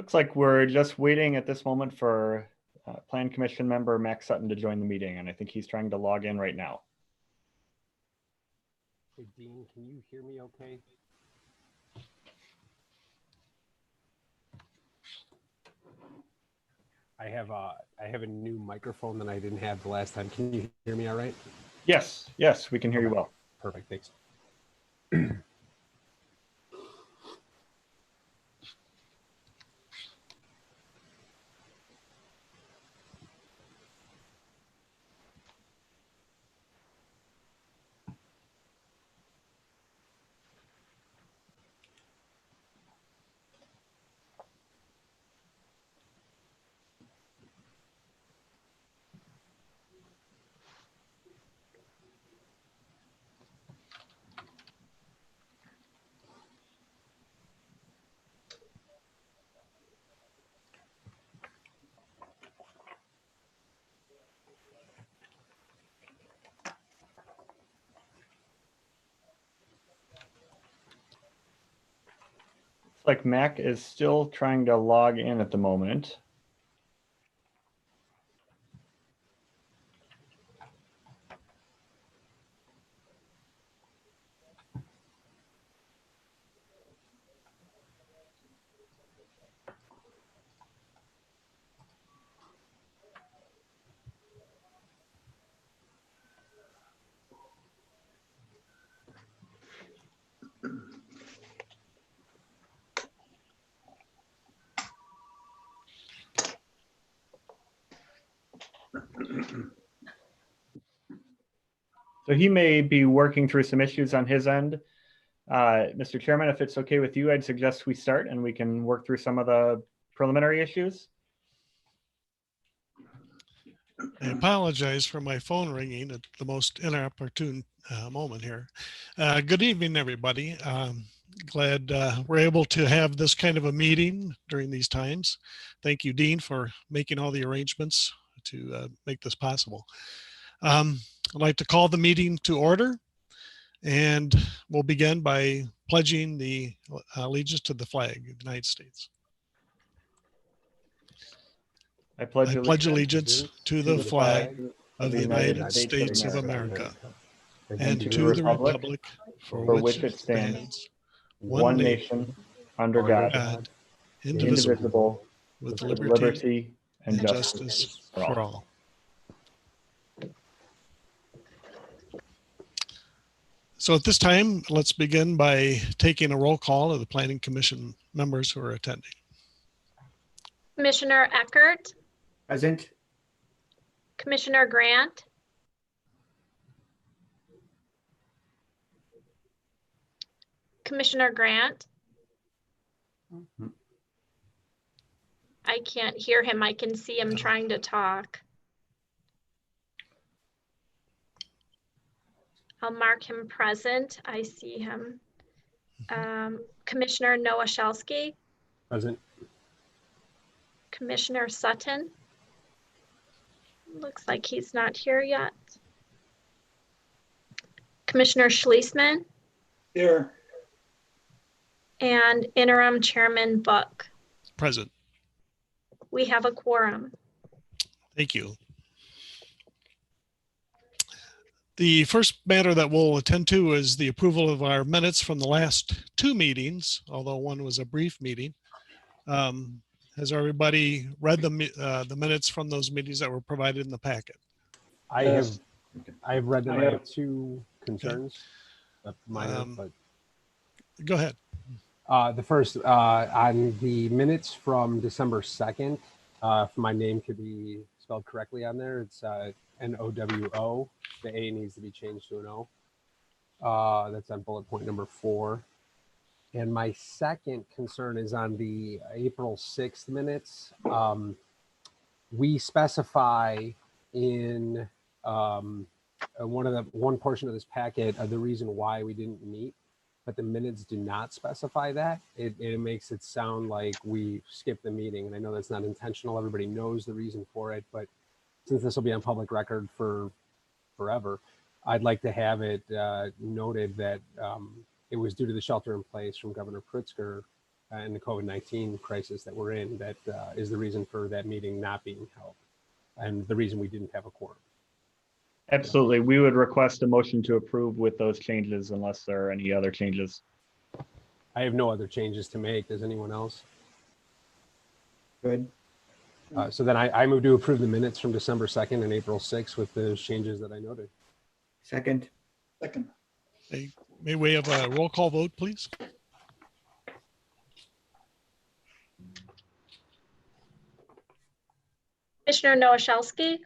Looks like we're just waiting at this moment for Plan Commission member Max Sutton to join the meeting, and I think he's trying to log in right now. Hey, Dean, can you hear me okay? I have a new microphone that I didn't have the last time. Can you hear me all right? Yes, we can hear you well. Perfect, thanks. Like Mac is still trying to log in at the moment. So he may be working through some issues on his end. Mr. Chairman, if it's okay with you, I'd suggest we start and we can work through some of the preliminary issues. I apologize for my phone ringing at the most inopportune moment here. Good evening, everybody. Glad we're able to have this kind of a meeting during these times. Thank you, Dean, for making all the arrangements to make this possible. I'd like to call the meeting to order, and we'll begin by pledging the allegiance to the flag of the United States. I pledge allegiance to the flag of the United States of America and to the republic for which it stands, one nation, under God, indivisible, with liberty and justice for all. So at this time, let's begin by taking a roll call of the Planning Commission members who are attending. Commissioner Eckert. Present. Commissioner Grant. Commissioner Grant. I can't hear him. I can see him trying to talk. I'll mark him present. I see him. Commissioner Nowashelsky. Present. Commissioner Sutton. Looks like he's not here yet. Commissioner Schlesman. Here. And Interim Chairman Buck. Present. We have a quorum. Thank you. The first matter that we'll attend to is the approval of our minutes from the last two meetings, although one was a brief meeting. Has everybody read the minutes from those meetings that were provided in the packet? I have read them. I have two concerns. Minor, but go ahead. The first, on the minutes from December 2nd, if my name could be spelled correctly on there, it's N-O-W-O. The A needs to be changed to an O. That's on bullet point number 4. And my second concern is on the April 6th minutes. We specify in one portion of this packet the reason why we didn't meet, but the minutes do not specify that. It makes it sound like we skipped the meeting, and I know that's not intentional. Everybody knows the reason for it, but since this will be on public record for forever, I'd like to have it noted that it was due to the shelter in place from Governor Pritzker and the COVID-19 crisis that we're in that is the reason for that meeting not being held and the reason we didn't have a quorum. Absolutely. We would request a motion to approve with those changes unless there are any other changes. I have no other changes to make. Does anyone else? Good. So then I move to approve the minutes from December 2nd and April 6th with those changes that I noted. Second. Second. May we have a roll call vote, please? Commissioner Nowoszewski,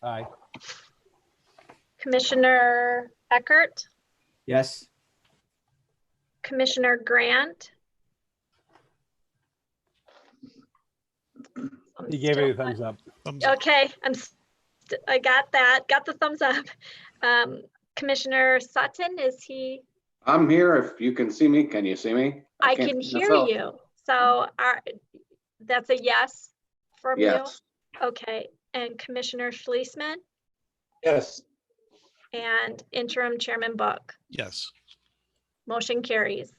Aye. Commissioner Eckert, Yes. Commissioner Grant. I'm He gave still it a thumbs up. Thumbs up. Okay, I got that. Got the thumbs up. Commissioner Sutton, is he? I'm here. If you can see me, can you see me? I can't can see hear myself. you. So that's a yes from you? Yes. Okay, and Commissioner Schlesman Yes. and Interim Chairman Book. Yes. Motion carries.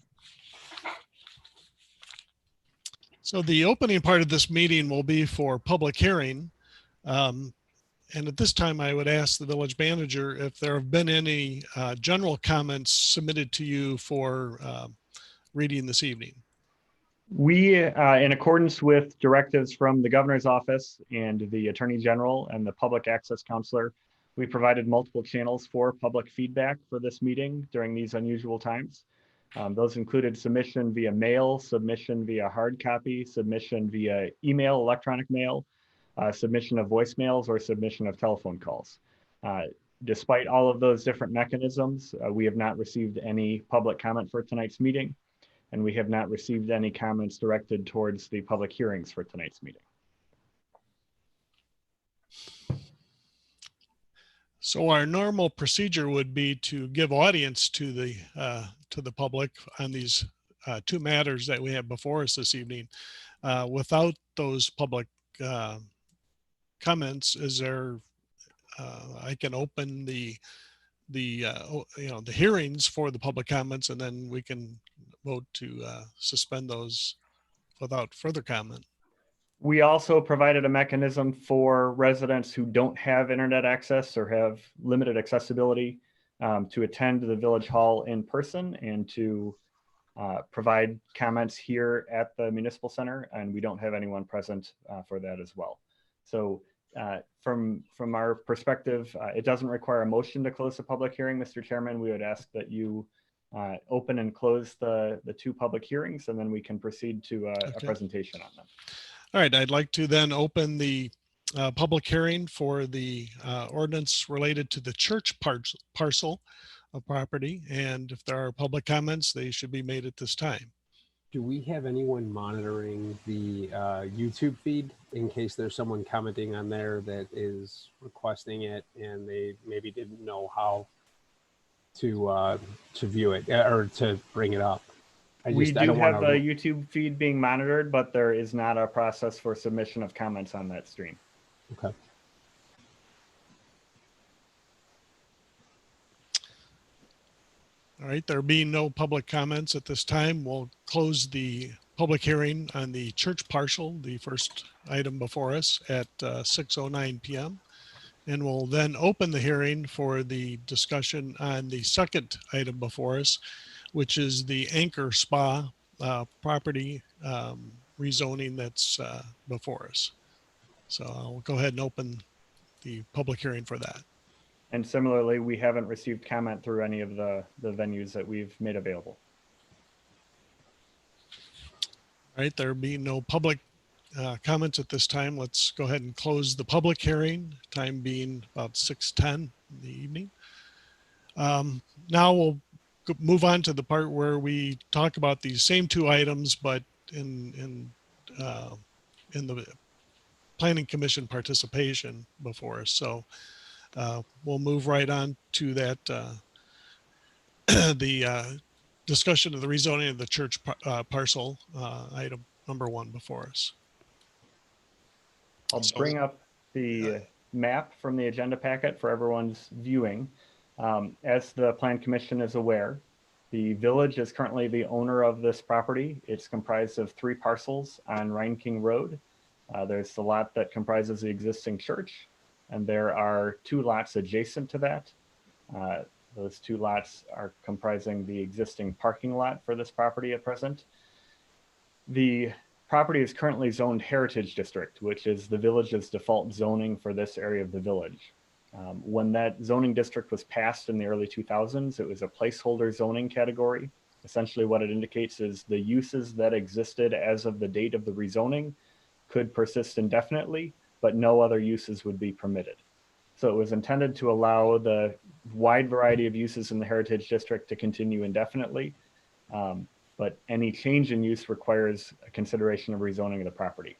So the opening part of this meeting will be for public hearing. And at this time, I would ask the village manager if there have been any general comments submitted to you for reading this evening. We, in accordance with directives from the governor's office and the attorney general and the public access counselor, we provided multiple channels for public feedback for this meeting during these unusual times. Those included submission via mail, submission via hard copy, submission via email, electronic mail, submission of voicemails, or submission of telephone calls. Despite all of those different mechanisms, we have not received any public comment for tonight's meeting, and we have not received any comments directed towards the public hearings for tonight's meeting. So our normal procedure would be to give audience to the public on these two matters that we have before us this evening. Without those public comments, is there? I can open the hearings for the public comments, and then we can vote to suspend those without further comment. We also provided a mechanism for residents who don't have internet access or have limited accessibility to attend the village hall in person and to provide comments here at the municipal center. And we don't have anyone present for that as well. So from our perspective, it doesn't require a motion to close the public hearing, Mr. Chairman. We would ask that you open and close the two public hearings, and then we can proceed to a presentation on them. All right, I'd like to then open the public hearing for the ordinance related to the church parcel of property. And if there are public comments, they should be made at this time. Do we have anyone monitoring the YouTube feed in case there's someone commenting on there that is requesting it and they maybe didn't know how to view it or to bring it up? We do have a YouTube feed being monitored, but there is not a process for submission of comments on that stream. Okay. All right, there being no public comments at this time, we'll close the public hearing on the church parcel, the first item before us, at 6:09 p.m. And we'll then open the hearing for the discussion on the second item before us, which is the Anchor Spa property rezoning that's before us. So I'll go ahead and open the public hearing for that. And similarly, we haven't received comment through any of the venues that we've made available. All right, there being no public comments at this time, let's go ahead and close the public hearing, time being about 6:10 in the evening. Now we'll move on to the part where we talk about these same two items, but in the Planning Commission participation before us. So we'll move right on to that, the discussion of the rezoning of the church parcel, item number 1 before us. I'll bring up the map from the agenda packet for everyone's viewing. As the Plan Commission is aware, The village is currently the owner of this property. It's comprised of 3 parcels on Rhine King Road. There's the lot that comprises the existing church, and there are 2 lots adjacent to that. Those 2 lots are comprising the existing parking lot for this property at present. The property is currently zoned Heritage District, which is the village's default zoning for this area of the village. When that zoning district was passed in the early 2000s, it was a placeholder zoning category. Essentially what it indicates is the uses that existed as of the date of the rezoning could persist indefinitely, but no other uses would be permitted. So it was intended to allow the wide variety of uses in the Heritage District to continue indefinitely, but any change in use requires a consideration of rezoning of the property.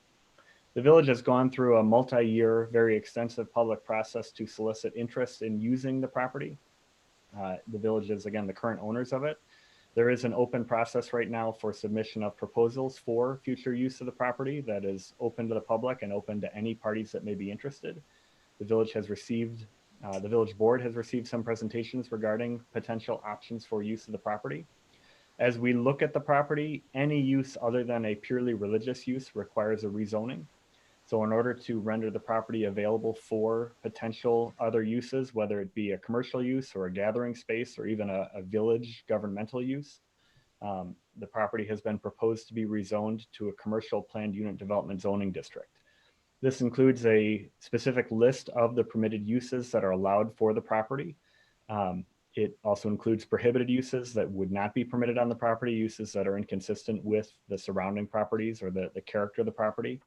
The village has gone through a multi-year, very extensive public process to solicit interest in using the property. The village is, again, the current owners of it. There is an open process right now for submission of proposals for future use of the property that is open to the public and open to any parties that may be interested. The village has received, the village board has received some presentations regarding potential options for use of the property. As we look at the property, any use other than a purely religious use requires a rezoning. So in order to render the property available for potential other uses, whether it be a commercial use or a gathering space or even a village governmental use, the property has been proposed to be rezoned to a commercial planned unit development zoning district. This includes a specific list of the permitted uses that are allowed for the property. It also includes prohibited uses that would not be permitted on the property, uses that are inconsistent with the surrounding properties or the character of the property.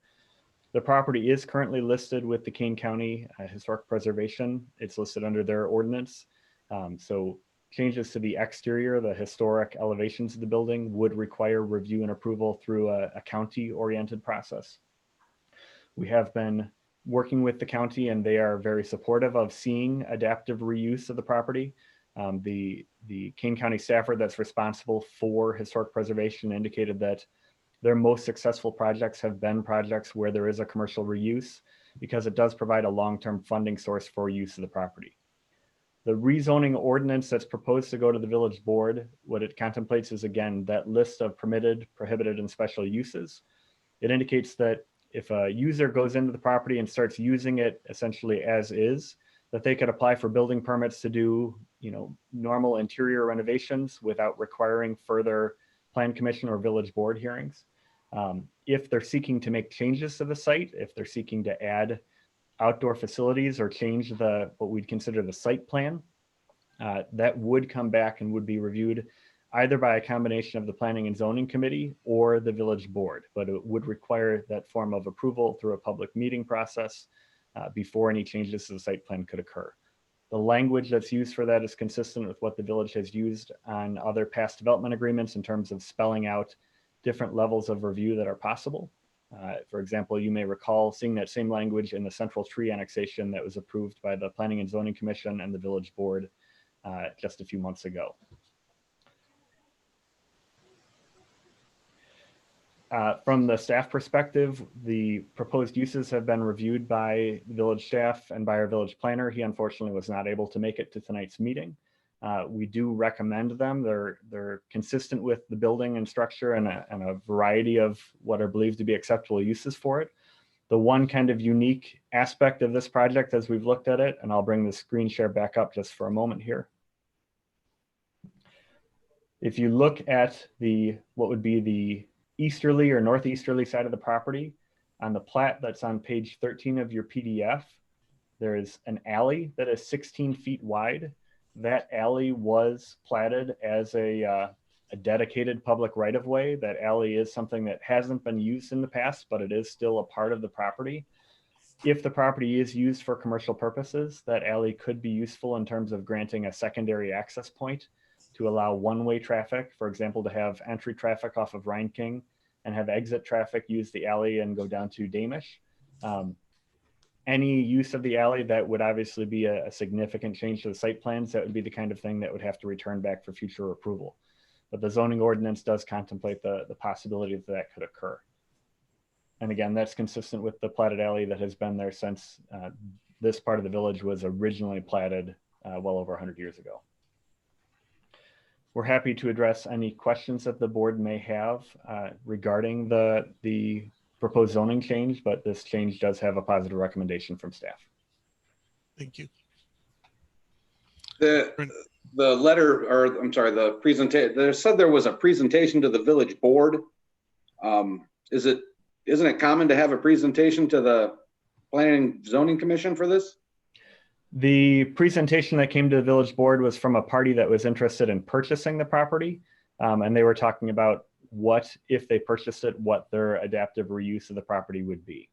The property is currently listed with the Kane County Historic Preservation. It's listed under their ordinance. So changes to the exterior, the historic elevations of the building would require review and approval through a county-oriented process. We have been working with the county and they are very supportive of seeing adaptive reuse of the property. The Kane County staffer that's responsible for historic preservation indicated that their most successful projects have been projects where there is a commercial reuse because it does provide a long-term funding source for use of the property. The rezoning ordinance that's proposed to go to the village board, what it contemplates is, again, that list of permitted, prohibited, and special uses. It indicates that if a user goes into the property and starts using it essentially as is, that they could apply for building permits to do, normal interior renovations without requiring further plan commission or village board hearings. If they're seeking to make changes to the site, if they're seeking to add outdoor facilities or change what we'd consider the site plan, that would come back and would be reviewed either by a combination of the Planning and Zoning Committee or the village board, but it would require that form of approval through a public meeting process before any changes to the site plan could occur. The language that's used for that is consistent with what the village has used on other past development agreements in terms of spelling out different levels of review that are possible. For example, you may recall seeing that same language in the Central Tree annexation that was approved by the Planning and Zoning Commission and the village board just a few months ago. From the staff perspective, the proposed uses have been reviewed by the village staff and by our village planner. He unfortunately was not able to make it to tonight's meeting. We do recommend them. They're consistent with the building and structure and a variety of what are believed to be acceptable uses for it. The one kind of unique aspect of this project as we've looked at it, and I'll bring the screen share back up just for a moment here. If you look at what would be the easterly or northeasterly side of the property, on the plat that's on page 13 of your PDF, there is an alley that is 16 feet wide. That alley was platted as a dedicated public right-of-way. That alley is something that hasn't been used in the past, but it is still a part of the property. If the property is used for commercial purposes, that alley could be useful in terms of granting a secondary access point to allow one-way traffic, for example, to have entry traffic off of Rhine King and have exit traffic use the alley and go down to Damish. Any use of the alley, that would obviously be a significant change to the site plans. That would be the kind of thing that would have to return back for future approval. But the zoning ordinance does contemplate the possibility that could occur. And again, that's consistent with the platted alley that has been there since this part of the village was originally platted well over 100 years ago. we're happy to address any questions that the board may have regarding the proposed zoning change, but this change does have a positive recommendation from staff. Thank you. The letter, or I'm sorry, the presentation, they said there was a presentation to the village board. Isn't it common to have a presentation to the Planning and Zoning Commission for this? The presentation that came to the village board was from a party that was interested in purchasing the property. And they were talking about what, if they purchased it, what their adaptive reuse of the property would be.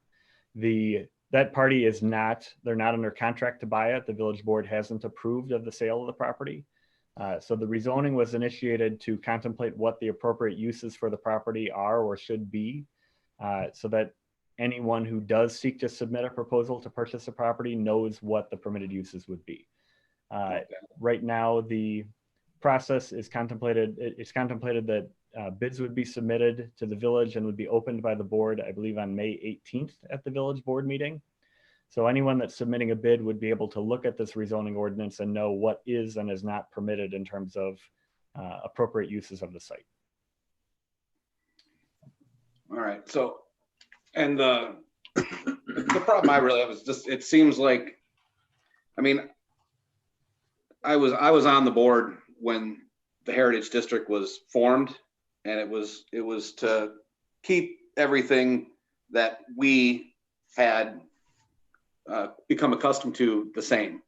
That party is not, they're not under contract to buy it. The village board hasn't approved of the sale of the property. So the rezoning was initiated to contemplate what the appropriate uses for the property are or should be, so that anyone who does seek to submit a proposal to purchase a property knows what the permitted uses would be. Right now, the process is contemplated. It's contemplated that bids would be submitted to the village and would be opened by the board, I believe, on May 18th at the village board meeting. So anyone that's submitting a bid would be able to look at this rezoning ordinance and know what is and is not permitted in terms of appropriate uses of the site. All right, so, and the problem I really have is just, it seems like, I mean, I was on the board when the Heritage District was formed, and it was to keep everything that we had become accustomed to the same.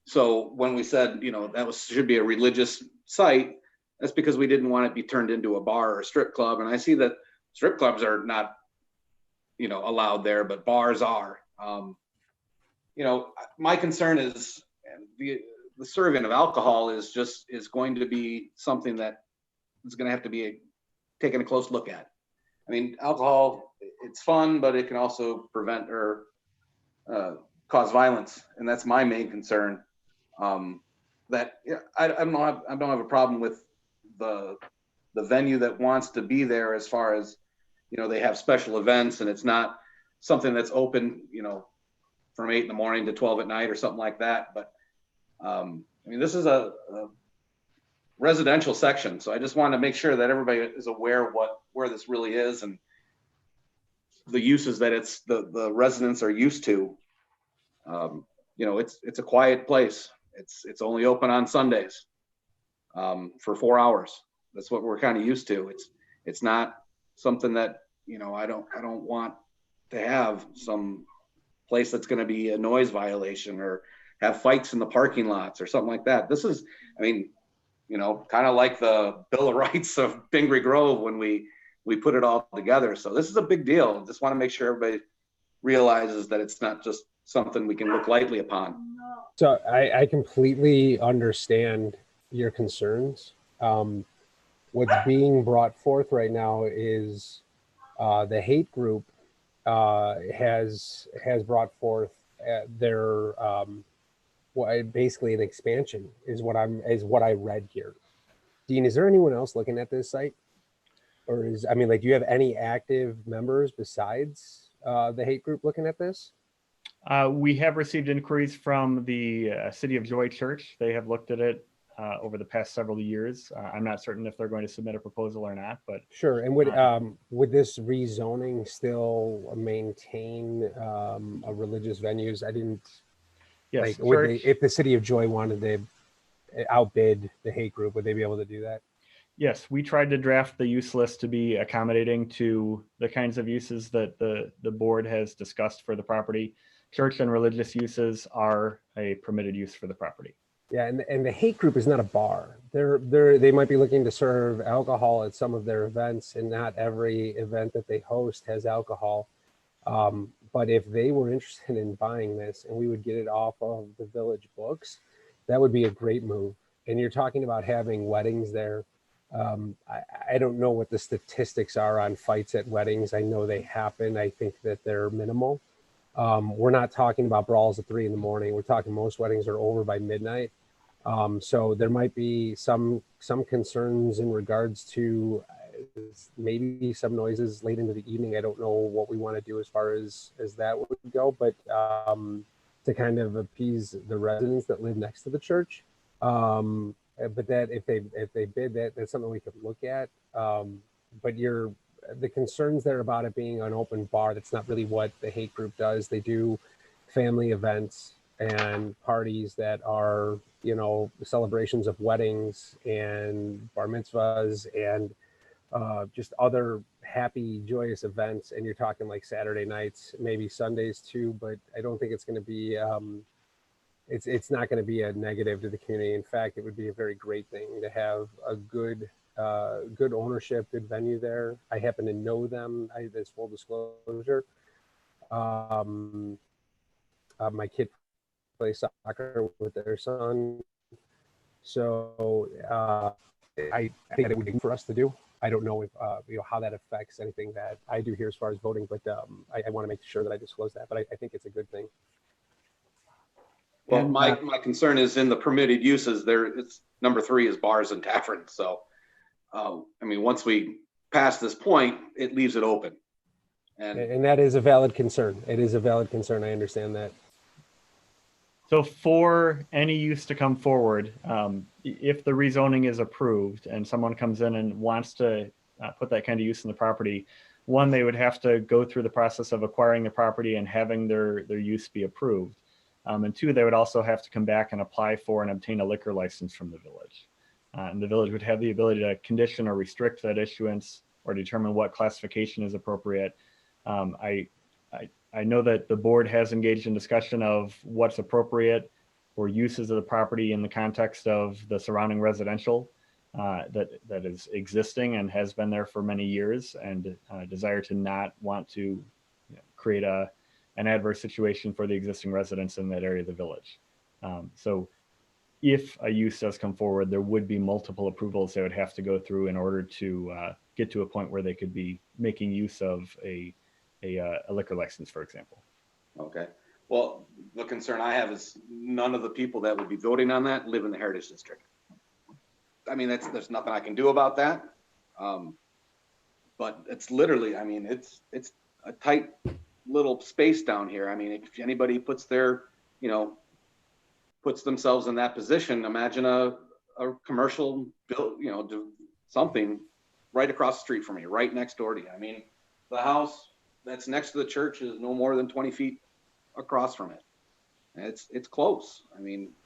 So when we said, you know, should be a religious site, that's because we didn't want it to be turned into a bar or a strip club. And I see that strip clubs are not, you know, allowed there, but bars are. You know, my concern is the serving of alcohol is going to be something that is going to have to be taken a close look at. I mean, alcohol, it's fun, but it can also prevent or cause violence, and that's my main concern. That I don't have a problem with the venue that wants to be there, as far as, you know, they have special events and it's not something that's open, you know, from 8 in the morning to 12 at night or something like that. But I mean, this is a residential section, so I just want to make sure that everybody is aware of where this really is and the uses that the residents are used to. You know, it's a quiet place. It's only open on Sundays for 4 hours. That's what we're kind of used to. It's not something that, you know, I don't want to have some place that's going to be a noise violation or have fights in the parking lots or something like that. This is, I mean, you know, kind of like the Bill of Rights of Pingree Grove when we put it all together. So this is a big deal. Just want to make sure everybody realizes that it's not just something we can look lightly upon. So I completely understand your concerns. What's being brought forth right now is the hate group has brought forth their basically an expansion is what I read here. Dean, is there anyone else looking at this site, or do you have any active members besides the hate group looking at this? We have received inquiries from the City of Joy Church. They have looked at it over the past several years. I'm not certain if they're going to submit a proposal or not, but sure. And would this rezoning still maintain a religious venues? I didn't. Yes. If the City of Joy wanted to outbid the hate group, would they be able to do that? Yes, we tried to draft the use list to be accommodating to the kinds of uses that the board has discussed for the property. Church and religious uses are a permitted use for the property. Yeah, and the hate group is not a bar. They might be looking to serve alcohol at some of their events, and not every event that they host has alcohol. But if they were interested in buying this and we would get it off of the village books, that would be a great move. And you're talking about having weddings there. I don't know what the statistics are on fights at weddings. I know they happen. I think that they're minimal. We're not talking about brawls at 3 in the morning. We're talking most weddings are over by midnight. So there might be some concerns in regards to maybe some noises late into the evening. I don't know what we want to do as far as that would go, but to kind of appease the residents that live next to the church, but that if they bid that, that's something we could look at. But the concerns there about it being an open bar, that's not really what the hate group does. They do family events and parties that are, celebrations of weddings and bar mitzvahs and just other happy, joyous events. And you're talking like Saturday nights, maybe Sundays too, but I don't think it's going to be, it's not going to be a negative to the community. In fact, it would be a very great thing to have a good ownership, good venue there. I happen to know them. That's full disclosure. My kid plays soccer with their son, so I think that it would be for us to do. I don't know if how that affects anything that I do here as far as voting, but I want to make sure that I disclose that. But I think it's a good thing. Well, my concern is in the permitted uses there. It's number 3 is bars and taverns. So, once we pass this point, it leaves it open. And that is a valid concern. It is a valid concern. I understand that. So for any use to come forward, if the rezoning is approved and someone comes in and wants to put that kind of use in the property, one, they would have to go through the process of acquiring the property and having their use be approved. And 2, they would also have to come back and apply for and obtain a liquor license from the village. And the village would have the ability to condition or restrict that issuance or determine what classification is appropriate. I know that the board has engaged in discussion of what's appropriate for uses of the property in the context of the surrounding residential that is existing and has been there for many years, and desire to not want to create an adverse situation for the existing residents in that area of the village. So if a use does come forward, there would be multiple approvals they would have to go through in order to get to a point where they could be making use of a liquor license, for example. Okay. Well, the concern I have is none of the people that would be voting on that live in the Heritage District. There's nothing I can do about that. But it's literally, it's a tight little space down here. If anybody puts themselves in that position, imagine a commercial build, something right across the street from me, right next door to you. The house that's next to the church is no more than 20 feet across from it. It's close.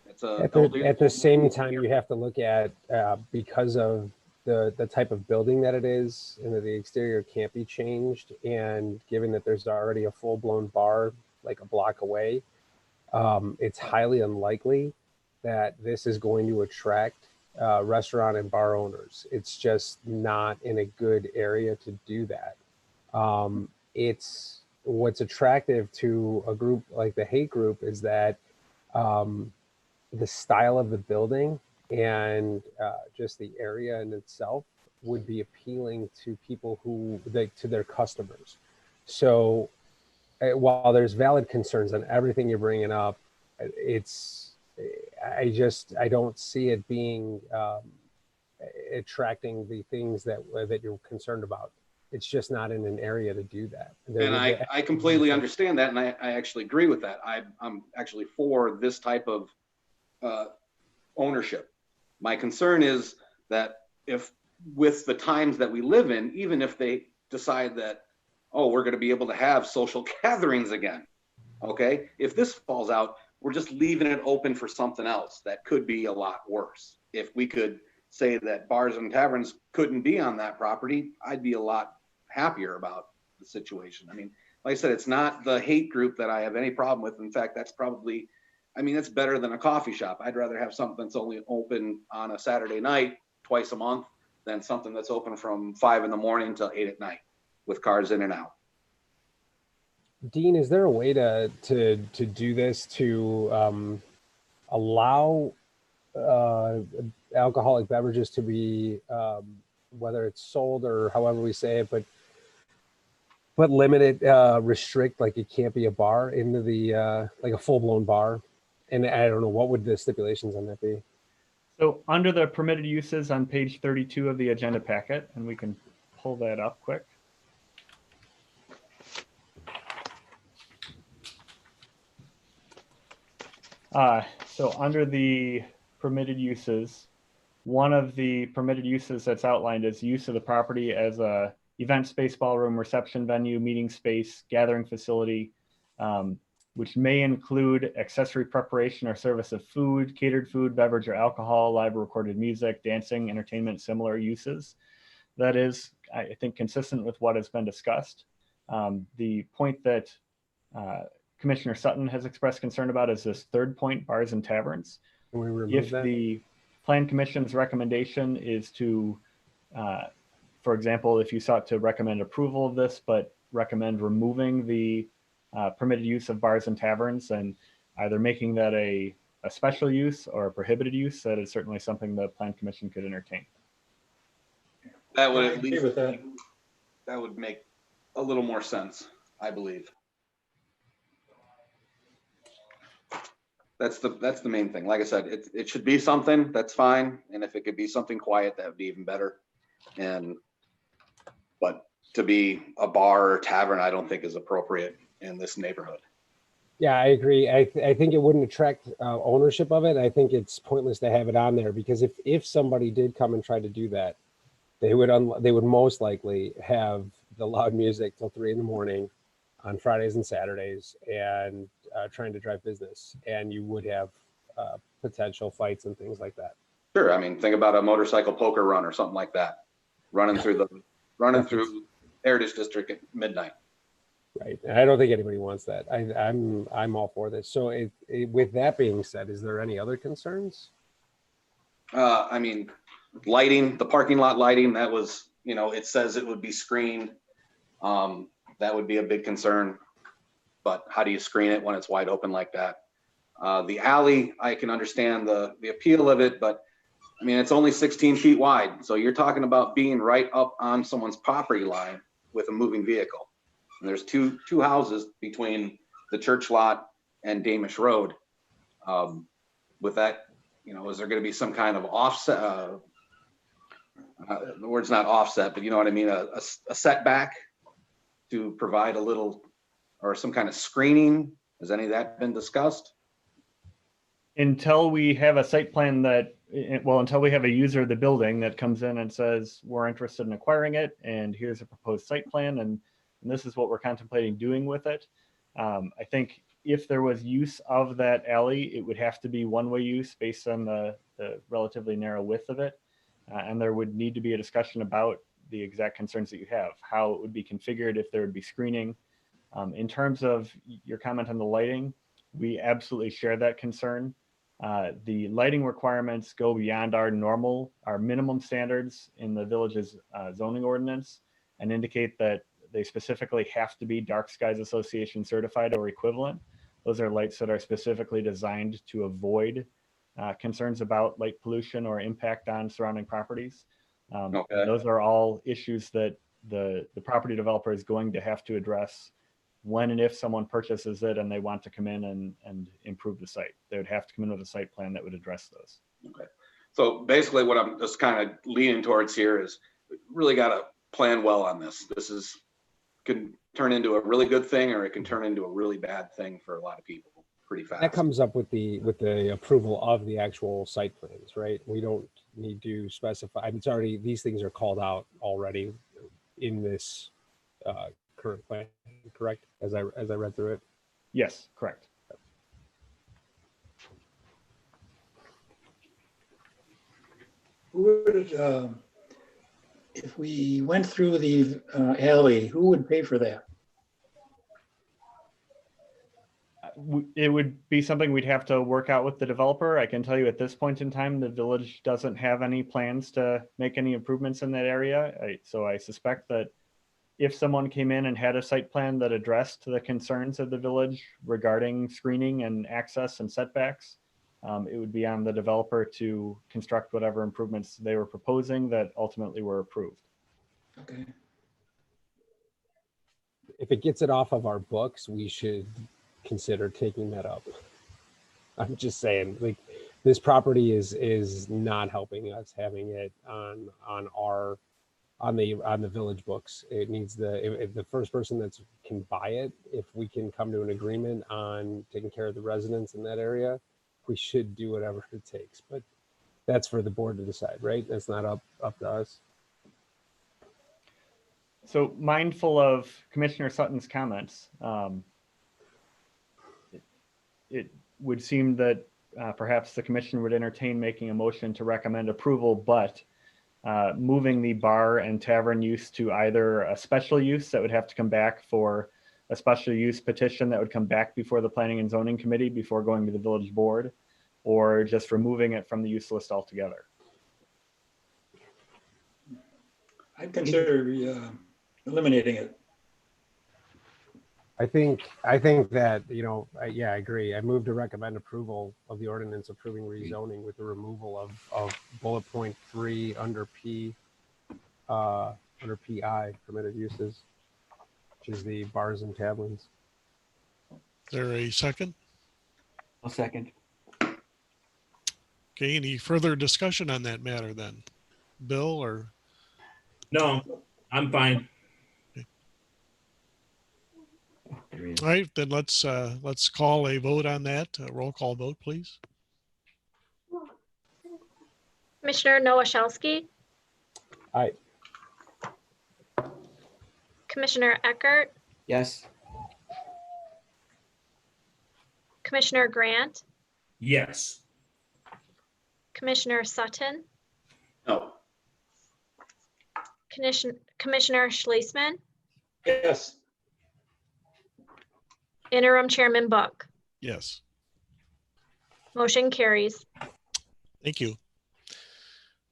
It's at the same time, you have to look at because of the type of building that it is, and that the exterior can't be changed, and given that there's already a full-blown bar like a block away, it's highly unlikely that this is going to attract restaurant and bar owners. It's just not in a good area to do that. It's what's attractive to a group like the hate group is that the style of the building and just the area in itself would be appealing to people to their customers. So while there's valid concerns on everything you're bringing up, I don't see it being attracting the things that you're concerned about. It's just not in an area to do that. And I completely understand that, and I actually agree with that. I'm actually for this type of ownership. My concern is that if with the times that we live in, even if they decide that, we're going to be able to have social gatherings again, okay? If this falls out, we're just leaving it open for something else that could be a lot worse. If we could say that bars and taverns couldn't be on that property, I'd be a lot happier about the situation. Like I said, it's not the hate group that I have any problem with. In fact, that's probably, it's better than a coffee shop. I'd rather have something that's only open on a Saturday night twice a month than something that's open from 5 a.m. till 8 p.m. with cars in and out. Dean, is there a way to do this to allow alcoholic beverages to be, whether it's sold or however we say it, but limit it, restrict, like it can't be a bar into the like a full-blown bar? And I don't know, what would the stipulations on that be? So under the permitted uses on page 32 of the agenda packet, and we can pull that up quick. So under the permitted uses, One of the permitted uses that's outlined is use of the property as a event space, ballroom, reception venue, meeting space, gathering facility, which may include accessory preparation or service of food, catered food, beverage, or alcohol, live or recorded music, dancing, entertainment, similar uses. That is, I think, consistent with what has been discussed. The point that Commissioner Sutton has expressed concern about is this third point, bars and taverns. Can we remove If that? the Plan Commission's recommendation is to, for example, if you sought to recommend approval of this, but recommend removing the permitted use of bars and taverns and either making that a special use or a prohibited use, that is certainly something the Plan Commission could entertain. That would I at agree least, with that. that would make a little more sense, I believe. That's the main thing. Like I said, it should be something, that's fine. And if it could be something quiet, that would be even better. But to be a bar or tavern, I don't think is appropriate in this neighborhood. Yeah, I agree. I think it wouldn't attract ownership of it. I think it's pointless to have it on there because if somebody did come and try to do that, they would most likely have the loud music till 3 a.m. on Fridays and Saturdays and trying to drive business, and you would have potential fights and things like that. Sure. I mean, think about a motorcycle poker run or something like that, running through Heritage District at midnight. Right. And I don't think anybody wants that. I'm all for this. So with that being said, is there any other concerns? I mean, lighting, the parking lot lighting, that was, it says it would be screened. That would be a big concern, but how do you screen it when it's wide open like that? The alley, I can understand the appeal of it, but I mean, it's only 16 feet wide. So you're talking about being right up on someone's property line with a moving vehicle. And there's two houses between the church lot and Damish Road. With that, is there going to be some kind of offset? The word's not offset, but you know what I mean? A setback to provide a little or some kind of screening. Has any of that been discussed? Until we have a site plan until we have a user of the building that comes in and says, we're interested in acquiring it, and here's a proposed site plan, and this is what we're contemplating doing with it. I think if there was use of that alley, it would have to be one-way use based on the relatively narrow width of it. And there would need to be a discussion about the exact concerns that you have, how it would be configured, if there would be screening. In terms of your comment on the lighting, we absolutely share that concern. The lighting requirements go beyond our minimum standards in the village's zoning ordinance and indicate that they specifically have to be Dark Skies Association certified or equivalent. Those are lights that are specifically designed to avoid concerns about light pollution or impact on surrounding properties. Okay. Those are all issues that the property developer is going to have to address when and if someone purchases it and they want to come in and improve the site. They would have to come in with a site plan that would address those. Okay. So basically what I'm just kind of leaning towards here is we really got to plan well on this. This can turn into a really good thing, or it can turn into a really bad thing for a lot of people pretty fast. That comes up with the approval of the actual site plans, right? We don't need to specify. It's already, these things are called out already in this current plan, correct? As I read through it. Yes, correct. Who would, if we went through the alley, who would pay for that? It would be something we'd have to work out with the developer. I can tell you at this point in time, the village doesn't have any plans to make any improvements in that area. So I suspect that if someone came in and had a site plan that addressed the concerns of the village regarding screening and access and setbacks, it would be on the developer to construct whatever improvements they were proposing that ultimately were approved. Okay. If it gets it off of our books, we should consider taking that up. I'm just saying, like, this property is not helping us having it on the village books. It needs if the first person that can buy it, if we can come to an agreement on taking care of the residents in that area, we should do whatever it takes. But That's for the board to decide, right? That's not up to us. So mindful of Commissioner Sutton's comments, it would seem that perhaps the commission would entertain making a motion to recommend approval, but moving the bar and tavern use to either a special use that would have to come back for a special use petition that would come back before the Planning and Zoning Committee before going to the village board, or just removing it from the use list altogether. I'd consider eliminating it. I think that, you know, yeah, I agree. I move to recommend approval of the ordinance approving rezoning with the removal of bullet point 3 under PI, permitted uses, which is the bars and taverns. Is there a second? I'll second. Okay, any further discussion on that matter then? Bill or? No, I'm fine. All right, then let's call a vote on that. Roll call vote, please. Commissioner Nowashowski, Aye. Commissioner Eckert, Yes. Commissioner Grant, Yes. Commissioner Sutton, No. Commissioner Schlesman, Yes. Interim Chairman Book. Yes, Motion carries. thank you.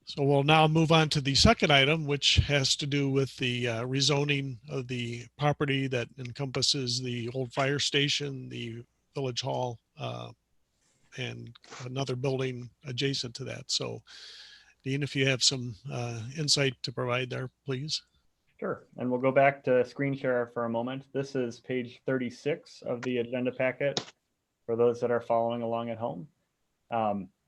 So we'll now move on to the second item, which has to do with the rezoning of the property that encompasses the old fire station, the village hall, and another building adjacent to that. So Dean, if you have some insight to provide there, please. Sure, and we'll go back to screen share for a moment. This is page 36 of the agenda packet for those that are following along at home.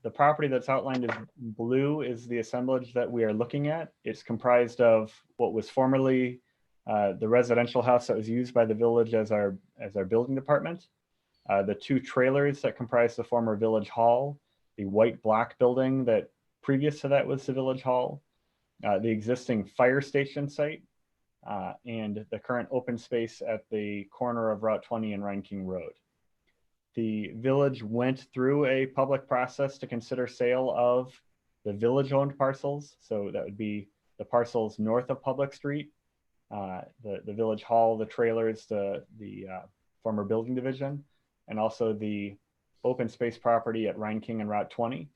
The property that's outlined as blue is the assemblage that we are looking at. It's comprised of what was formerly the residential house that was used by the village as our building department, the 2 trailers that comprise the former village hall, the white block building that previous to that was the village hall, the existing fire station site, and the current open space at the corner of Route 20 and Rhine King Road. The village went through a public process to consider sale of the village-owned parcels. So that would be the parcels north of Public Street, the village hall, the trailers, the former building division, and also the open space property at Rhine King and Route 20.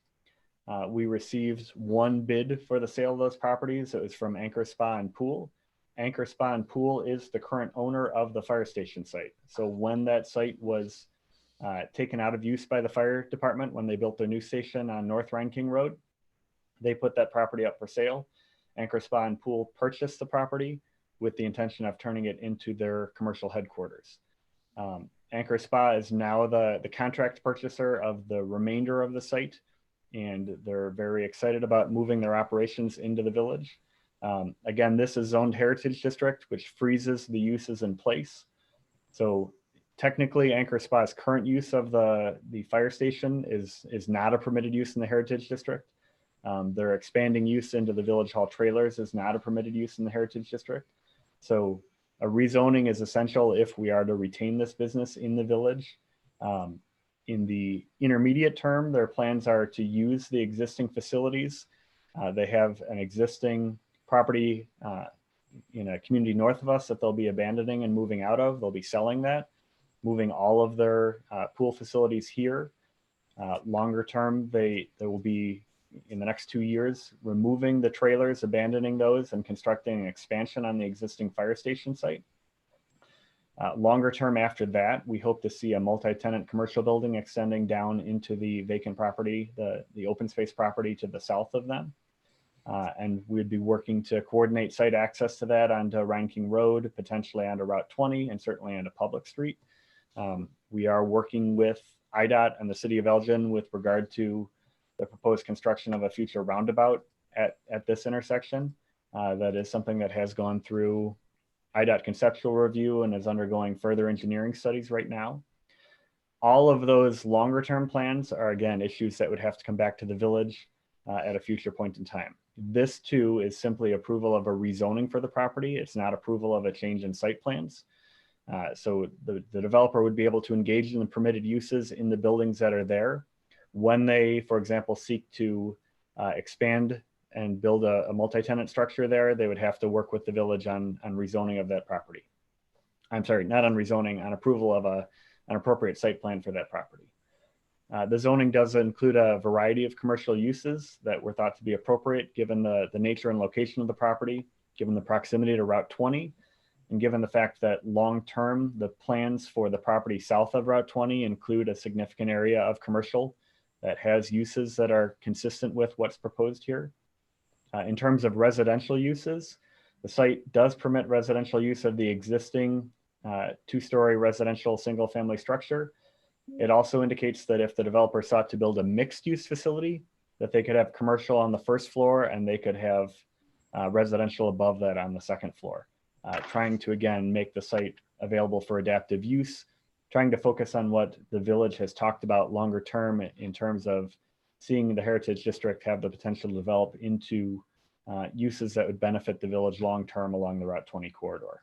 We received 1 bid for the sale of those properties. It was from Anchor Spa and Pool. Anchor Spa and Pool is the current owner of the fire station site. So when that site was taken out of use by the fire department, when they built their new station on North Rhine King Road, they put that property up for sale. Anchor Spa and Pool purchased the property with the intention of turning it into their commercial headquarters. Anchor Spa is now the contract purchaser of the remainder of the site, and they're very excited about moving their operations into the village. Again, this is zoned heritage district, which freezes the uses in place. So technically, Anchor Spa's current use of the fire station is not a permitted use in the heritage district. Their expanding use into the village hall trailers is not a permitted use in the heritage district. So a rezoning is essential if we are to retain this business in the village. In the intermediate term, their plans are to use the existing facilities. They have an existing property in a community north of us that they'll be abandoning and moving out of. They'll be selling that, moving all of their pool facilities here. Longer term, they will be, in the next 2 years, removing the trailers, abandoning those, and constructing an expansion on the existing fire station site. Longer term after that, we hope to see a multi-tenant commercial building extending down into the vacant property, the open space property to the south of them. And we'd be working to coordinate site access to that onto Rhine King Road, potentially onto Route 20, and certainly onto Public Street. We are working with IDOT and the city of Elgin with regard to the proposed construction of a future roundabout at this intersection. That is something that has gone through IDOT conceptual review and is undergoing further engineering studies right now. All of those longer term plans are, again, issues that would have to come back to the village at a future point in time. This too is simply approval of a rezoning for the property. It's not approval of a change in site plans. So the developer would be able to engage in the permitted uses in the buildings that are there. When they, for example, seek to expand and build a multi-tenant structure there, they would have to work with the village on rezoning of that property. I'm sorry, not on rezoning, on approval of an appropriate site plan for that property. The zoning does include a variety of commercial uses that were thought to be appropriate given the nature and location of the property, given the proximity to Route 20, and given the fact that long-term, the plans for the property south of Route 20 include a significant area of commercial that has uses that are consistent with what's proposed here. In terms of residential uses, the site does permit residential use of the existing two-story residential single-family structure. It also indicates that if the developer sought to build a mixed-use facility, that they could have commercial on the first floor and they could have residential above that on the second floor. Trying to, again, make the site available for adaptive use, trying to focus on what the village has talked about longer term in terms of seeing the Heritage District have the potential to develop into uses that would benefit the village long term along the Route 20 corridor.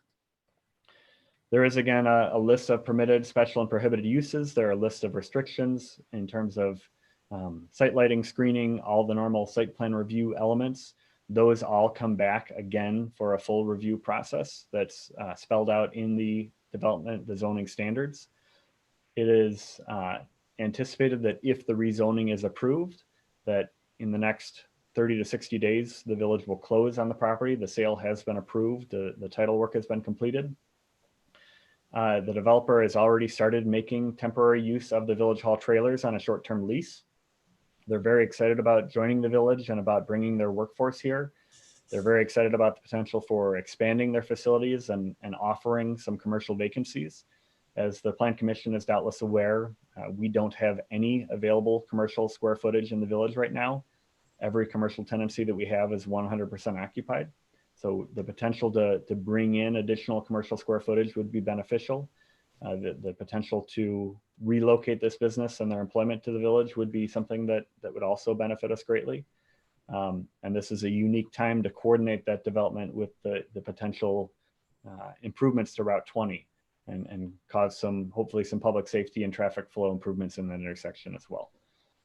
There is, again, a list of permitted, special, and prohibited uses. There are a list of restrictions in terms of site lighting, screening, all the normal site plan review elements. Those all come back again for a full review process that's spelled out in the zoning standards. It is anticipated that if the rezoning is approved, that in the next 30 to 60 days, the village will close on the property. The sale has been approved. The title work has been completed. The developer has already started making temporary use of the village hall trailers on a short-term lease. They're very excited about joining the village and about bringing their workforce here. They're very excited about the potential for expanding their facilities and offering some commercial vacancies. As the Plan Commission is doubtless aware, we don't have any available commercial square footage in the village right now. Every commercial tenancy that we have is 100% occupied. So the potential to bring in additional commercial square footage would be beneficial. The potential to relocate this business and their employment to the village would be something that would also benefit us greatly. And this is a unique time to coordinate that development with the potential improvements to Route 20 and cause hopefully some public safety and traffic flow improvements in that intersection as well.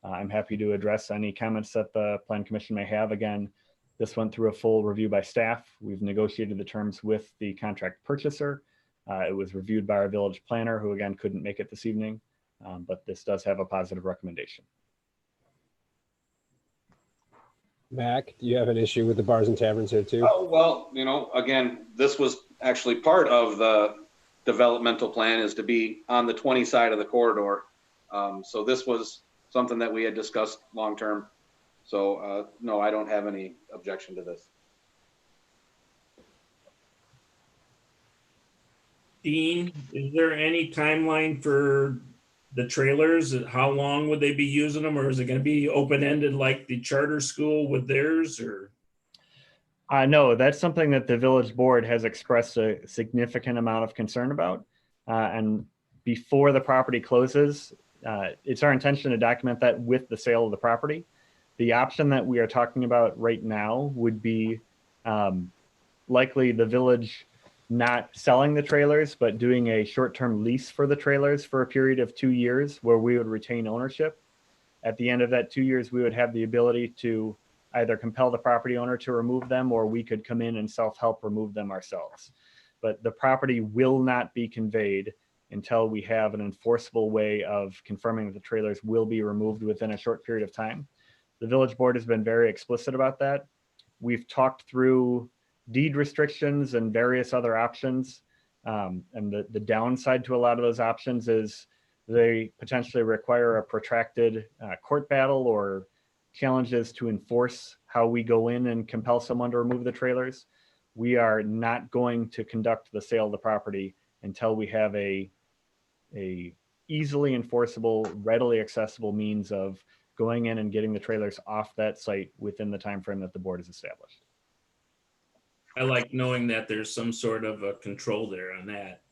I'm happy to address any comments that the Plan Commission may have. Again, this went through a full review by staff. We've negotiated the terms with the contract purchaser. It was reviewed by our village planner, who again couldn't make it this evening, but this does have a positive recommendation. Mac, do you have an issue with the bars and taverns here too? Oh, well, again, this was actually part of the developmental plan, is to be on the 20 side of the corridor. So this was something that we had discussed long-term. So no, I don't have any objection to this. Dean, is there any timeline for the trailers? How long would they be using them, or is it going to be open-ended like the charter school with theirs? Or no, that's something that the village board has expressed a significant amount of concern about. And before the property closes, it's our intention to document that with the sale of the property. The option that we are talking about right now would be likely the village not selling the trailers, but doing a short-term lease for the trailers for a period of 2 years where we would retain ownership. At the end of that 2 years, we would have the ability to either compel the property owner to remove them, or we could come in and self-help remove them ourselves. But the property will not be conveyed until we have an enforceable way of confirming that the trailers will be removed within a short period of time. The village board has been very explicit about that. We've talked through deed restrictions and various other options. And the downside to a lot of those options is they potentially require a protracted court battle or challenges to enforce how we go in and compel someone to remove the trailers. We are not going to conduct the sale of the property until we have a easily enforceable, readily accessible means of going in and getting the trailers off that site within the time frame that the board has established. I like knowing that there's some sort of a control there on that.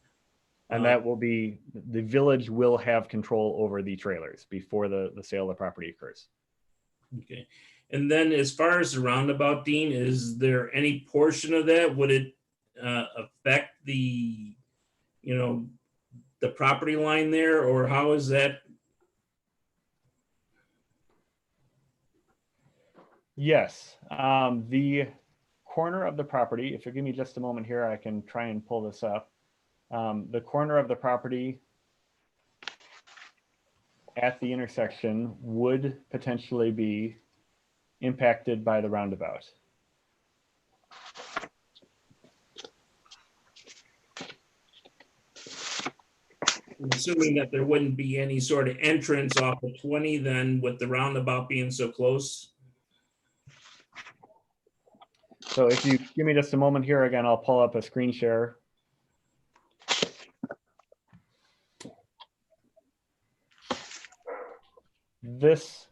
And that will be, the village will have control over the trailers before the sale of the property occurs. Okay. And then as far as the roundabout, Dean, is there any portion of that, would it affect the, you know, the property line there, or how is that? Yes, the corner of the property, if you give me just a moment here, I can try and pull this up. The corner of the property at the intersection would potentially be impacted by the roundabout. I'm assuming that there wouldn't be any sort of entrance off of 20 then, with the roundabout being so close. So if you give me just a moment here, again, I'll pull up a screen share. This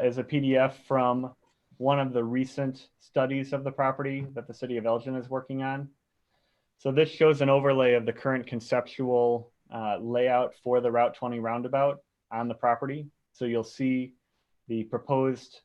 is a PDF from one of the recent studies of the property that the city of Elgin is working on. So this shows an overlay of the current conceptual layout for the Route 20 roundabout on the property. So you'll see the proposed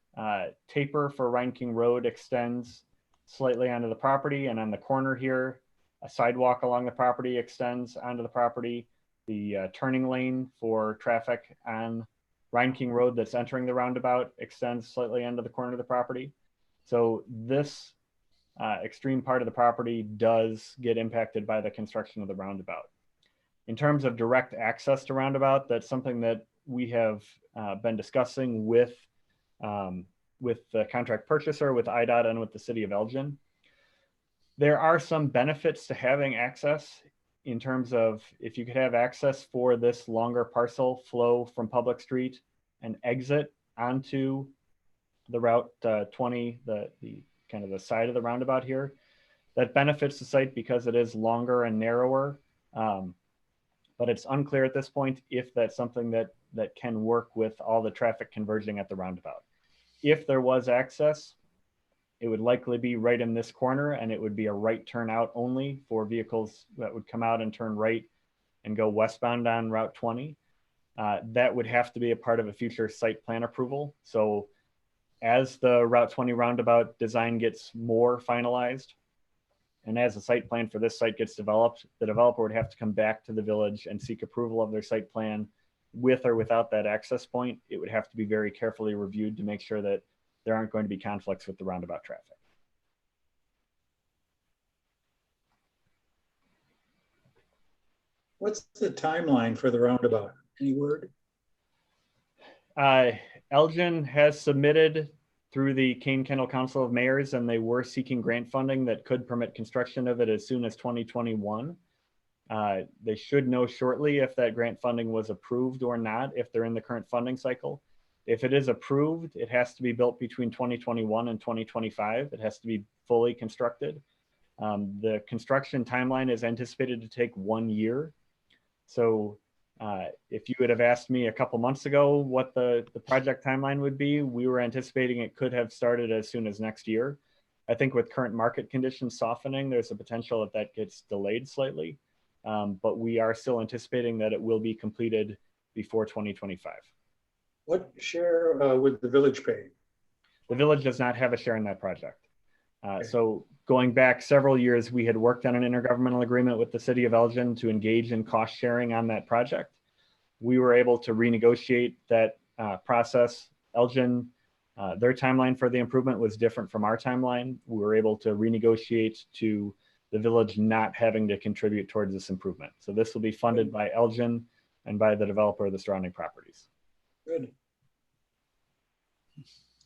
taper for Rhine King Road extends slightly onto the property, and on the corner here, a sidewalk along the property extends onto the property. The turning lane for traffic on Rhine King Road that's entering the roundabout extends slightly onto the corner of the property. So this extreme part of the property does get impacted by the construction of the roundabout. In terms of direct access to roundabout, that's something that we have been discussing with the contract purchaser, with IDOT, and with the city of Elgin. There are some benefits to having access in terms of if you could have access for this longer parcel flow from Public Street and exit onto the Route 20, the kind of the side of the roundabout here, that benefits the site because it is longer and narrower. But it's unclear at this point if that's something that can work with all the traffic converging at the roundabout. If there was access, it would likely be right in this corner, and it would be a right turn out only for vehicles that would come out and turn right and go westbound on Route 20. That would have to be a part of a future site plan approval. So as the Route 20 roundabout design gets more finalized, and as the site plan for this site gets developed, the developer would have to come back to the village and seek approval of their site plan with or without that access point. It would have to be very carefully reviewed to make sure that there aren't going to be conflicts with the roundabout traffic. What's the timeline for the roundabout? Any word? Elgin has submitted through the Kane Kendall Council of Mayors, and they were seeking grant funding that could permit construction of it as soon as 2021. They should know shortly if that grant funding was approved or not, if they're in the current funding cycle. If it is approved, it has to be built between 2021 and 2025. It has to be fully constructed. The construction timeline is anticipated to take 1 year. So if you would have asked me a couple months ago what the project timeline would be, we were anticipating it could have started as soon as next year. I think with current market conditions softening, there's a potential that that gets delayed slightly. But we are still anticipating that it will be completed before 2025. What share would the village pay? The village does not have a share in that project. So going back several years, we had worked on an intergovernmental agreement with the city of Elgin to engage in cost sharing on that project. We were able to renegotiate that process. Elgin, their timeline for the improvement was different from our timeline. We were able to renegotiate to the village not having to contribute towards this improvement. So this will be funded by Elgin and by the developer of the surrounding properties. Good.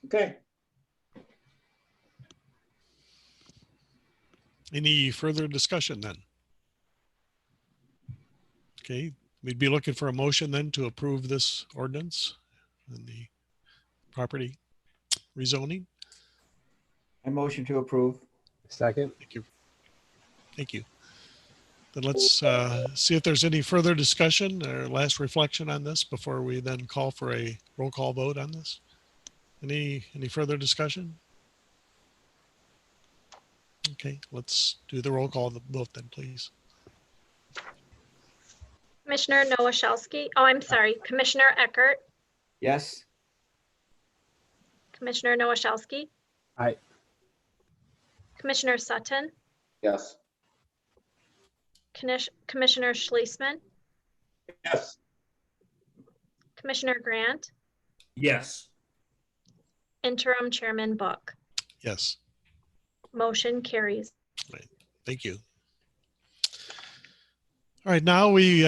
Okay. Any further discussion then? Okay, we'd be looking for a motion then to approve this ordinance and the property rezoning. I motion to approve. Second. Thank you. Thank you. Then let's see if there's any further discussion or last reflection on this before we then call for a roll call vote on this. Any further discussion? Okay, let's do the roll call vote then, please. Commissioner Nowosielski. Oh, I'm sorry, Commissioner Eckert, Yes. Commissioner Nowoszewski, Aye. Commissioner Sutton, Yes. Commissioner Schlesman, Yes. Commissioner Grant, Yes. Interim Chairman Book. Yes, Motion carries. thank you. All right, now we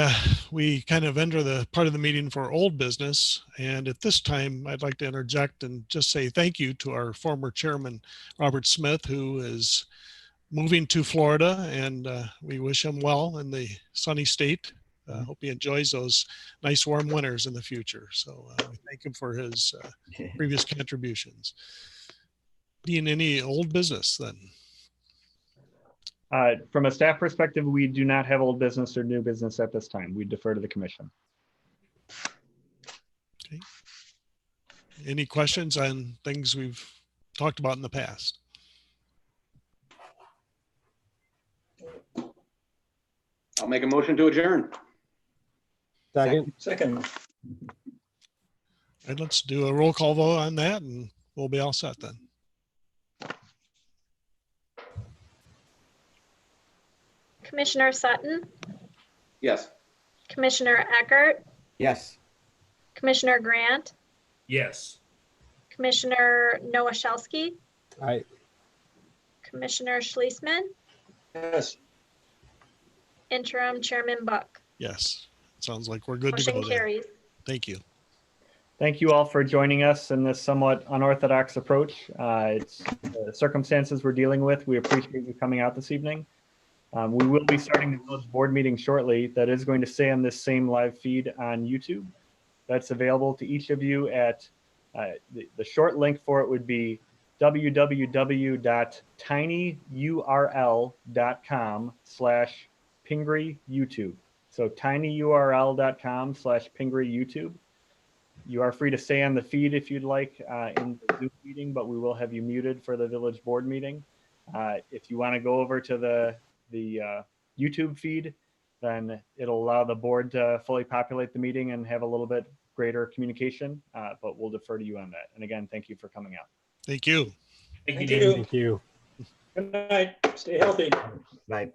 kind of enter the part of the meeting for old business. And at this time, I'd like to interject and just say thank you to our former chairman, Robert Smith, who is moving to Florida, and we wish him well in the sunny state. Hope he enjoys those nice warm winters in the future. So we thank him for his previous contributions. Being any old business then? From a staff perspective, we do not have old business or new business at this time. We defer to the commission. Okay. Any questions on things we've talked about in the past? I'll make a motion to adjourn. Second. Second. All right, let's do a roll call vote on that and we'll be all set then. Commissioner Sutton, Yes. Commissioner Eckert, Yes. Commissioner Grant, Yes. Commissioner Nowoszewski, Aye. Commissioner Schlesman, Yes. Interim Chairman Book. Yes, sounds like we're good to Motion go there. carries. Thank you. Thank you all for joining us in this somewhat unorthodox approach. It's the circumstances we're dealing with. We appreciate you coming out this evening. We will be starting the village board meeting shortly. That is going to stay on this same live feed on YouTube. That's available to each of you at the short link for it would be www.tinyurl.com/Pingree YouTube. So tinyurl.com/Pingree YouTube. You are free to stay on the feed if you'd like in the Zoom meeting, but we will have you muted for the village board meeting. If you want to go over to the YouTube feed, then it'll allow the board to fully populate the meeting and have a little bit greater communication, but we'll defer to you on that. And again, thank you for coming out. Thank you. Thank Thank you. you. Thank you. Good night. Stay healthy. Bye.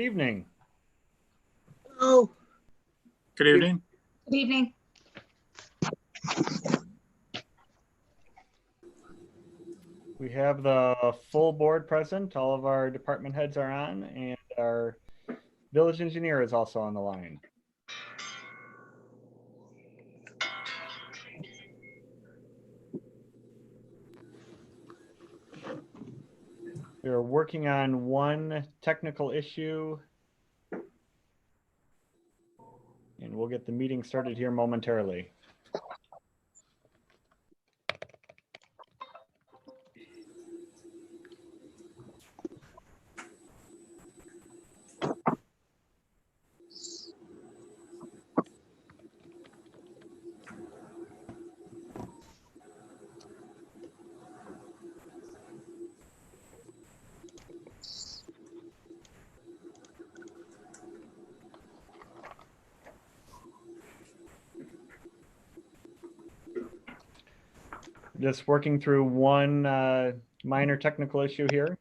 Good evening. Hello. Good evening. Good evening. We have the full board present. All of our department heads are on, and our village engineer is also on the line. We are working on one technical issue, and we'll get the meeting started here momentarily. Just working through one minor technical issue here.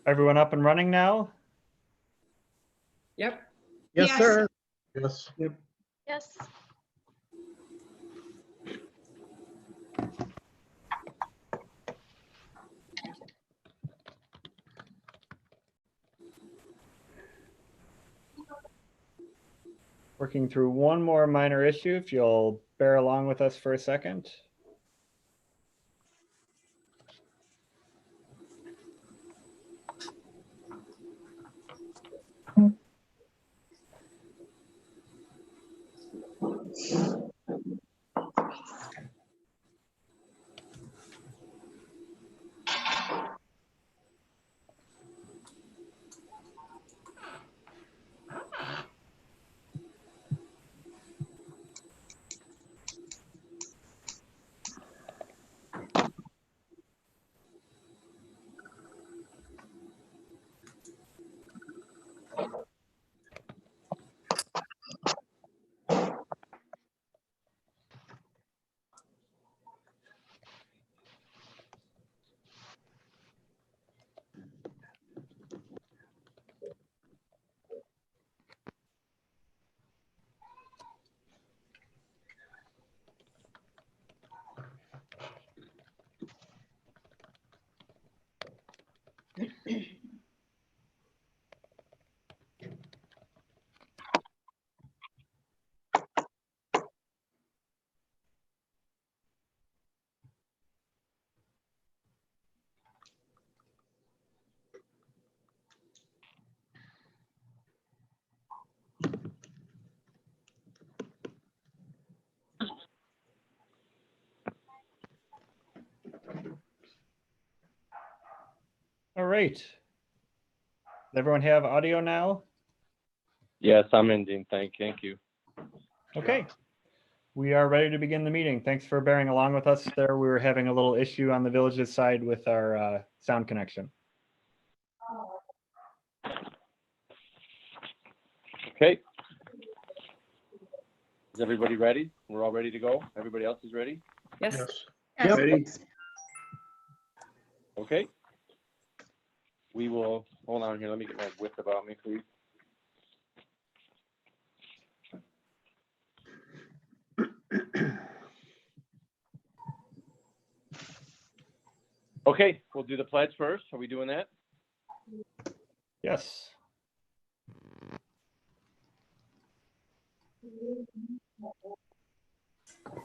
Everyone up and running now? Yep. Yes, Yes. sir. Yes. Yes. Working through one more minor issue, if you'll bear along with us for a second. All right. Does everyone have audio now? Yes, I'm ending. Thank you. Okay. We are ready to begin the meeting. Thanks for bearing along with us there. We were having a little issue on the village's side with our sound connection. Okay. Is everybody ready? We're all ready to go? Everybody else is ready? Yes. Yep. Ready. Okay. We will, hold on here. Let me get my whip about me, please. Okay, we'll do the pledge first. Are we doing that? Yes.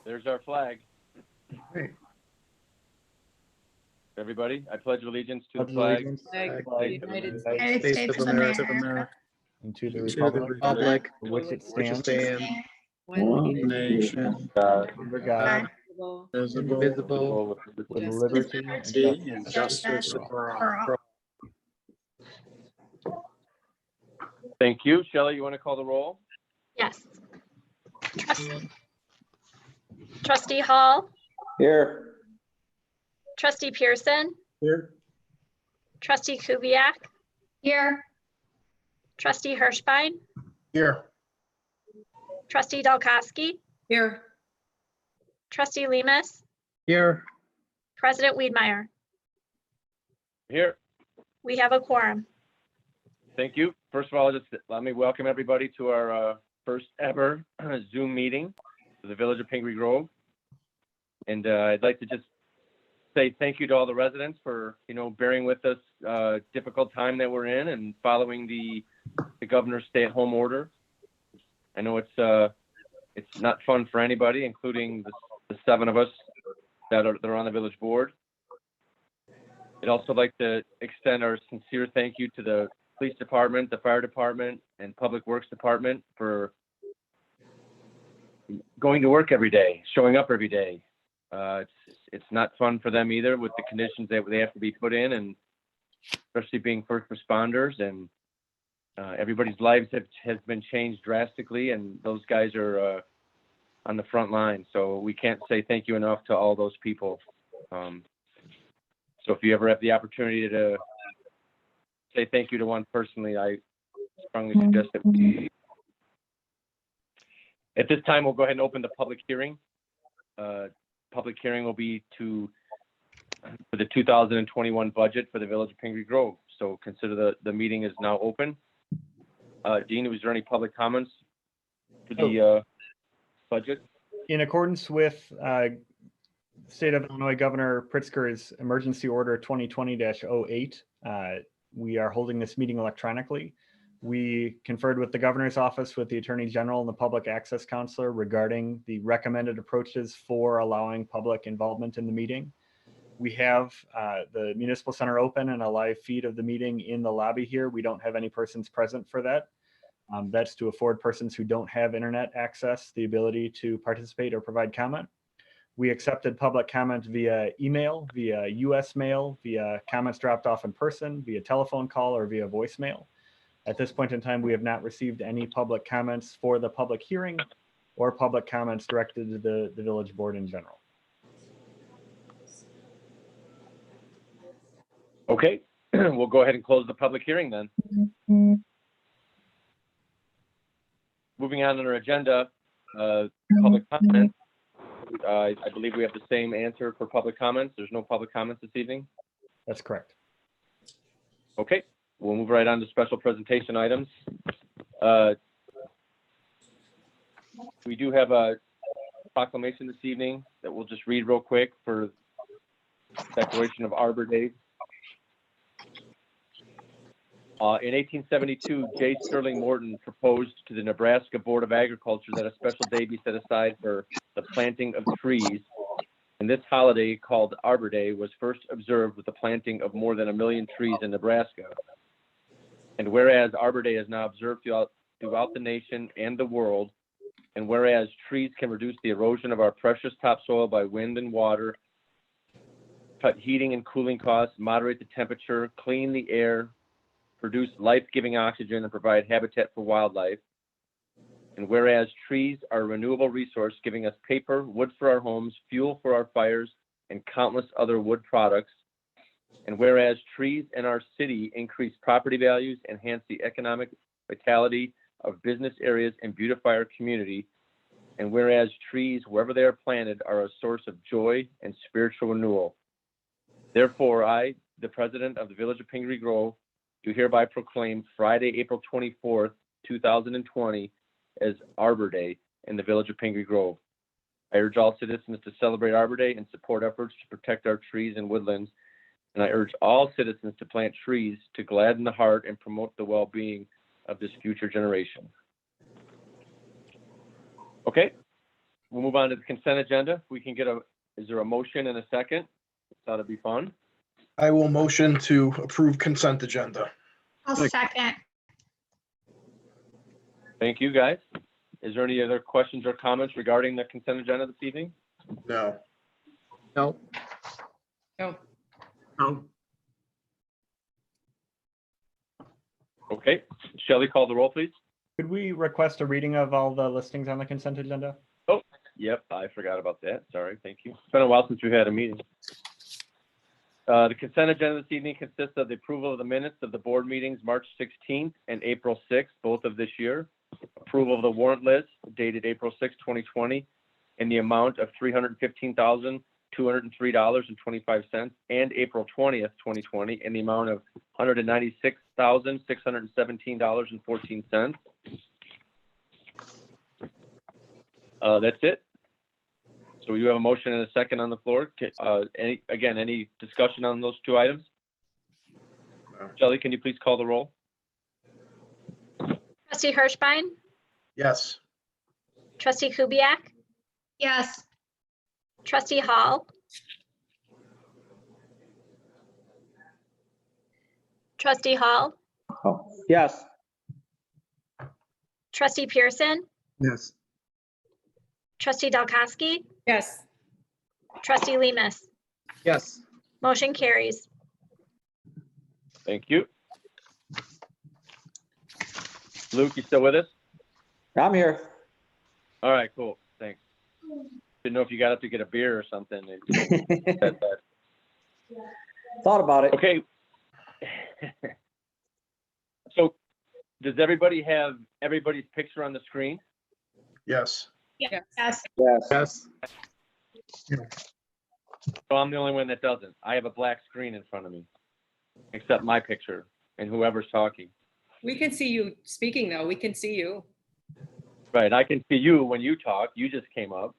There's our flag. Great. Everybody, I pledge allegiance to the Pledge flag allegiance to Flag the of flag the of the United United States of America, and to the to the republic republic for which it which stands, stands one nation, under God, visible, with visible liberty and liberty and justice justice for all. for all. Thank you. Shelley, you want to call the roll? Yes. Trustee Hall, Here. trustee Pearson, Here. trustee Kubiak, Here. trustee Hirschbein, Here. trustee Dalkowski, Here. trustee Lemus, Here. president Weedmeyer. Here. We have a quorum. Thank you. First of all, just let me welcome everybody to our first ever Zoom meeting for the Village of Pingree Grove. And I'd like to just say thank you to all the residents for, bearing with us difficult time that we're in and following the governor's stay-at-home order. I know it's not fun for anybody, including the 7 of us that are on the village board. I'd also like to extend our sincere thank you to the police department, the fire department, and public works department for going to work every day, showing up every day. It's not fun for them either with the conditions that they have to be put in, and especially being first responders, and everybody's lives has been changed drastically, and those guys are on the front line. So we can't say thank you enough to all those people. So if you ever have the opportunity to say thank you to one personally, I strongly suggest that we. At this time, we'll go ahead and open the public hearing. Public hearing will be for the 2021 budget for the Village of Pingree Grove. So consider the meeting is now open. Dean, was there any public comments for the budget? In accordance with State of Illinois Governor Pritzker's Emergency Order 2020-08, we are holding this meeting electronically. We conferred with the governor's office, with the attorney general and the public access counselor regarding the recommended approaches for allowing public involvement in the meeting. We have the municipal center open and a live feed of the meeting in the lobby here. We don't have any persons present for that. That's to afford persons who don't have internet access the ability to participate or provide comment. We accepted public comment via email, via US mail, via comments dropped off in person, via telephone call, or via voicemail. At this point in time, we have not received any public comments for the public hearing or public comments directed to the village board in general. Okay, we'll go ahead and close the public hearing then. Moving on our agenda, public comment. I believe we have the same answer for public comments. There's no public comments this evening. That's correct. Okay, we'll move right on to special presentation items. We do have a proclamation this evening that we'll just read real quick for declaration of Arbor Day. In 1872, J. Sterling Morton proposed to the Nebraska Board of Agriculture that a special day be set aside for the planting of trees. And this holiday, called Arbor Day, was first observed with the planting of more than 1 million trees in Nebraska. And whereas Arbor Day is now observed throughout the nation and the world, and whereas trees can reduce the erosion of our precious topsoil by wind and water, cut heating and cooling costs, moderate the temperature, clean the air, produce life-giving oxygen, and provide habitat for wildlife. And whereas trees are a renewable resource, giving us paper, wood for our homes, fuel for our fires, and countless other wood products. And whereas trees in our city increase property values, enhance the economic vitality of business areas, and beautify our community. And whereas trees, wherever they are planted, are a source of joy and spiritual renewal. Therefore, I, the president of the Village of Pingree Grove, do hereby proclaim Friday, April 24th, 2020 as Arbor Day in the Village of Pingree Grove. I urge all citizens to celebrate Arbor Day and support efforts to protect our trees and woodlands And I urge all citizens to plant trees to gladden the heart and promote the well-being of this future generation. Okay, we'll move on to the consent agenda. We can get is there a motion and a second? That'll be fun. I will motion to approve consent agenda. I'll second. Thank you, guys. Is there any other questions or comments regarding the consent agenda this evening? No. No. No. Okay, Shelley, call the roll, please. Could we request a reading of all the listings on the consent agenda? Oh, yep, I forgot about that. Sorry, thank you. It's been a while since we've had a meeting. The consent agenda this evening consists of the approval of the minutes of the board meetings March 16th and April 6th, both of this year. Approval of the warrant list dated April 6, 2020, in the amount of $315,203.25, and April 20th, 2020, in the amount of $196,617.14. That's it. So we do have a motion and a second on the floor. Any discussion on those two items? No. Shelley, can you please call the roll? Trustee Hirschbein, Yes. trustee Kubiak, Yes. trustee Hall, trustee Hall, Oh, yes. trustee Pearson, Yes. trustee Dalkowski, Yes. trustee Lemus. Yes. Motion carries. Thank you. Luke, you still with us? I'm here. All right, cool. Thanks. Didn't know if you got up to get a beer or something. Thought about it. Okay. So does everybody have everybody's picture on the screen? Yes. Yes. Yes. Yes. So I'm the only one that doesn't. I have a black screen in front of me, except my picture and whoever's talking. We can see you speaking though. We can see you. Right. I can see you when you talk. You just came up.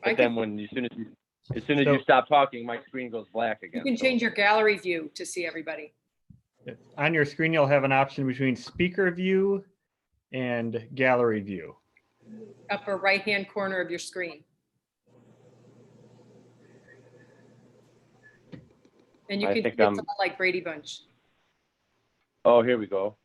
I But then can, when as soon as you stop talking, my screen goes black you again. can So- change your gallery view to see everybody. On your screen, you'll have an option between speaker view and gallery view. Upper right-hand corner of your screen. And you I can think see I'm- it's all like Brady Bunch. Oh, here we go.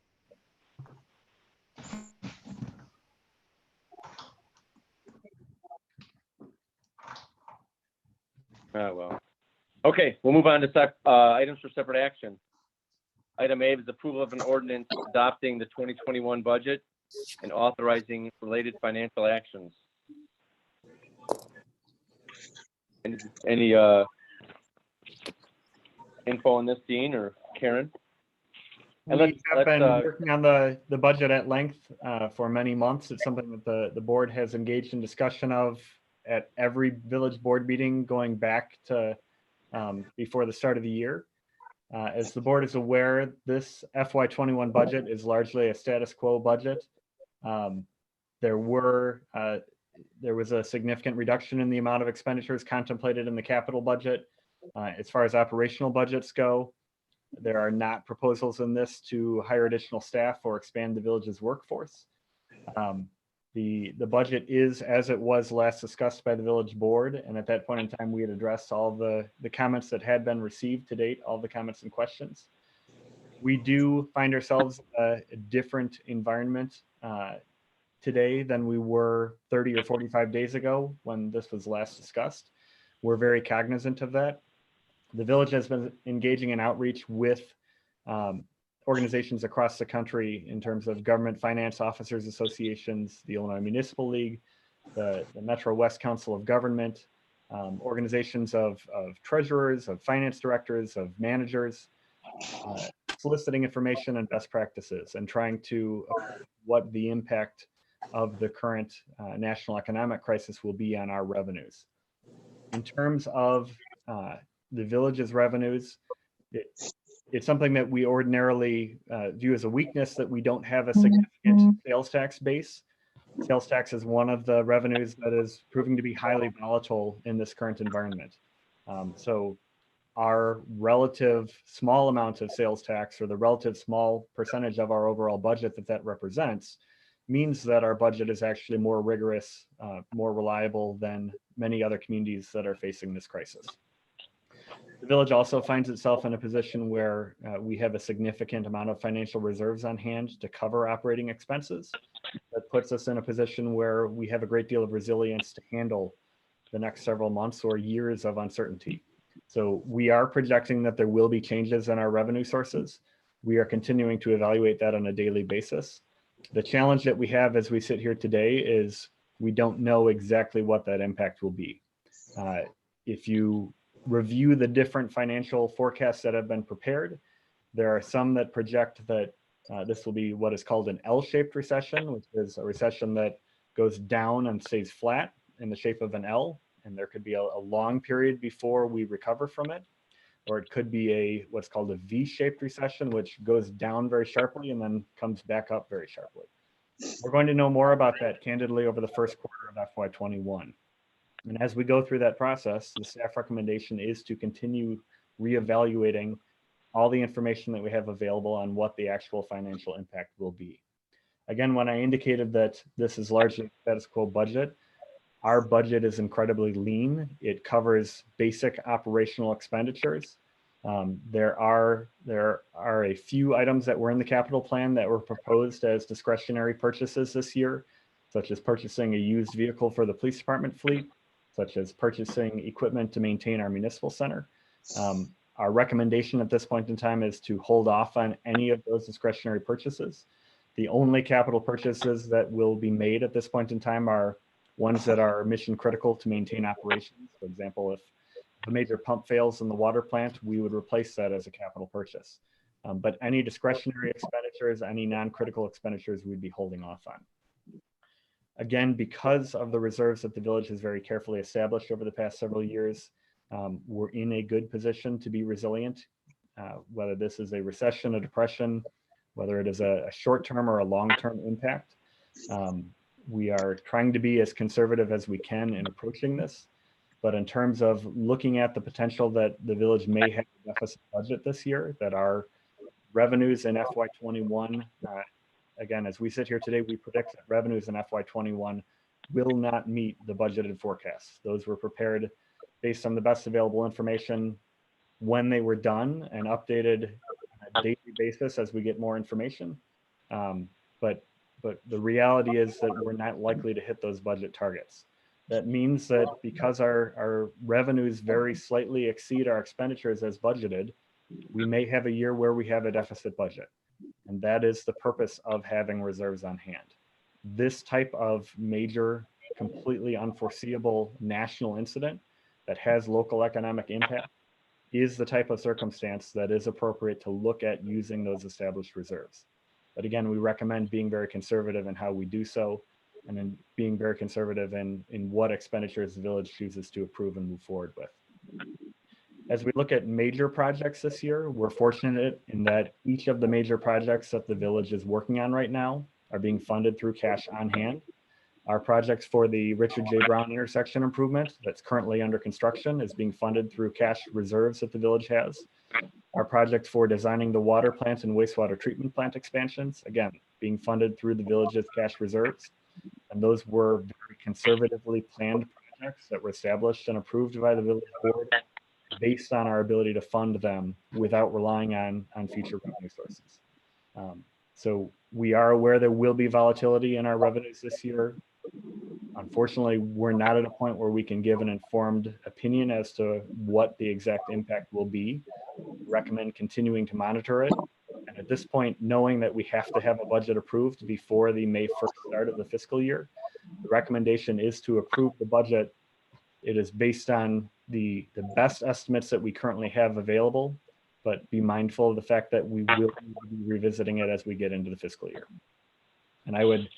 Oh, well. Okay, we'll move on to items for separate action. Item A is approval of an ordinance adopting the 2021 budget and authorizing related financial actions. Any info on this, Dean or Karen? And We have been let's, working on the budget at length for many months. It's something that the board has engaged in discussion of at every village board meeting going back to before the start of the year. As the board is aware, this FY21 budget is largely a status quo budget. There was a significant reduction in the amount of expenditures contemplated in the capital budget. As far as operational budgets go, there are not proposals in this to hire additional staff or expand the village's workforce. The budget is as it was last discussed by the village board, and at that point in time, we had addressed all the comments that had been received to date, all the comments and questions. We do find ourselves in a different environment today than we were 30 or 45 days ago when this was last discussed. We're very cognizant of that. The village has been engaging in outreach with organizations across the country in terms of government finance officers associations, the Illinois Municipal League, the Metro West Council of Government, organizations of treasurers, of finance directors, of managers, soliciting information and best practices and trying to what the impact of the current national economic crisis will be on our revenues. In terms of the village's revenues, it's something that we ordinarily view as a weakness that we don't have a significant sales tax base. Sales tax is one of the revenues that is proving to be highly volatile in this current environment. So our relative small amount of sales tax, or the relative small percentage of our overall budget that represents, means that our budget is actually more rigorous, more reliable than many other communities that are facing this crisis. The village also finds itself in a position where we have a significant amount of financial reserves on hand to cover operating expenses. That puts us in a position where we have a great deal of resilience to handle the next several months or years of uncertainty. So we are projecting that there will be changes in our revenue sources. We are continuing to evaluate that on a daily basis. The challenge that we have as we sit here today is we don't know exactly what that impact will be. If you review the different financial forecasts that have been prepared, there are some that project that this will be what is called an L-shaped recession, which is a recession that goes down and stays flat in the shape of an L, and there could be a long period before we recover from it. Or it could be what's called a V-shaped recession, which goes down very sharply and then comes back up very sharply. We're going to know more about that candidly over the first quarter of FY21. And as we go through that process, the staff recommendation is to continue reevaluating all the information that we have available on what the actual financial impact will be. Again, when I indicated that this is largely a status quo budget, our budget is incredibly lean. It covers basic operational expenditures. There are a few items that were in the capital plan that were proposed as discretionary purchases this year, such as purchasing a used vehicle for the police department fleet, such as purchasing equipment to maintain our municipal center. Our recommendation at this point in time is to hold off on any of those discretionary purchases. The only capital purchases that will be made at this point in time are ones that are mission critical to maintain operations. For example, if a major pump fails in the water plant, we would replace that as a capital purchase. But any discretionary expenditures, any non-critical expenditures, we'd be holding off on. Again, because of the reserves that the village has very carefully established over the past several years, we're in a good position to be resilient, whether this is a recession, a depression, whether it is a short-term or a long-term impact. We are trying to be as conservative as we can in approaching this. But in terms of looking at the potential that the village may have a deficit budget this year, that our revenues in FY21, again, as we sit here today, we predict that revenues in FY21 will not meet the budgeted forecasts. Those were prepared based on the best available information when they were done and updated on a daily basis as we get more information. But the reality is that we're not likely to hit those budget targets. That means that because our revenues very slightly exceed our expenditures as budgeted, we may have a year where we have a deficit budget. And that is the purpose of having reserves on hand. This type of major, completely unforeseeable national incident that has local economic impact is the type of circumstance that is appropriate to look at using those established reserves. But again, we recommend being very conservative in how we do so, and then being very conservative in what expenditures the village chooses to approve and move forward with. As we look at major projects this year, we're fortunate in that each of the major projects that the village is working on right now are being funded through cash on hand. Our projects for the Richard J. Brown intersection improvement that's currently under construction is being funded through cash reserves that the village has. Our project for designing the water plant and wastewater treatment plant expansions, again, being funded through the village's cash reserves. And those were very conservatively planned projects that were established and approved by the village board based on our ability to fund them without relying on future revenue sources. So we are aware there will be volatility in our revenues this year. Unfortunately, we're not at a point where we can give an informed opinion as to what the exact impact will be. We recommend continuing to monitor it. And at this point, knowing that we have to have a budget approved before the May 1st start of the fiscal year, the recommendation is to approve the budget. It is based on the best estimates that we currently have available, but be mindful of the fact that we will be revisiting it as we get into the fiscal year. And I would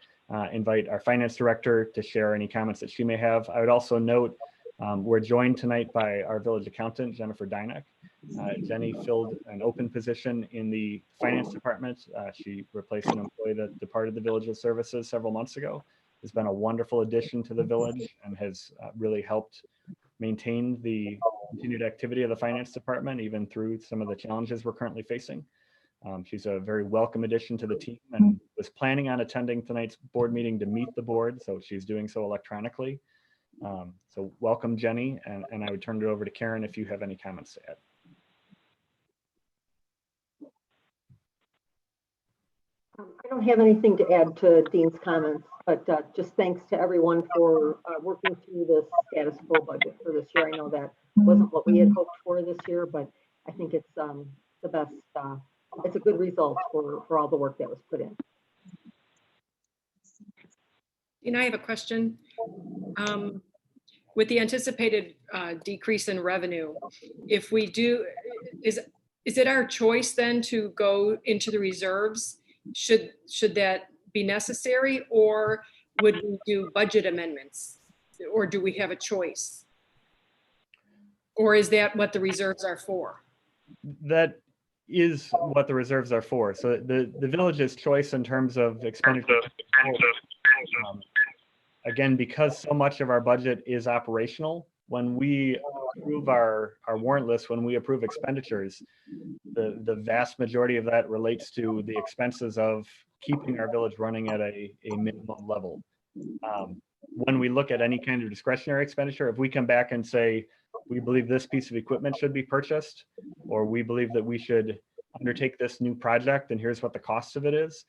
invite our finance director to share any comments that she may have. I would also note we're joined tonight by our village accountant, Jennifer Dynack. Jenny filled an open position in the finance department. She replaced an employee that departed the village's services several months ago. Has been a wonderful addition to the village and has really helped maintain the continued activity of the finance department, even through some of the challenges we're currently facing. She's a very welcome addition to the team and was planning on attending tonight's board meeting to meet the board, so she's doing so electronically. So welcome, Jenny, and I would turn it over to Karen if you have any comments to add. I don't have anything to add to Dean's comments, but just thanks to everyone for working through this status quo budget for this year. I know that wasn't what we had hoped for this year, but I think it's the best. It's a good result for all the work that was put in. And I have a question. With the anticipated decrease in revenue, if we do, is it our choice then to go into the reserves? Should that be necessary, or would we do budget amendments, or do we have a choice? Or is that what the reserves are for? That is what the reserves are for. So the village's choice in terms of expenditure, again, because so much of our budget is operational, when we approve our warrant list, when we approve expenditures, the vast majority of that relates to the expenses of keeping our village running at a minimum level. When we look at any kind of discretionary expenditure, if we come back and say, we believe this piece of equipment should be purchased, or we believe that we should undertake this new project and here's what the cost of it is,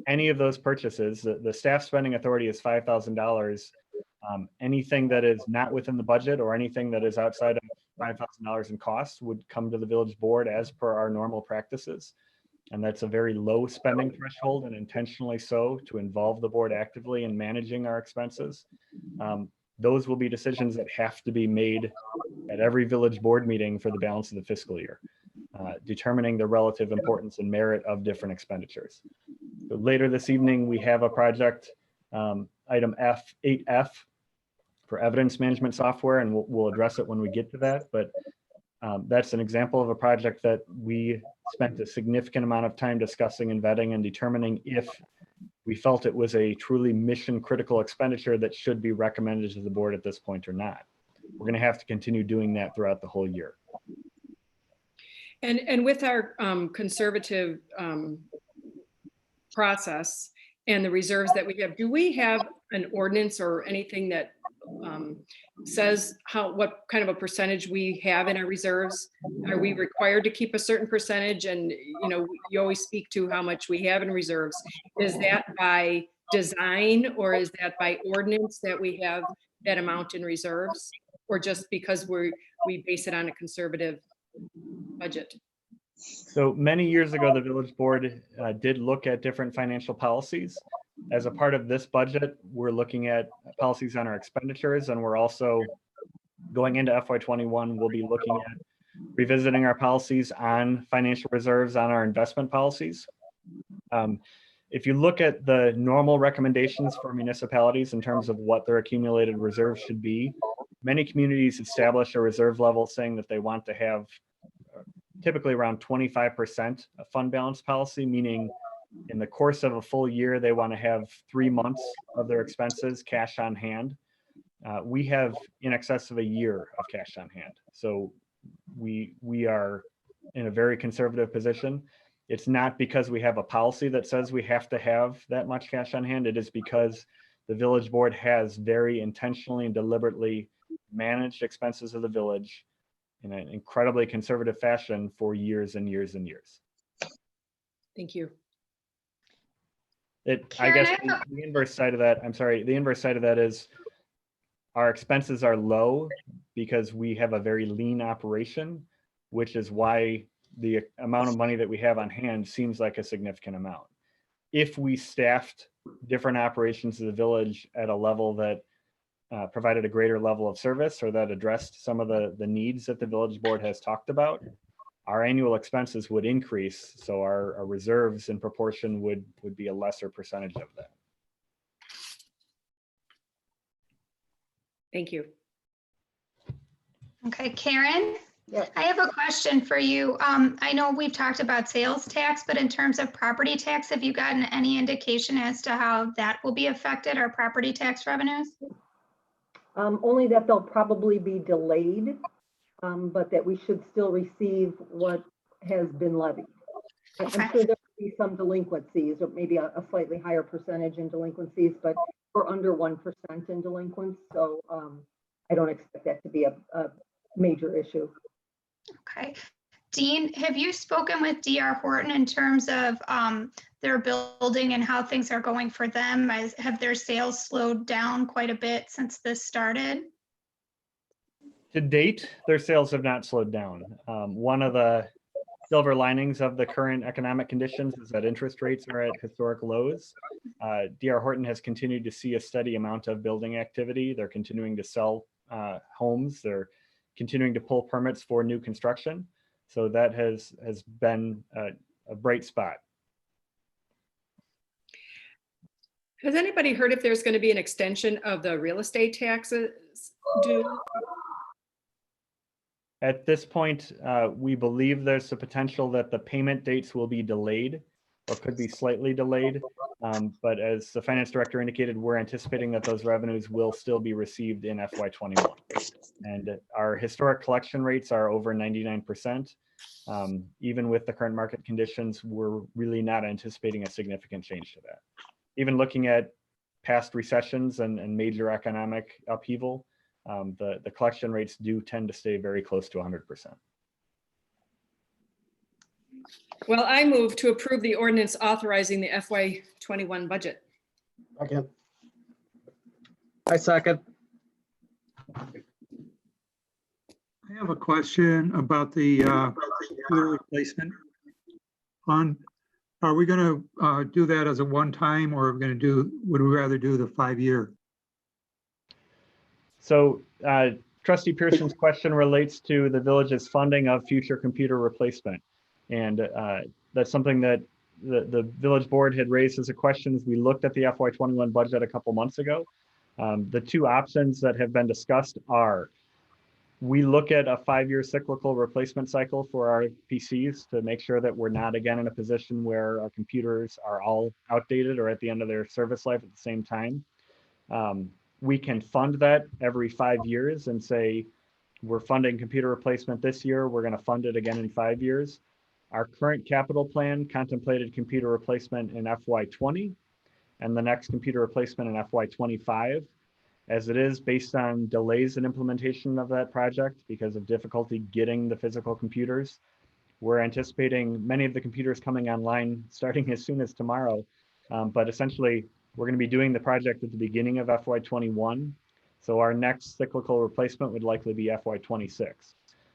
any of those purchases, the staff spending authority is $5,000. Anything that is not within the budget or anything that is outside of $5,000 in costs would come to the village board as per our normal practices. And that's a very low spending threshold, and intentionally so, to involve the board actively in managing our expenses. Those will be decisions that have to be made at every village board meeting for the balance of the fiscal year, determining the relative importance and merit of different expenditures. So later this evening, we have a project, item 8F, for evidence management software, and we'll address it when we get to that. But that's an example of a project that we spent a significant amount of time discussing and vetting and determining if we felt it was a truly mission critical expenditure that should be recommended to the board at this point or not. We're going to have to continue doing that throughout the whole year. And with our conservative process and the reserves that we have, do we have an ordinance or anything that says what kind of a percentage we have in our reserves? Are we required to keep a certain percentage? And you always speak to how much we have in reserves. Is that by design, or is that by ordinance that we have that amount in reserves, or just because we base it on a conservative budget? So many years ago, the village board did look at different financial policies. As a part of this budget, we're looking at policies on our expenditures, and we're also going into FY21, we'll be looking at revisiting our policies on financial reserves, on our investment policies. If you look at the normal recommendations for municipalities in terms of what their accumulated reserves should be, many communities establish a reserve level saying that they want to have typically around 25% of fund balance policy, meaning in the course of a full year, they want to have 3 months of their expenses cash on hand. We have in excess of a year of cash on hand. So we are in a very conservative position. It's not because we have a policy that says we have to have that much cash on hand. It is because the village board has very intentionally and deliberately managed expenses of the village in an incredibly conservative fashion for years and years and years. Thank you. I guess the inverse side of that, I'm sorry, the inverse side of that is our expenses are low because we have a very lean operation, which is why the amount of money that we have on hand seems like a significant amount. If we staffed different operations of the village at a level that provided a greater level of service, or that addressed some of the needs that the village board has talked about, our annual expenses would increase. So our reserves in proportion would be a lesser percentage of that. Thank you. Okay, Karen, Yes. I have a question for you. I know we've talked about sales tax, but in terms of property tax, have you gotten any indication as to how that will be affected, our property tax revenues? Only that they'll probably be delayed but that we should still receive what has been levied. I'm Okay. sure there will be some delinquencies, or maybe a slightly higher percentage in delinquencies, but we're under 1% in delinquents, so I don't expect that to be a major issue. Okay. Dean, have you spoken with DR Horton in terms of their building and how things are going for them? Have their sales slowed down quite a bit since this started? To date, their sales have not slowed down. One of the silver linings of the current economic conditions is that interest rates are at historic lows. DR Horton has continued to see a steady amount of building activity. They're continuing to sell homes. They're continuing to pull permits for new construction. So that has been a bright spot. Has anybody heard if there's going to be an extension of the real estate taxes due? At this point, we believe there's a potential that the payment dates will be delayed or could be slightly delayed. But as the finance director indicated, we're anticipating that those revenues will still be received in FY21. And our historic collection rates are over 99%. Even with the current market conditions, we're really not anticipating a significant change to that. Even looking at past recessions and major economic upheaval, the collection rates do tend to stay very close to 100%. Well, I move to approve the ordinance authorizing the FY21 budget. Second. I second. I have a question about the computer replacement fund. Are we going to do that as a one-time, or are we going to would we rather do the 5-year? So Trustee Pearson's question relates to the village's funding of future computer replacement. And that's something that the village board had raised as a question as we looked at the FY21 budget a couple months ago. The two options that have been discussed are, we look at a 5-year cyclical replacement cycle for our PCs to make sure that we're not again in a position where our computers are all outdated or at the end of their service life at the same time. We can fund that every 5 years and say, we're funding computer replacement this year, we're going to fund it again in 5 years. Our current capital plan contemplated computer replacement in FY20 and the next computer replacement in FY25. As it is, based on delays in implementation of that project because of difficulty getting the physical computers, we're anticipating many of the computers coming online starting as soon as tomorrow. But essentially, we're going to be doing the project at the beginning of FY21. So our next cyclical replacement would likely be FY26.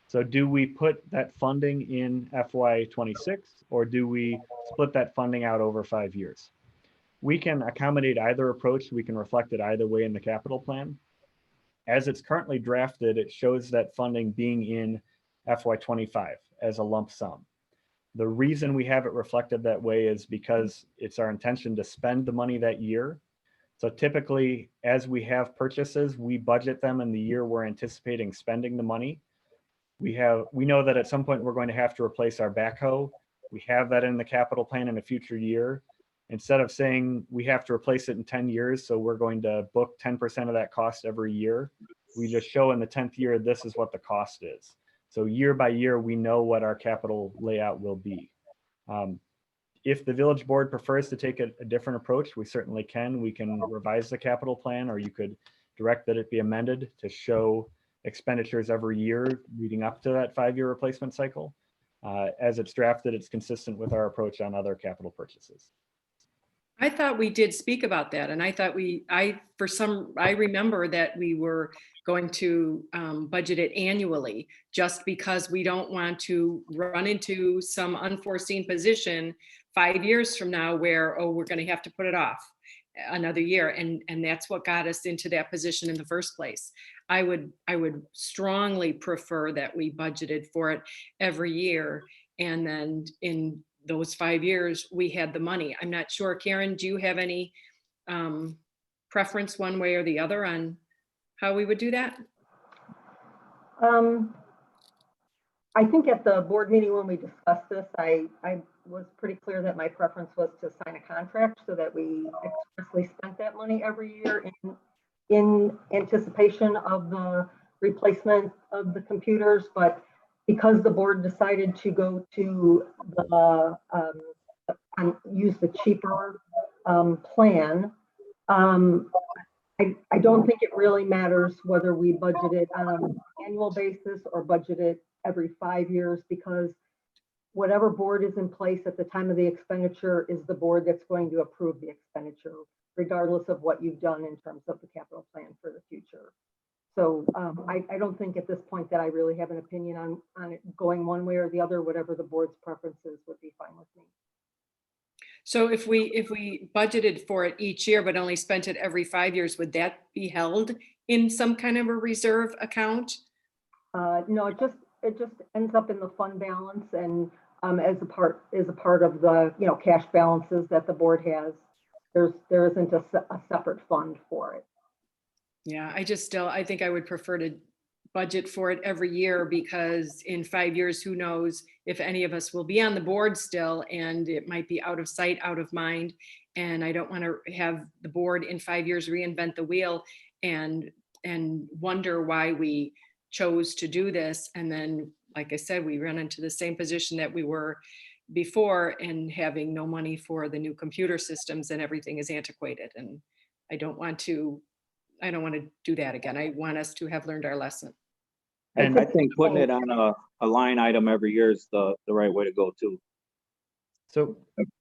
So do we put that funding in FY26 or do we split that funding out over 5 years? We can accommodate either approach. We can reflect it either way in the capital plan. As it's currently drafted, it shows that funding being in FY25 as a lump sum. The reason we have it reflected that way is because it's our intention to spend the money that year. So typically, as we have purchases, we budget them in the year we're anticipating spending the money. We know that at some point we're going to have to replace our backhoe. We have that in the capital plan in a future year. Instead of saying we have to replace it in 10 years, so we're going to book 10% of that cost every year, we just show in the 10th year, this is what the cost is. So year by year, we know what our capital layout will be. If the village board prefers to take a different approach, we certainly can. We can revise the capital plan, or you could direct that it be amended to show expenditures every year leading up to that 5-year replacement cycle. As it's drafted, it's consistent with our approach on other capital purchases. I thought we did speak about that, and I thought I remember that we were going to budget it annually, just because we don't want to run into some unforeseen position 5 years from now where, oh, we're going to have to put it off another year, and that's what got us into that position in the first place. I would strongly prefer that we budgeted for it every year, and then in those 5 years we had the money. I'm not sure, Karen, do you have any preference one way or the other on how we would do that? I think at the board meeting when we discussed this, I was pretty clear that my preference was to sign a contract so that we expressly spent that money every year in anticipation of the replacement of the computers, but because the board decided to go to the, use the cheaper plan, I don't think it really matters whether we budget it on an annual basis or budget it every 5 years, because whatever board is in place at the time of the expenditure is the board that's going to approve the expenditure, regardless of what you've done in terms of the capital plan for the future. So I don't think at this point that I really have an opinion on it going one way or the other. Whatever the board's preferences would be fine with me. So if we budgeted for it each year, but only spent it every 5 years, would that be held in some kind of a reserve account? No, it just ends up in the fund balance, and as a part of the cash balances that the board has. There isn't a separate fund for it. Yeah, I think I would prefer to budget for it every year, because in 5 years, who knows if any of us will be on the board still, and it might be out of sight, out of mind. And I don't want to have the board in 5 years reinvent the wheel and wonder why we chose to do this. And then, like I said, we run into the same position that we were before, and having no money for the new computer systems, and everything is antiquated. And I don't want to do that again. I want us to have learned our lesson. And I think putting it on a line item every year is the right way to go too. So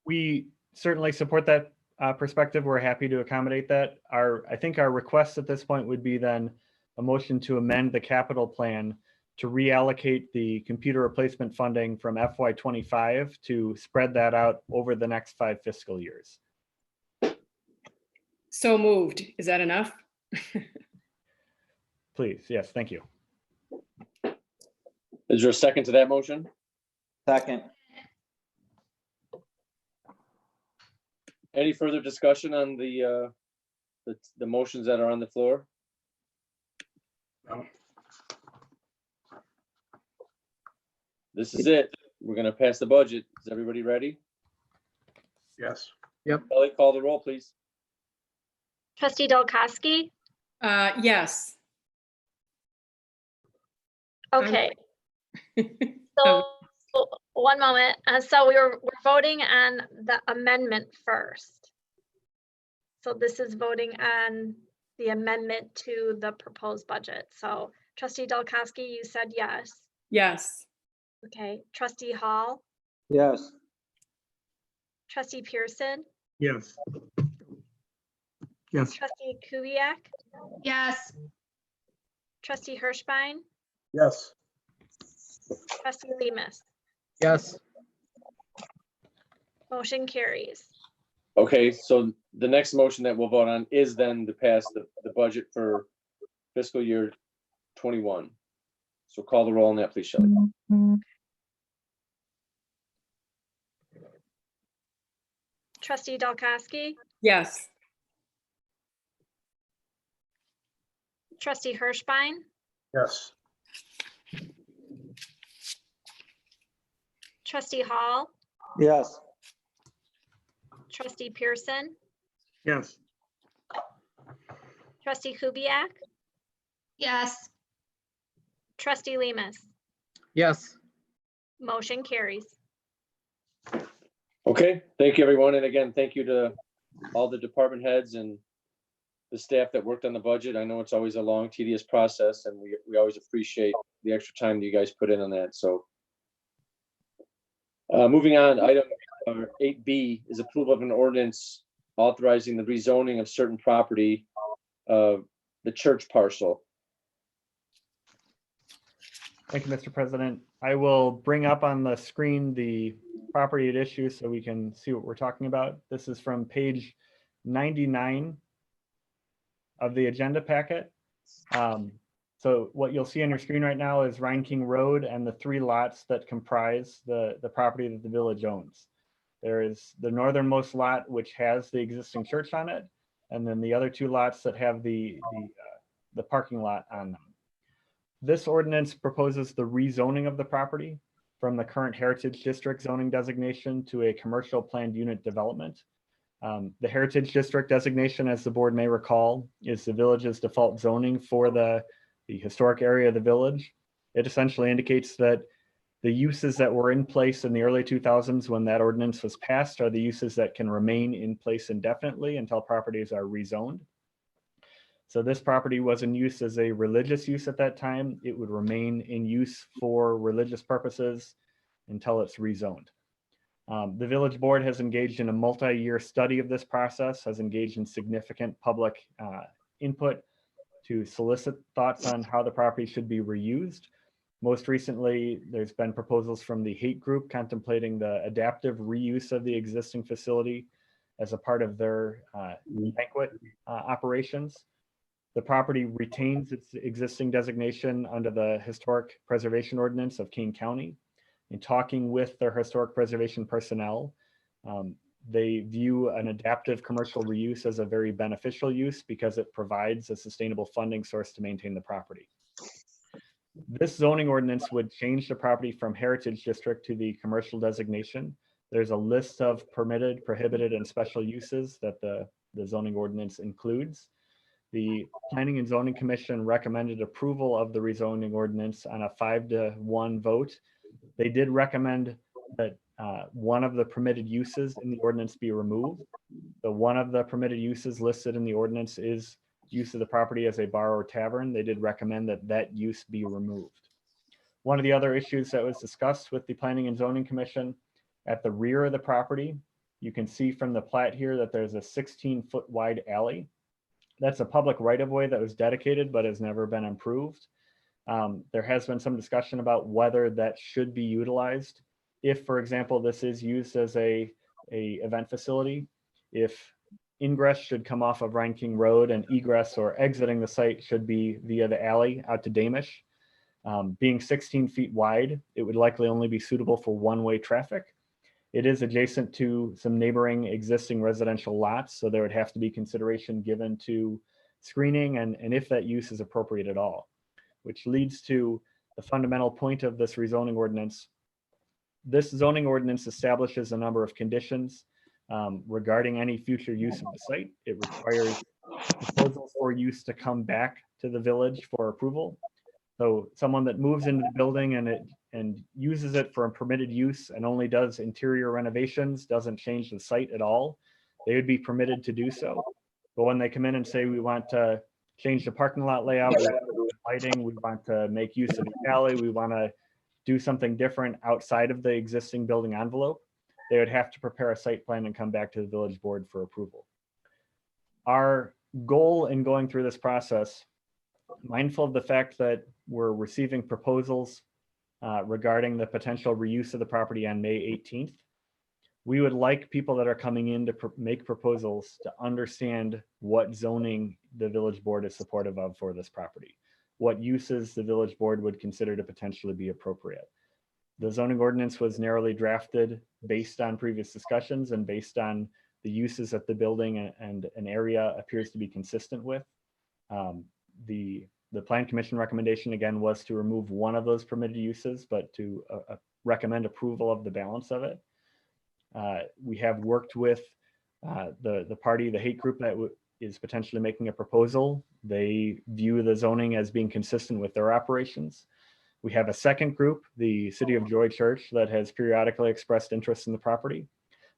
we certainly support that perspective. We're happy to accommodate that. I think our request at this point would be then a motion to amend the capital plan to reallocate the computer replacement funding from FY25 to spread that out over the next 5 fiscal years. So moved. Is that enough? Please, yes, thank you. Is there a second to that motion? Second. Any further discussion on the motions that are on the floor? No. This is it. We're going to pass the budget. Is everybody ready? Yes. Kelly, call the roll, please. Trustee Dolkowski. Yes. Okay. So one moment. So we're voting on the amendment first. So this is voting on the amendment to the proposed budget. So Trustee Dolkowski, you said yes. Yes. Okay. Trustee Hall. Yes. Trustee Pearson. Yes. Yes. Trustee Kubiak. Yes. Trustee Hirschbein. Yes. Trustee Lemus. Yes. Motion carries. Okay, so the next motion that we'll vote on is then to pass the budget for fiscal year 21. So call the roll on that, please, Shelley. Trustee Dolkowski. Yes. Trustee Hirschbein. Yes. Trustee Hall. Yes. Trustee Pearson. Yes. Trustee Kubiak. Yes. Trustee Lemus. Yes. Motion carries. Okay, thank you, everyone. And again, thank you to all the department heads and the staff that worked on the budget. I know it's always a long, tedious process, and we always appreciate the extra time that you guys put in on that. So moving on, item 8B is approval of an ordinance authorizing the rezoning of certain property of the church parcel. Thank you, Mr. President. I will bring up on the screen the property at issue so we can see what we're talking about. This is from page 99 of the agenda packet. So what you'll see on your screen right now is Rhine King Road and the 3 lots that comprise the property that the village owns. There is the northernmost lot, which has the existing church on it, and then the other 2 lots that have the parking lot on them. This ordinance proposes the rezoning of the property from the current Heritage District zoning designation to a commercial planned unit development. The Heritage District designation, as the board may recall, is the village's default zoning for the the historic area of the village. It essentially indicates that the uses that were in place in the early 2000s when that ordinance was passed are the uses that can remain in place indefinitely until properties are rezoned. So this property was in use as a religious use at that time. It would remain in use for religious purposes until it's rezoned. The village board has engaged in a multi-year study of this process, has engaged in significant public input to solicit thoughts on how the property should be reused. Most recently, there's been proposals from the Hate Group contemplating the adaptive reuse of the existing facility as a part of their banquet operations. The property retains its existing designation under the Historic Preservation Ordinance of King County. In talking with their historic preservation personnel, they view an adaptive commercial reuse as a very beneficial use because it provides a sustainable funding source to maintain the property. This zoning ordinance would change the property from heritage district to the commercial designation. There's a list of permitted, prohibited, and special uses that the zoning ordinance includes. The Planning and Zoning Commission recommended approval of the rezoning ordinance on a 5-to-1 vote. They did recommend that one of the permitted uses in the ordinance be removed. So one of the permitted uses listed in the ordinance is use of the property as a bar or tavern. They did recommend that that use be removed. One of the other issues that was discussed with the Planning and Zoning Commission, at the rear of the property, you can see from the plat here that there's a 16-foot wide alley. That's a public right-of-way that was dedicated but has never been improved. There has been some discussion about whether that should be utilized. If, for example, this is used as a event facility, if ingress should come off of Rhine King Road and egress or exiting the site should be via the alley out to Damish. Being 16 feet wide, it would likely only be suitable for one-way traffic. It is adjacent to some neighboring existing residential lots, so there would have to be consideration given to screening and if that use is appropriate at all, which leads to the fundamental point of this rezoning ordinance. This zoning ordinance establishes a number of conditions regarding any future use of the site. It requires proposals for use to come back to the village for approval. So someone that moves into the building and uses it for a permitted use and only does interior renovations, doesn't change the site at all, they would be permitted to do so. But when they come in and say, we want to change the parking lot layout, we want to do lighting, we want to make use of the alley, we want to do something different outside of the existing building envelope, they would have to prepare a site plan and come back to the village board for approval. Our goal in going through this process, mindful of the fact that we're receiving proposals regarding the potential reuse of the property on May 18th, we would like people that are coming in to make proposals to understand what zoning the village board is supportive of for this property, what uses the village board would consider to potentially be appropriate. The zoning ordinance was narrowly drafted based on previous discussions and based on the uses that the building and an area appears to be consistent with. The Plan Commission recommendation again was to remove one of those permitted uses, but to recommend approval of the balance of it. We have worked with the party, the Hate Group, that is potentially making a proposal. They view the zoning as being consistent with their operations. We have a second group, the City of Joy Church, that has periodically expressed interest in the property.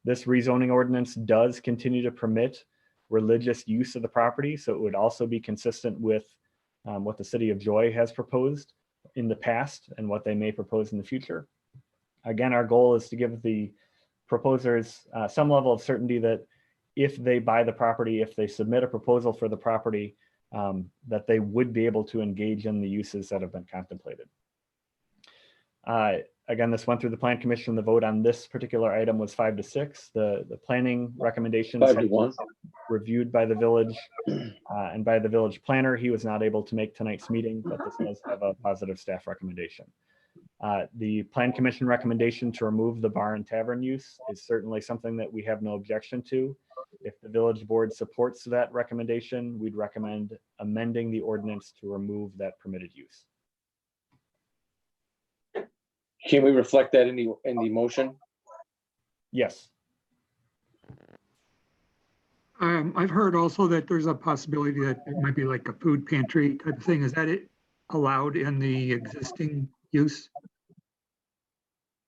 This rezoning ordinance does continue to permit religious use of the property, so it would also be consistent with what the City of Joy has proposed in the past and what they may propose in the future. Again, our goal is to give the proposers some level of certainty that if they buy the property, if they submit a proposal for the property, that they would be able to engage in the uses that have been contemplated. Again, this went through the Plan Commission. The vote on this particular item was 5-6. The planning recommendations have been reviewed by the village and by the village planner. He was not able to make tonight's meeting, but this does have a positive staff recommendation. The Plan Commission recommendation to remove the bar and tavern use is certainly something that we have no objection to. If the village board supports that recommendation, we'd recommend amending the ordinance to remove that permitted use. Can we reflect that in the motion? Yes. I've heard also that there's a possibility that it might be like a food pantry type of thing. Is that it? allowed in the existing use?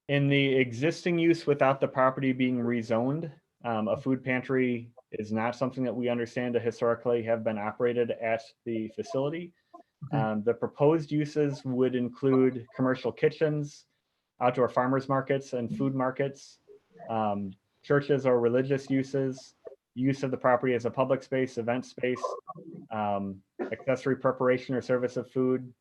In the existing use without the property being rezoned, a food pantry is not something that we understand to historically have been operated at the facility. The proposed uses would include commercial kitchens, outdoor farmers markets and food markets, churches or religious uses, use of the property as a public space, event space, accessory preparation or service of food.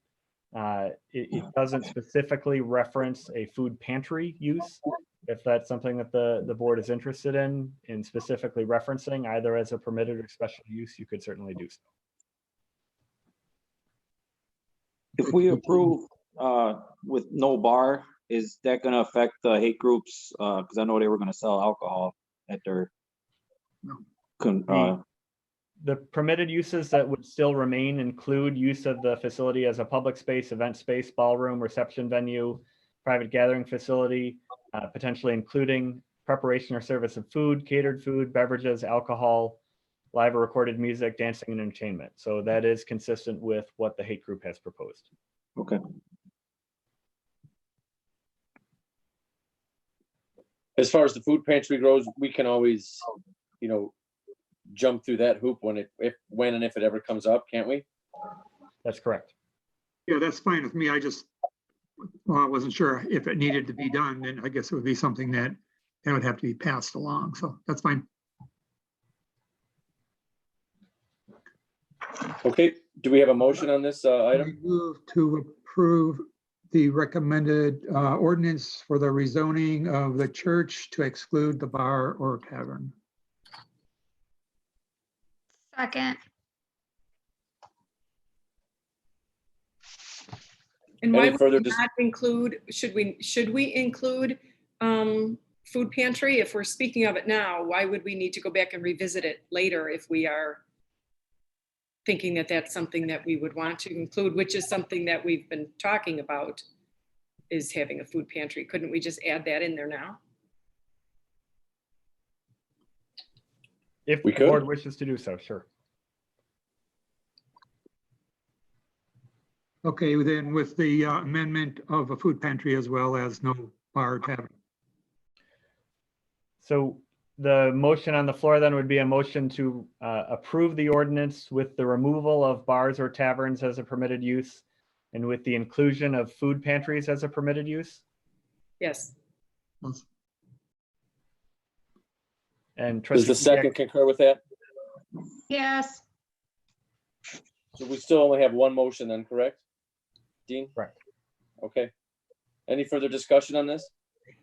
It doesn't specifically reference a food pantry use. If that's something that the board is interested in specifically referencing either as a permitted or special use, you could certainly do so. If we approve with no bar, is that gonna affect the hate groups? Because I know they were gonna sell alcohol at their. The permitted uses that would still remain include use of the facility as a public space, event space, ballroom, reception venue, private gathering facility, potentially including preparation or service of food, catered food, beverages, alcohol, live or recorded music, dancing, and entertainment. So that is consistent with what the hate group has proposed. Okay. As far as the food pantry goes, we can always, you know, jump through that hoop when and if it ever comes up, can't we? That's correct. Yeah, that's fine with me. I wasn't sure if it needed to be done, then I guess it would be something that would have to be passed along. So that's fine. Okay, do we have a motion on this item? I move to approve the recommended ordinance for the rezoning of the church to exclude the bar or tavern. Second. And why Any would further we not include, should we include food pantry? If we're speaking of it now, why would we need to go back and revisit it later if we are thinking that that's something that we would want to include, which is something that we've been talking about, is having a food pantry? Couldn't we just add that in there now? If the board wishes to do so, sure. Okay, then with the amendment of a food pantry as well as no bar or tavern. So the motion on the floor then would be a motion to approve the ordinance with the removal of bars or taverns as a permitted use and with the inclusion of food pantries as a permitted use. Yes. And Does the second concur with that? Yes. So we still only have one motion then, correct? Dean? Correct. Okay. Any further discussion on this?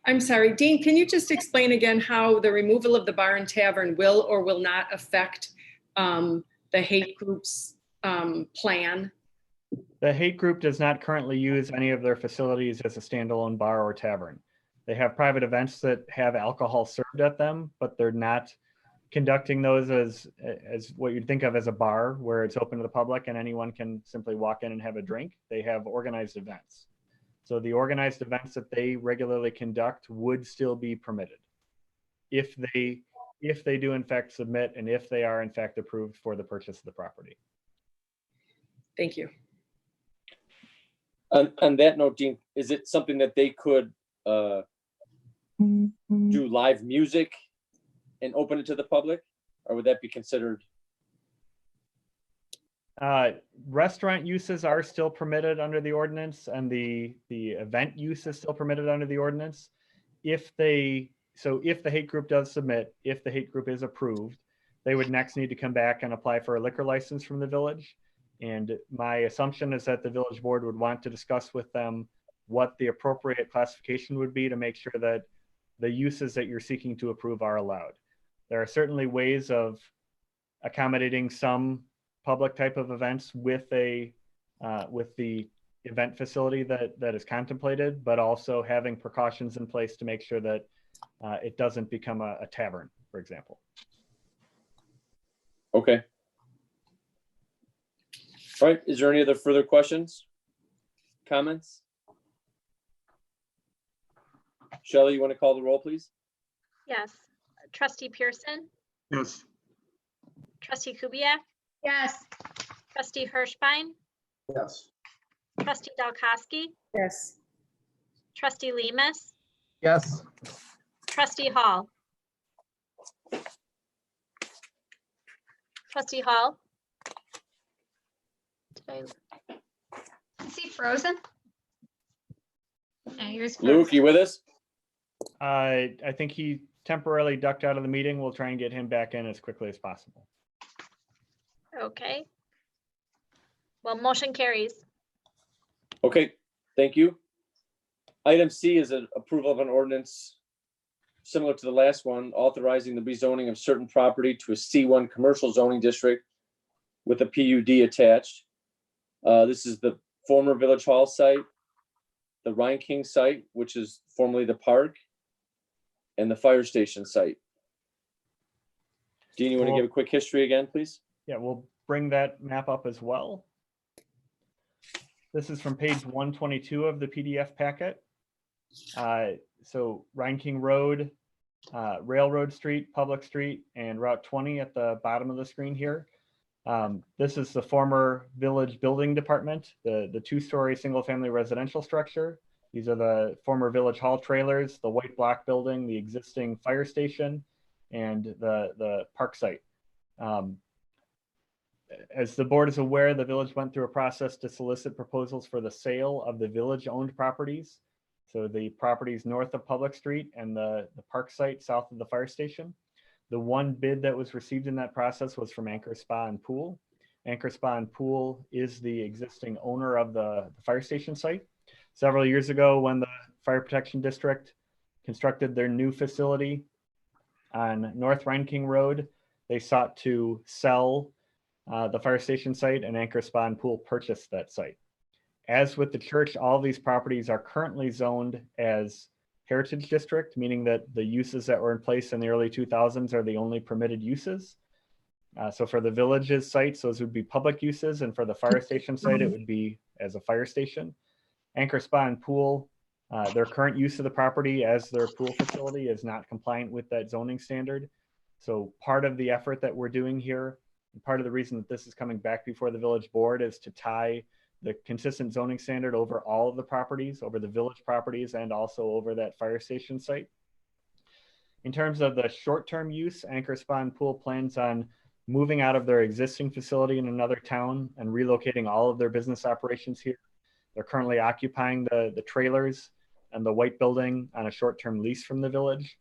I'm sorry, Dean, can you just explain again how the removal of the bar and tavern will or will not affect the hate group's plan? The hate group does not currently use any of their facilities as a standalone bar or tavern. They have private events that have alcohol served at them, but they're not conducting those as what you'd think of as a bar where it's open to the public and anyone can simply walk in and have a drink. They have organized events. So the organized events that they regularly conduct would still be permitted if they do in fact submit and if they are in fact approved for the purchase of the property. Thank you. On that note, Dean, is it something that they could do live music and open it to the public, or would that be considered? Restaurant uses are still permitted under the ordinance, and the event use is still permitted under the ordinance. If the hate group does submit, if the hate group is approved, they would next need to come back and apply for a liquor license from the village. And my assumption is that the village board would want to discuss with them what the appropriate classification would be to make sure that the uses that you're seeking to approve are allowed. There are certainly ways of accommodating some public type of events with the event facility that is contemplated, but also having precautions in place to make sure that it doesn't become a tavern, for example. Okay. All right, is there any other further questions, comments? Shelley, you want to call the roll, please? Yes. Trustee Pearson, Yes. Trustee Kubiak, Yes. Trustee Hirschbein, Yes. Trustee Dalkowski, Yes. trustee Lemus, Yes. trustee Hall. Trustee Hall. Did Is he frozen? Yeah, he was Luke, frozen. you with us? I think he temporarily ducked out of the meeting. We'll try and get him back in as quickly as possible. Okay. Well, motion carries. Okay, thank you. Item C is an approval of an ordinance similar to the last one, authorizing the rezoning of certain property to a C1 commercial zoning district with a PUD attached. This is the former Village Hall site, the Rhine King site, which is formerly the park, and the fire station site. Dean, you want to give a quick history again, please? Yeah, we'll bring that map up as well. This is from page 122 of the PDF packet. So Rhine King Road, Railroad Street, Public Street, and Route 20 at the bottom of the screen here. This is the former Village Building Department, the two-story single-family residential structure. These are the former Village Hall trailers, the white block building, the existing fire station, and the park site. As the board is aware, the village went through a process to solicit proposals for the sale of the village-owned properties. So the properties north of Public Street and the park site south of the fire station. The one bid that was received in that process was from Anchor Spa and Pool. Anchor Spa and Pool is the existing owner of the fire station site. Several years ago, when the Fire Protection District constructed their new facility on North Rhine King Road, they sought to sell the fire station site, and Anchor Spa and Pool purchased that site. As with the church, all these properties are currently zoned as Heritage District, meaning that the uses that were in place in the early 2000s are the only permitted uses. So for the village's sites, those would be public uses, and for the fire station site, it would be as a fire station. Anchor Spa and Pool, their current use of the property as their pool facility is not compliant with that zoning standard. So part of the effort that we're doing here, and part of the reason that this is coming back before the village board, is to tie the consistent zoning standard over all of the properties, over the village properties, and also over that fire station site. In terms of the short-term use, Anchor Spa and Pool plans on moving out of their existing facility in another town and relocating all of their business operations here. They're currently occupying the trailers and the white building on a short-term lease from the village.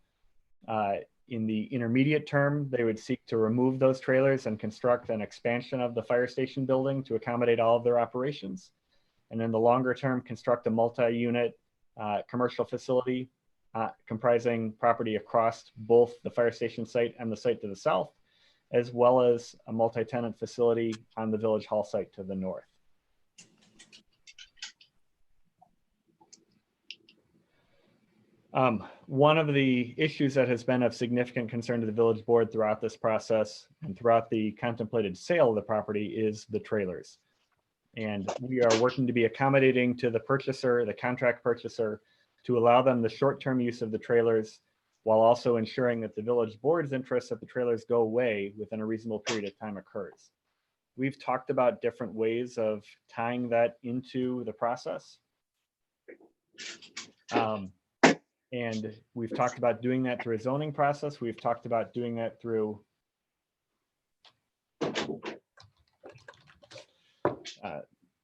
In the intermediate term, they would seek to remove those trailers and construct an expansion of the fire station building to accommodate all of their operations. And in the longer term, construct a multi-unit commercial facility comprising property across both the fire station site and the site to the south, as well as a multi-tenant facility on the Village Hall site to the north. One of the issues that has been of significant concern to the village board throughout this process and throughout the contemplated sale of the property is the trailers. And we are working to be accommodating to the purchaser, the contract purchaser, to allow them the short-term use of the trailers while also ensuring that the village board's interest that the trailers go away within a reasonable period of time occurs. We've talked about different ways of tying that into the process. And we've talked about doing that through a zoning process. We've talked about doing that through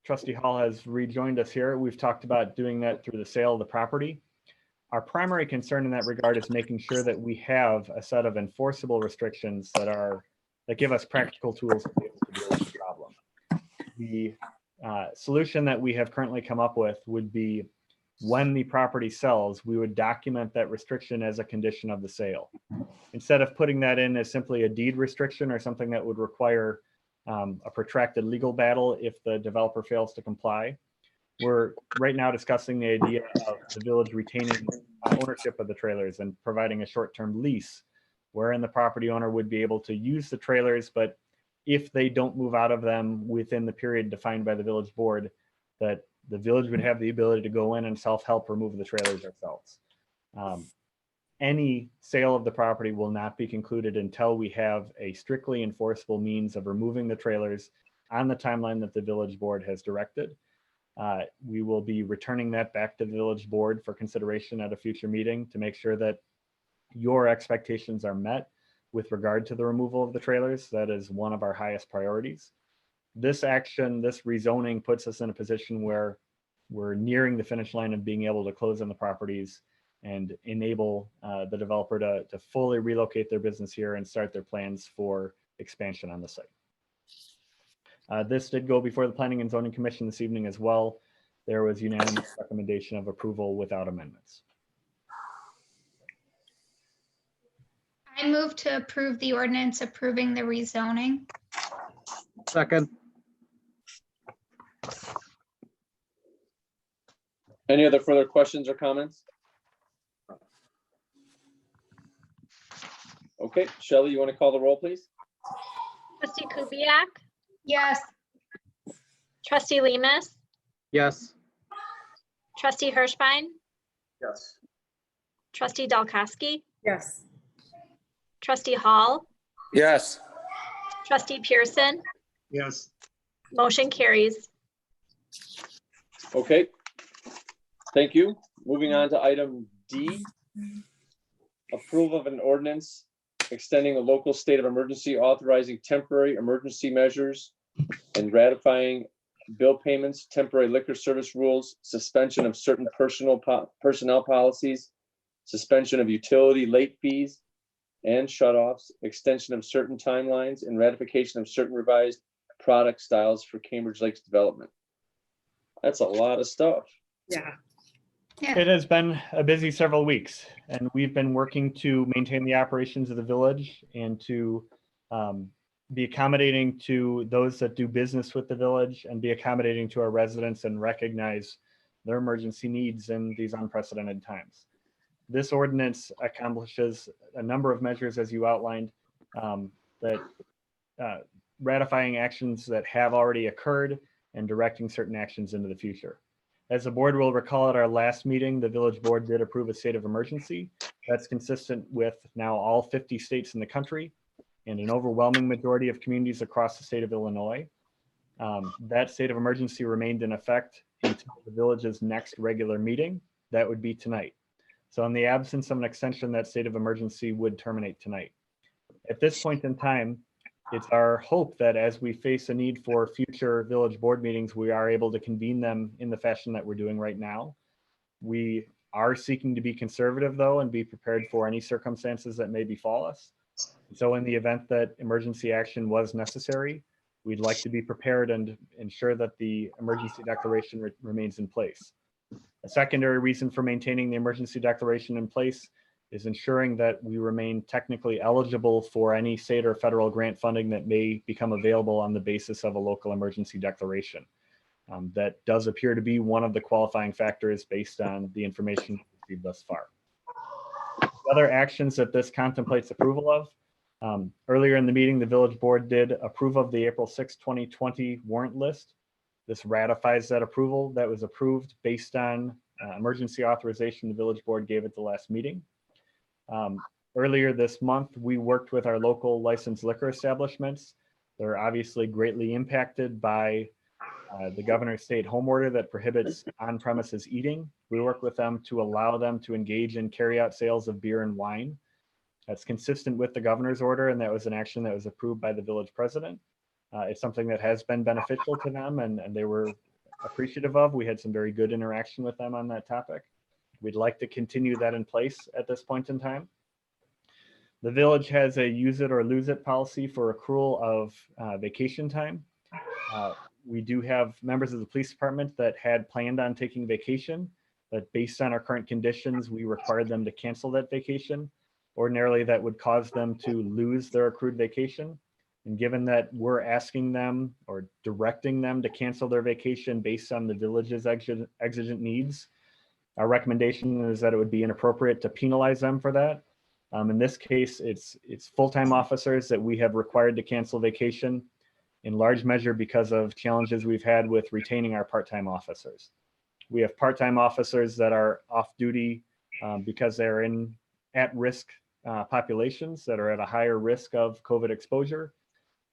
Trustee Hall has rejoined us here. We've talked about doing that through the sale of the property. Our primary concern in that regard is making sure that we have a set of enforceable restrictions that give us practical tools to be able to deal with the problem. The solution that we have currently come up with would be, when the property sells, we would document that restriction as a condition of the sale. Instead of putting that in as simply a deed restriction or something that would require a protracted legal battle if the developer fails to comply, we're right now discussing the idea of the village retaining ownership of the trailers and providing a short-term lease wherein the property owner would be able to use the trailers, but if they don't move out of them within the period defined by the village board, that the village would have the ability to go in and self-help remove the trailers ourselves. Any sale of the property will not be concluded until we have a strictly enforceable means of removing the trailers on the timeline that the village board has directed. We will be returning that back to the village board for consideration at a future meeting to make sure that your expectations are met with regard to the removal of the trailers. That is one of our highest priorities. This action, this rezoning, puts us in a position where we're nearing the finish line of being able to close on the properties and enable the developer to fully relocate their business here and start their plans for expansion on the site. This did go before the Planning and Zoning Commission this evening as well. There was unanimous recommendation of approval without amendments. I move to approve the ordinance approving the rezoning. Second. Any other further questions or comments? Okay, Shelley, you want to call the roll, please? Trustee Kubiak, Yes. trustee Lemus, Yes. trustee Hirschbein, Yes. trustee Dalkowski, Yes. trustee Hall, Yes. trustee Pearson, Yes. motion carries. Okay. Thank you. Moving on to item D. Approval of an ordinance extending the local state of emergency, authorizing temporary emergency measures and ratifying bill payments, temporary liquor service rules, suspension of certain personnel policies, suspension of utility late fees and shutoffs, extension of certain timelines, and ratification of certain revised product styles for Cambridge Lakes development. That's a lot of stuff. Yeah. It has been a busy several weeks, and we've been working to maintain the operations of the village and to be accommodating to those that do business with the village and be accommodating to our residents and recognize their emergency needs in these unprecedented times. This ordinance accomplishes a number of measures, as you outlined, that ratifying actions that have already occurred and directing certain actions into the future. As the board will recall, at our last meeting, the village board did approve a state of emergency. That's consistent with now all 50 states in the country and an overwhelming majority of communities across the state of Illinois. That state of emergency remained in effect until the village's next regular meeting. That would be tonight. So in the absence of an extension, that state of emergency would terminate tonight. At this point in time, it's our hope that as we face a need for future village board meetings, we are able to convene them in the fashion that we're doing right now. We are seeking to be conservative, though, and be prepared for any circumstances that may befall us. So in the event that emergency action was necessary, we'd like to be prepared and ensure that the emergency declaration remains in place. A secondary reason for maintaining the emergency declaration in place is ensuring that we remain technically eligible for any state or federal grant funding that may become available on the basis of a local emergency declaration. That does appear to be one of the qualifying factors based on the information received thus far. The other actions that this contemplates approval of, earlier in the meeting, the village board did approve of the April 6, 2020 warrant list. This ratifies that approval that was approved based on emergency authorization the village board gave at the last meeting. Earlier this month, we worked with our local licensed liquor establishments. They're obviously greatly impacted by the governor's state home order that prohibits on-premises eating. We work with them to allow them to engage in carry-out sales of beer and wine. That's consistent with the governor's order, and that was an action that was approved by the village president. It's something that has been beneficial to them, and they were appreciative of. We had some very good interaction with them on that topic. We'd like to continue that in place at this point in time. The village has a use it or lose it policy for accrual of vacation time. We do have members of the police department that had planned on taking vacation, but based on our current conditions, we required them to cancel that vacation. Ordinarily, that would cause them to lose their accrued vacation. And given that we're asking them or directing them to cancel their vacation based on the village's exigent needs, our recommendation is that it would be inappropriate to penalize them for that. In this case, it's full-time officers that we have required to cancel vacation in large measure because of challenges we've had with retaining our part-time officers. We have part-time officers that are off duty because they're in at-risk populations that are at a higher risk of COVID exposure.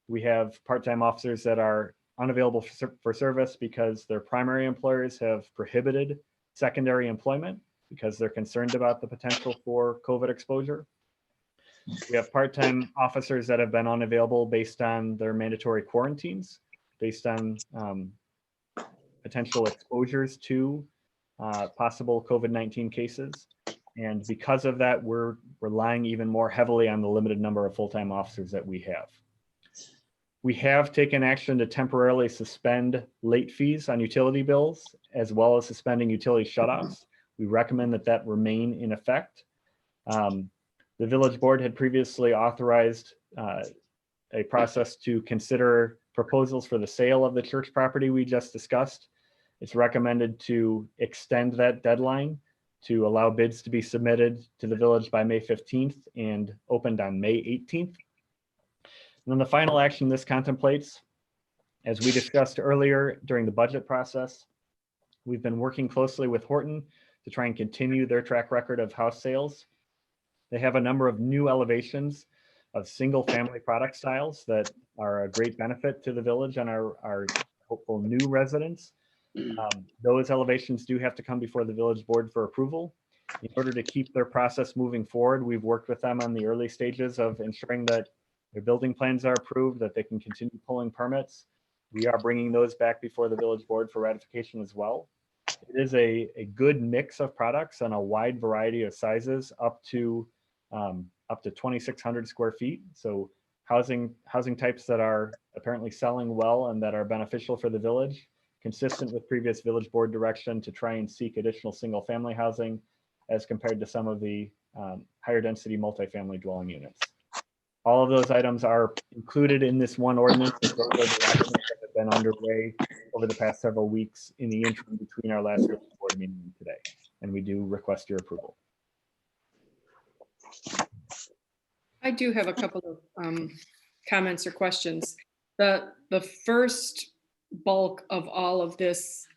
We have part-time officers that are unavailable for service because their primary employers have prohibited secondary employment because they're concerned about the potential for COVID exposure. We have part-time officers that have been unavailable based on their mandatory quarantines, based on potential exposures to possible COVID-19 cases. And because of that, we're relying even more heavily on the limited number of full-time officers that we have. We have taken action to temporarily suspend late fees on utility bills, as well as suspending utility shutoffs. We recommend that that remain in effect. The village board had previously authorized a process to consider proposals for the sale of the church property we just discussed. It's recommended to extend that deadline to allow bids to be submitted to the village by May 15th and opened on May 18th. And then the final action this contemplates, as we discussed earlier during the budget process, we've been working closely with Horton to try and continue their track record of house sales. They have a number of new elevations of single family product styles that are a great benefit to the village and our hopeful new residents. Those elevations do have to come before the village board for approval. In order to keep their process moving forward, we've worked with them on the early stages of ensuring that their building plans are approved, that they can continue pulling permits. We are bringing those back before the village board for ratification as well. It is a good mix of products and a wide variety of sizes up to 2,600 square feet. So housing types that are apparently selling well and that are beneficial for the village, consistent with previous village board direction to try and seek additional single family housing as compared to some of the higher density multifamily dwelling units. All of those items are included in this one ordinance. Those are the actions that have been underway over the past several weeks in the interim between our last village board meeting and today. And we do request your approval. I do have a couple of comments or questions. The first bulk of all of this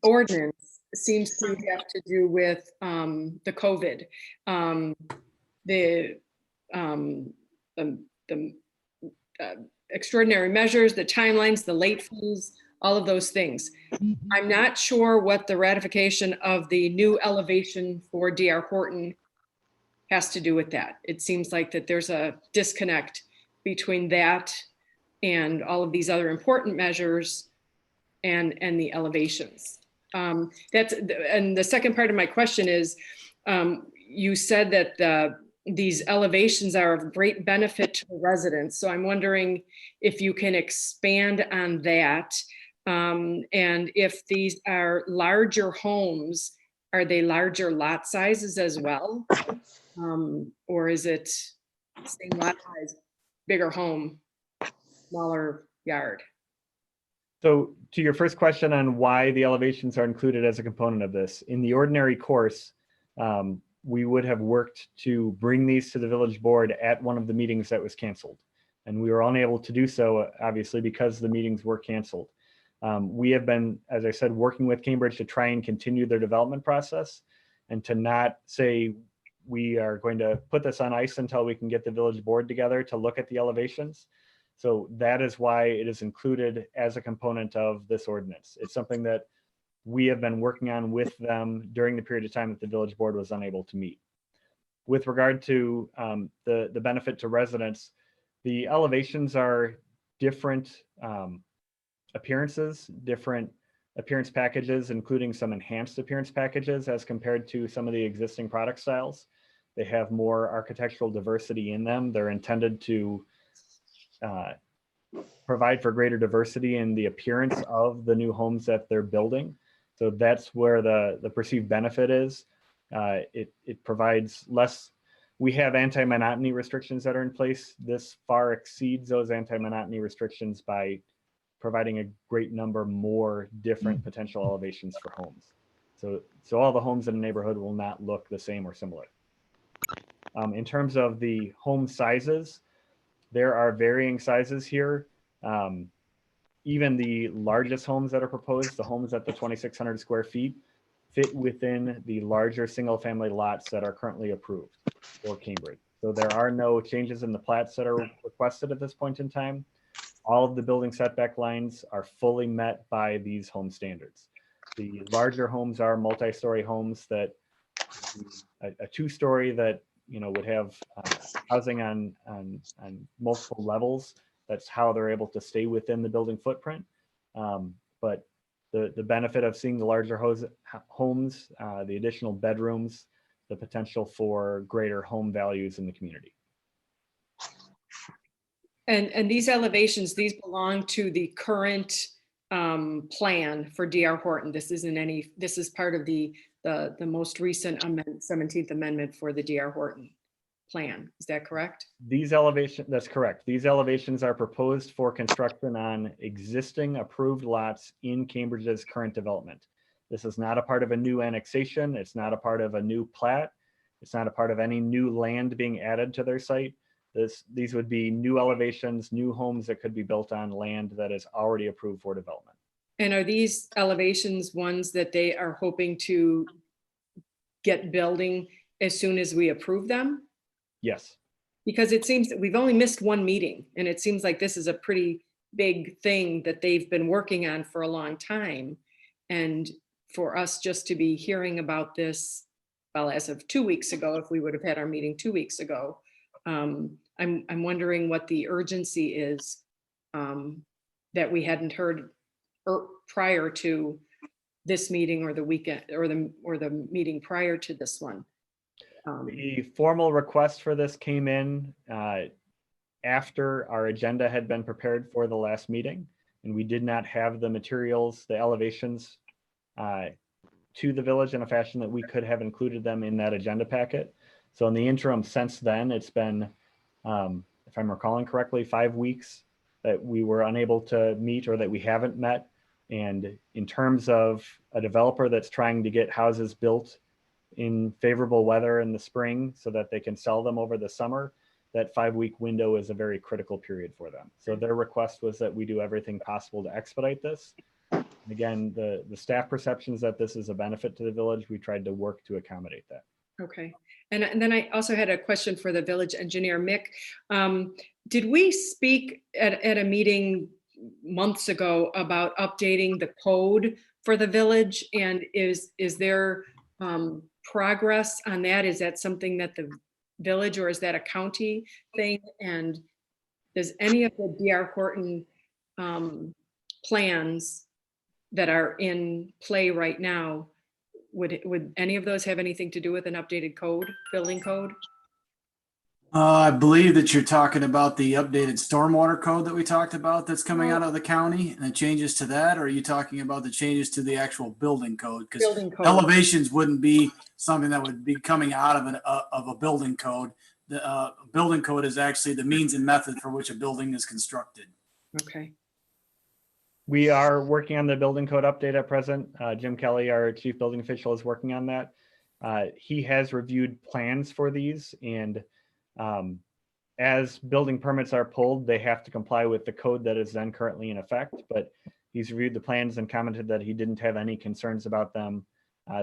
ordinance seems to have to do with the COVID, the extraordinary measures, the timelines, the late fees, all of those things. I'm not sure what the ratification of the new elevation for DR Horton has to do with that. It seems like that there's a disconnect between that and all of these other important measures and the elevations. And the second part of my question is, you said that these elevations are of great benefit to the residents. So I'm wondering if you can expand on that. And if these are larger homes, are they larger lot sizes as well? Or is it same lot size, bigger home, smaller yard? So to your first question on why the elevations are included as a component of this, in the ordinary course, we would have worked to bring these to the village board at one of the meetings that was canceled. And we were unable to do so, obviously, because the meetings were canceled. We have been, as I said, working with Cambridge to try and continue their development process and to not say we are going to put this on ice until we can get the village board together to look at the elevations. So that is why it is included as a component of this ordinance. It's something that we have been working on with them during the period of time that the village board was unable to meet. With regard to the benefit to residents, the elevations are different appearances, different appearance packages, including some enhanced appearance packages as compared to some of the existing product styles. They have more architectural diversity in them. They're intended to provide for greater diversity in the appearance of the new homes that they're building. So that's where the perceived benefit is. It provides less. We have anti-monotony restrictions that are in place. This far exceeds those anti-monotony restrictions by providing a great number more different potential elevations for homes. So all the homes in a neighborhood will not look the same or similar. In terms of the home sizes, there are varying sizes here. Even the largest homes that are proposed, the homes at the 2,600 square feet, fit within the larger single family lots that are currently approved for Cambridge. So there are no changes in the plats that are requested at this point in time. All of the building setback lines are fully met by these home standards. The larger homes are multi-story homes that a two-story that would have housing on multiple levels. That's how they're able to stay within the building footprint. But the benefit of seeing the larger homes, the additional bedrooms, the potential for greater home values in the community. And these elevations, these belong to the current plan for DR Horton. This is part of the most recent 17th Amendment for the DR Horton plan. Is that correct? That's correct. These elevations are proposed for construction on existing approved lots in Cambridge's current development. This is not a part of a new annexation. It's not a part of a new plat. It's not a part of any new land being added to their site. These would be new elevations, new homes that could be built on land that is already approved for development. And are these elevations ones that they are hoping to get building as soon as we approve them? Yes. Because it seems that we've only missed one meeting, and it seems like this is a pretty big thing that they've been working on for a long time. And for us just to be hearing about this, well, as of 2 weeks ago, if we would have had our meeting 2 weeks ago, I'm wondering what the urgency is that we hadn't heard prior to this meeting or the weekend or the meeting prior to this one. The formal request for this came in after our agenda had been prepared for the last meeting, and we did not have the materials, the elevations to the village in a fashion that we could have included them in that agenda packet. So in the interim since then, it's been, if I'm recalling correctly, 5 weeks that we were unable to meet or that we haven't met. And in terms of a developer that's trying to get houses built in favorable weather in the spring so that they can sell them over the summer, that 5-week window is a very critical period for them. So their request was that we do everything possible to expedite this. And again, the staff perceptions that this is a benefit to the village, we tried to work to accommodate that. Okay. And then I also had a question for the village engineer, Mick. Did we speak at a meeting months ago about updating the code for the village? And is there progress on that? Is that something that the village, or is that a county thing? And does any of the DR Horton plans that are in play right now, would any of those have anything to do with an updated code, building code? I believe that you're talking about the updated stormwater code that we talked about that's coming out of the county and the changes to that, or are you talking about the changes to the actual building code? Because elevations wouldn't be something that would be coming out of a building code. The building code is actually the means and method for which a building is constructed. Okay. We are working on the building code update at present. Jim Kelly, our chief building official, is working on that. He has reviewed plans for these, and as building permits are pulled, they have to comply with the code that is then currently in effect. But he's reviewed the plans and commented that he didn't have any concerns about them.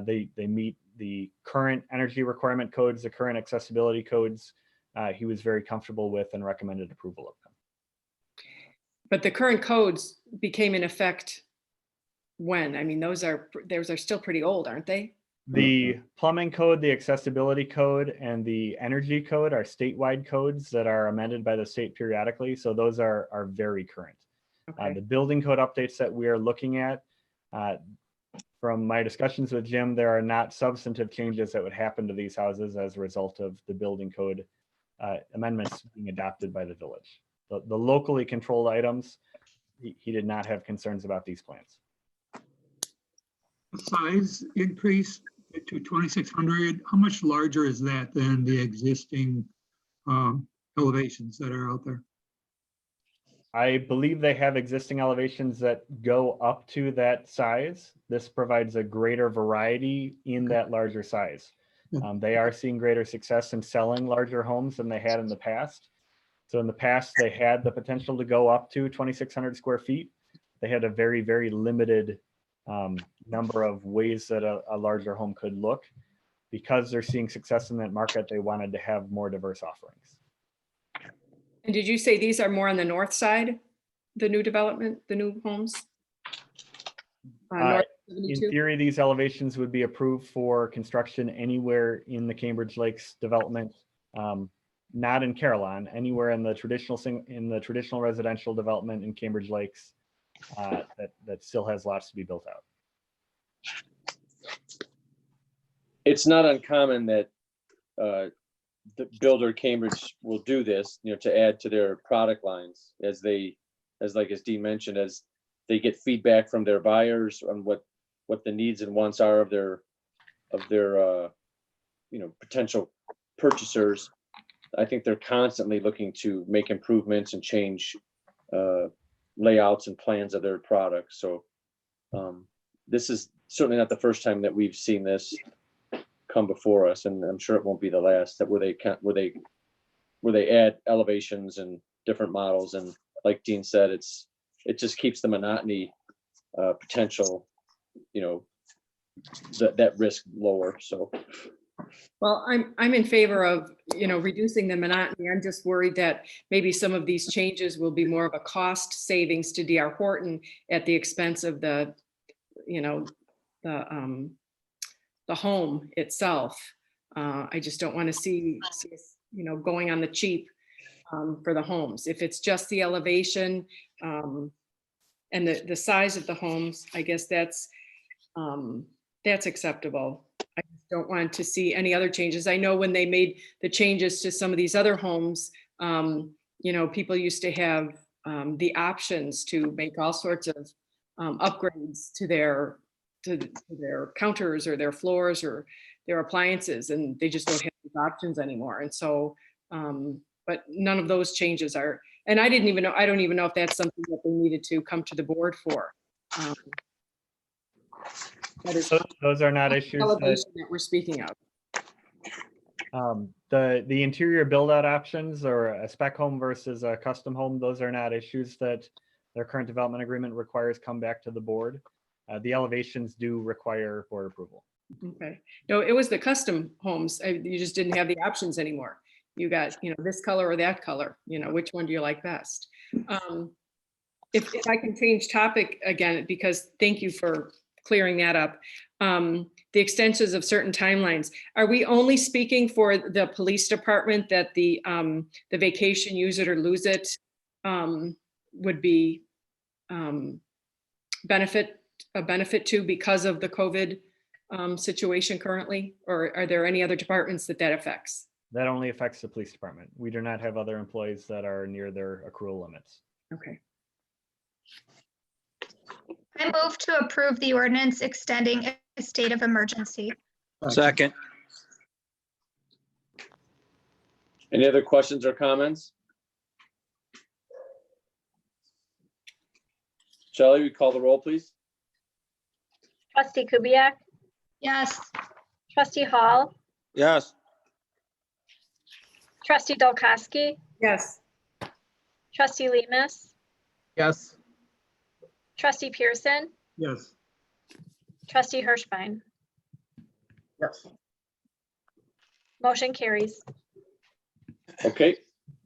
They meet the current energy requirement codes, the current accessibility codes. He was very comfortable with and recommended approval of them. But the current codes became in effect when? I mean, those are still pretty old, aren't they? The plumbing code, the accessibility code, and the energy code are statewide codes that are amended by the state periodically. So those are very current. Okay. The building code updates that we are looking at, from my discussions with Jim, there are not substantive changes that would happen to these houses as a result of the building code amendments being adopted by the village. The locally controlled items, he did not have concerns about these plans. Size increase to 2,600, how much larger is that than the existing elevations that are out there? I believe they have existing elevations that go up to that size. This provides a greater variety in that larger size. They are seeing greater success in selling larger homes than they had in the past. So in the past, they had the potential to go up to 2,600 square feet. They had a very, very limited number of ways that a larger home could look. because they're seeing success in that market, they wanted to have more diverse offerings. And did you say these are more on the north side, the new development, the new homes? North In 72? theory, these elevations would be approved for construction anywhere in the Cambridge Lakes development, not in Carillon, anywhere in the traditional residential development in Cambridge Lakes that still has lots to be built out. It's not uncommon that the builder Cambridge will do this, to add to their product lines as Dean mentioned, as they get feedback from their buyers on what the needs and wants are of their potential purchasers. I think they're constantly looking to make improvements and change layouts and plans of their products. So this is certainly not the first time that we've seen this come before us, and I'm sure it won't be the last, that where they add elevations and different models. And like Dean said, it just keeps the monotony potential, that risk lower. So. Well, I'm in favor of, reducing the monotony. I'm just worried that maybe some of these changes will be more of a cost savings to DR Horton at the expense of the home itself. I just don't want to see us, going on the cheap for the homes. If it's just the elevation and the size of the homes, I guess that's acceptable. I just don't want to see any other changes. I know when they made the changes to some of these other homes, people used to have the options to make all sorts of upgrades to their counters or their floors or their appliances, and they just don't have these options anymore. And so, but none of those changes are, and I don't even know if that's something that they needed to come to the board for. Those are not issues that we're speaking of. The interior build out options, or a spec home versus a custom home, those are not issues that their current development agreement requires come back to the board. The elevations do require board approval. Okay. No, it was the custom homes. You just didn't have the options anymore. You got, this color or that color, which one do you like best? If I can change topic again, because thank you for clearing that up. The extensions of certain timelines. Are we only speaking for the police department that the vacation use it or lose it would be a benefit to because of the COVID situation currently? Or are there any other departments that affects? That only affects the police department. We do not have other employees that are near their accrual limits. Okay. I move to approve the ordinance extending a state of emergency. Second. Any other questions or comments? Shelley, we call the roll, please. Trustee Kubiak, Yes. Trustee Hall, Yes. Trustee Dolkowski, Yes. Trustee Lemus, Yes. Trustee Pearson, Yes. Trustee Hirschbein. Yes. Motion carries. Okay,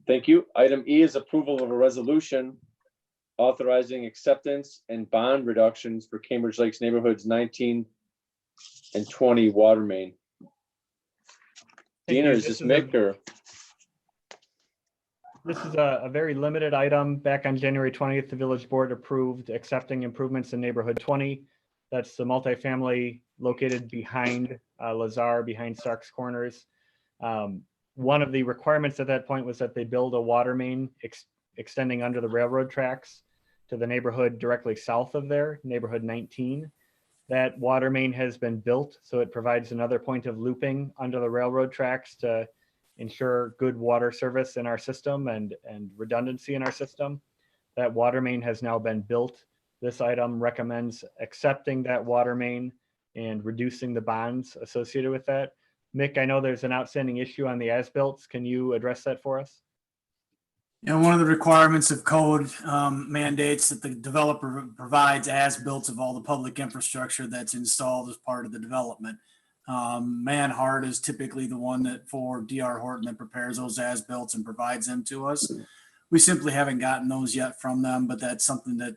thank you. Item E is approval of a resolution authorizing acceptance and bond reductions for Cambridge Lakes neighborhoods 19 and 20 water main. Dina, is this Mick or? This is a very limited item. Back on January 20th, the village board approved accepting improvements in neighborhood 20. That's the multifamily located behind Lazar, behind Stark's Corners. One of the requirements at that point was that they build a water main extending under the railroad tracks to the neighborhood directly south of there, neighborhood 19. That water main has been built, so it provides another point of looping under the railroad tracks to ensure good water service in our system and redundancy in our system. That water main has now been built. This item recommends accepting that water main and reducing the bonds associated with that. Mick, I know there's an outstanding issue on the as-built. Can you address that for us? One of the requirements of code mandates that the developer provides as-built of all the public infrastructure that's installed as part of the development. Manhart is typically the one that for DR Horton that prepares those as-built and provides them to us. We simply haven't gotten those yet from them, but that's something that,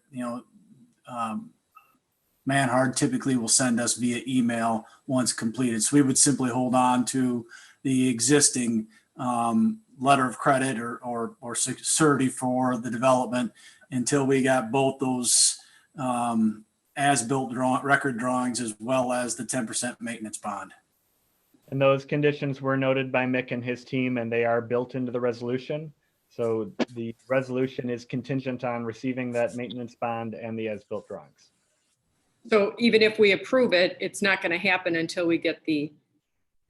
Manhart typically will send us via email once completed. So we would simply hold on to the existing letter of credit or security for the development until we got both those as-built record drawings as well as the 10% maintenance bond. And those conditions were noted by Mick and his team, and they are built into the resolution. So the resolution is contingent on receiving that maintenance bond and the as-built drawings. So even if we approve it, it's not going to happen until we get the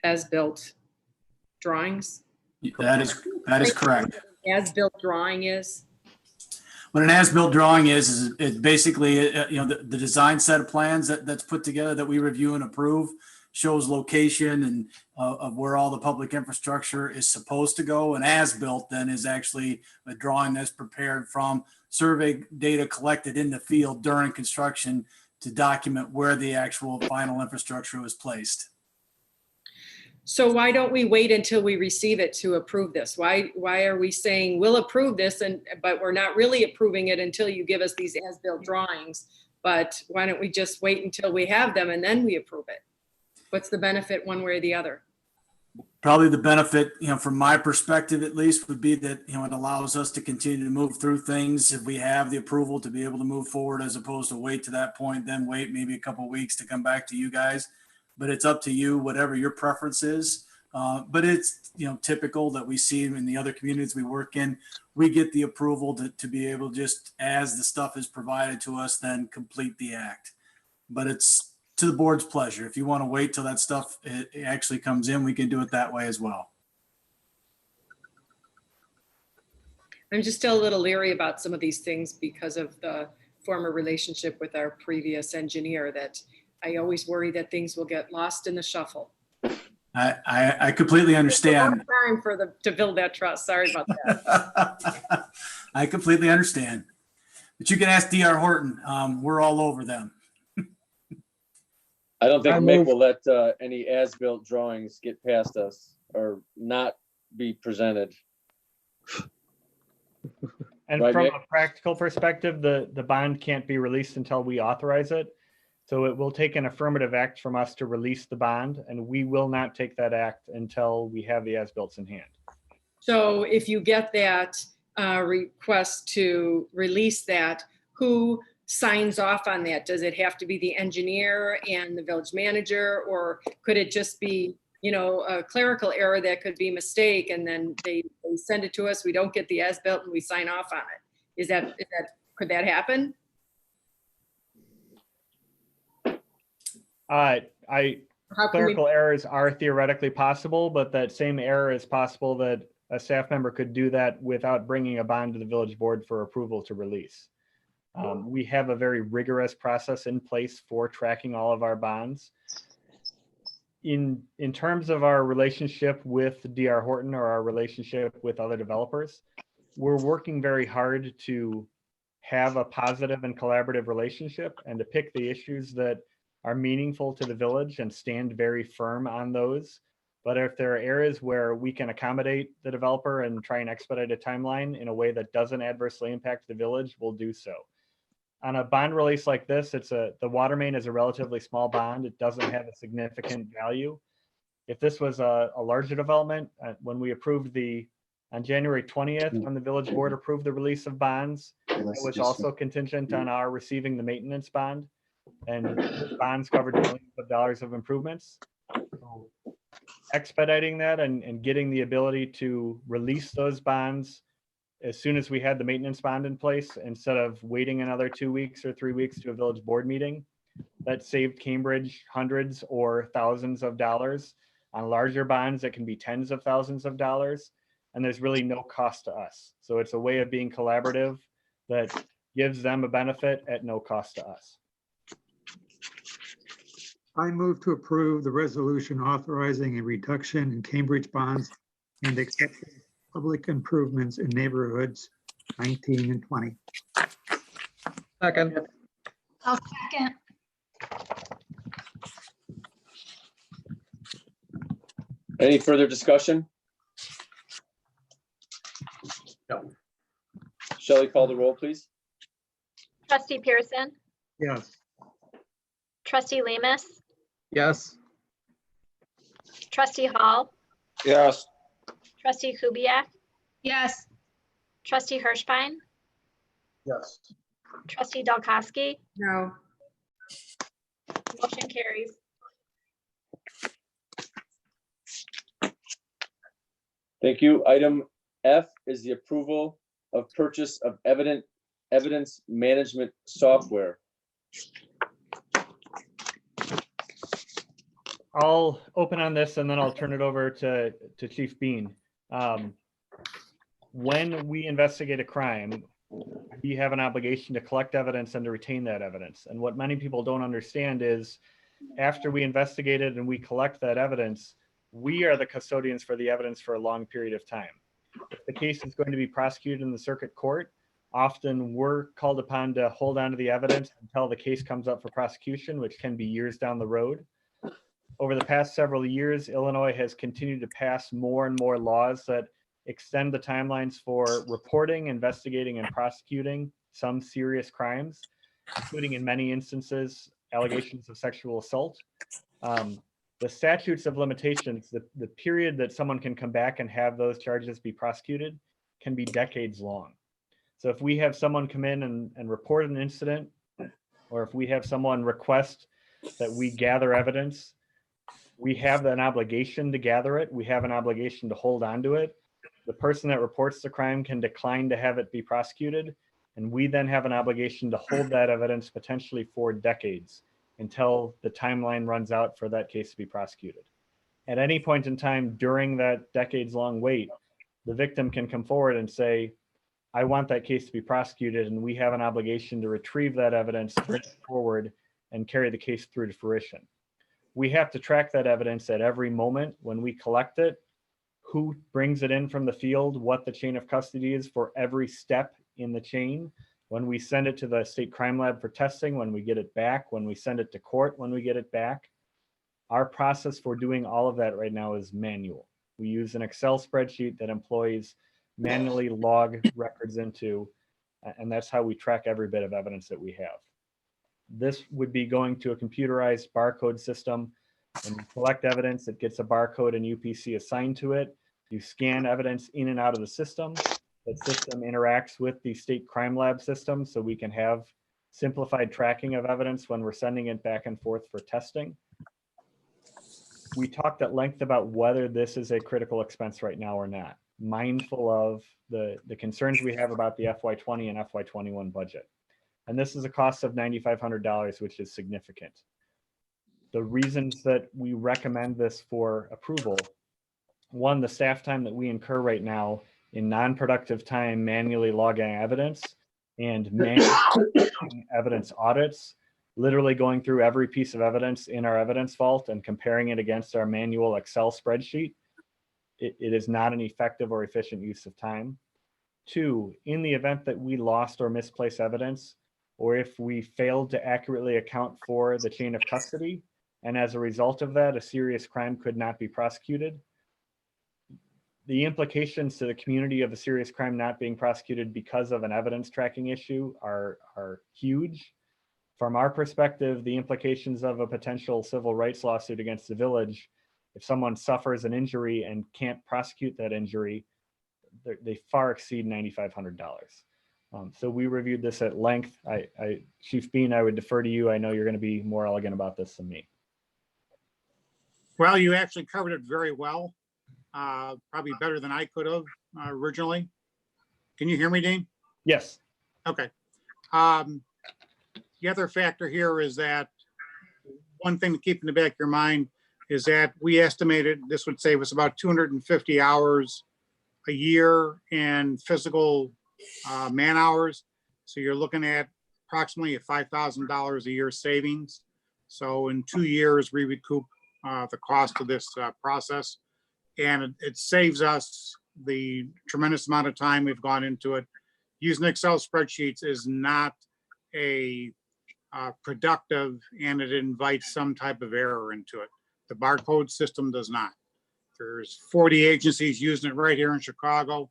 as-built drawings? That is correct. As-built drawing is? What an as-built drawing is it basically, the design set of plans that's put together that we review and approve shows location and of where all the public infrastructure is supposed to go. And as-built then is actually a drawing that's prepared from survey data collected in the field during construction to document where the actual final infrastructure was placed. So why don't we wait until we receive it to approve this? Why are we saying we'll approve this but we're not really approving it until you give us these as-built drawings? But why don't we just wait until we have them and then we approve it? What's the benefit one way or the other? Probably the benefit, from my perspective at least, would be that, it allows us to continue to move through things if we have the approval to be able to move forward, as opposed to wait to that point, then wait maybe a couple of weeks to come back to you guys. But it's up to you, whatever your preference is. But it's, typical that we see in the other communities we work in, we get the approval to be able to just, as the stuff is provided to us, then complete the act. But it's to the board's pleasure. If you want to wait till that stuff it actually comes in, we can do it that way as well. I'm just still a little leery about some of these things because of the former relationship with our previous engineer, that I always worry that things will get lost in the shuffle. I completely understand. Time to build that trust. Sorry about that. I completely understand. But you can ask DR Horton. We're all over them. I don't think Mick will let any as-built drawings get past us or not be presented. And Right, from Mick? a practical perspective, the bond can't be released until we authorize it. So it will take an affirmative act from us to release the bond, and we will not take that act until we have the as-built in hand. So if you get that request to release that, who signs off on that? Does it have to be the engineer and the village manager, or could it just be, a clerical error that could be a mistake, and then they send it to us, we don't get the as-built and we sign off on it? Could that happen? Clerical errors are theoretically possible, but that same error is possible that a staff member could do that without bringing a bond to the village board for approval to release. We have a very rigorous process in place for tracking all of our bonds. In terms of our relationship with DR Horton or our relationship with other developers, we're working very hard to have a positive and collaborative relationship and to pick the issues that are meaningful to the village and stand very firm on those. But if there are areas where we can accommodate the developer and try and expedite a timeline in a way that doesn't adversely impact the village, we'll do so. On a bond release like this, the water main is a relatively small bond. It doesn't have a significant value. If this was a larger development, when we approved on January 20th, when the village board approved the release of bonds, it was also contingent on our receiving the maintenance bond, and bonds covered millions of dollars of improvements. So expediting that and getting the ability to release those bonds as soon as we had the maintenance bond in place, instead of waiting another 2 weeks or 3 weeks to a village board meeting, that saved Cambridge hundreds or thousands of dollars on larger bonds that can be tens of thousands of dollars. And there's really no cost to us. So it's a way of being collaborative that gives them a benefit at no cost to us. I move to approve the resolution authorizing a reduction in Cambridge bonds and accepting public improvements in neighborhoods 19 and 20. Second. I'll second. Any further discussion? No. Shelley, call the roll, please. Trustee Pearson, Yes. trustee Lemus, Yes. trustee Hall, Yes. trustee Kubiak, Yes. trustee Hirschbein, Yes. trustee Dalkowski, No. motion carries. Thank you. Item F is the approval of purchase of evidence management software. I'll open on this and then I'll turn it over to Chief Bean. When we investigate a crime, we have an obligation to collect evidence and to retain that evidence. And what many people don't understand is after we investigate it and we collect that evidence, we are the custodians for the evidence for a long period of time. If the case is going to be prosecuted in the circuit court, often we're called upon to hold on to the evidence until the case comes up for prosecution, which can be years down the road. Over the past several years, Illinois has continued to pass more and more laws that extend the timelines for reporting, investigating, and prosecuting some serious crimes, including in many instances, allegations of sexual assault. The statutes of limitations, the period that someone can come back and have those charges be prosecuted can be decades long. So if we have someone come in and report an incident, or if we have someone request that we gather evidence, we have an obligation to gather it. We have an obligation to hold on to it. The person that reports the crime can decline to have it be prosecuted. And we then have an obligation to hold that evidence potentially for decades until the timeline runs out for that case to be prosecuted. At any point in time during that decades-long wait, the victim can come forward and say, I want that case to be prosecuted, and we have an obligation to retrieve that evidence, bring it forward, and carry the case through to fruition. We have to track that evidence at every moment when we collect it, who brings it in from the field, what the chain of custody is for every step in the chain, when we send it to the state crime lab for testing, when we get it back, when we send it to court, when we get it back. Our process for doing all of that right now is manual. We use an Excel spreadsheet that employees manually log records into, and that's how we track every bit of evidence that we have. This would be going to a computerized barcode system. When you collect evidence, it gets a barcode and UPC assigned to it. You scan evidence in and out of the system. That system interacts with the state crime lab system so we can have simplified tracking of evidence when we're sending it back and forth for testing. We talked at length about whether this is a critical expense right now or not, mindful of the concerns we have about the FY20 and FY21 budget. And this is a cost of $9,500, which is significant. The reasons that we recommend this for approval, one, the staff time that we incur right now in non-productive time manually logging evidence and manually evidence audits, literally going through every piece of evidence in our evidence vault and comparing it against our manual Excel spreadsheet. It is not an effective or efficient use of time. Two, in the event that we lost or misplaced evidence, or if we failed to accurately account for the chain of custody, and as a result of that, a serious crime could not be prosecuted, the implications to the community of a serious crime not being prosecuted because of an evidence tracking issue are huge. From our perspective, the implications of a potential civil rights lawsuit against the village, if someone suffers an injury and can't prosecute that injury, they far exceed $9,500. So we reviewed this at length. Chief Bean, I would defer to you. I know you're going to be more elegant about this than me. Well, you actually covered it very well, probably better than I could have originally. Can you hear me, Dean? Yes. Okay. The other factor here is that one thing to keep in the back of your mind is that we estimated this would save us about 250 hours a year in physical man hours. So you're looking at approximately $5,000 a year savings. So in 2 years, we recoup the cost of this process. And it saves us the tremendous amount of time we've gone into it. Using Excel spreadsheets is not a productive, and it invites some type of error into it. The barcode system does not. There's 40 agencies using it right here in Chicago.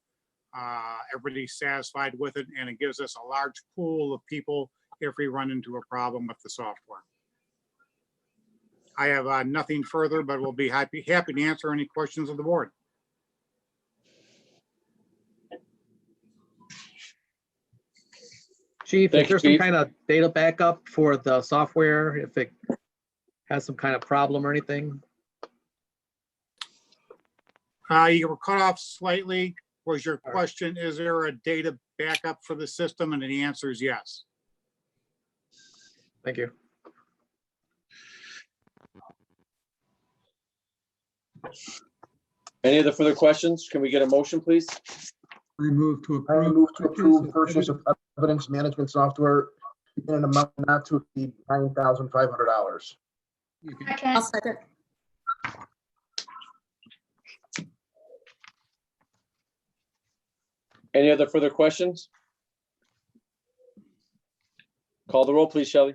Everybody's satisfied with it, and it gives us a large pool of people if we run into a problem with the software. I have nothing further, but we'll be happy to answer any questions of the board. Chief, Thank is there you, some Chief. kind of data backup for the software if it has some kind of problem or anything? You were cut off slightly. Was your question, is there a data backup for the system? And the answer is yes. Thank you. Any other further questions? Can we get a motion, please? I move to I approve. move to approve purchase of evidence management software in an amount not to exceed $9,500. Second. Second. Any other further questions? Call the roll, please, Shelley.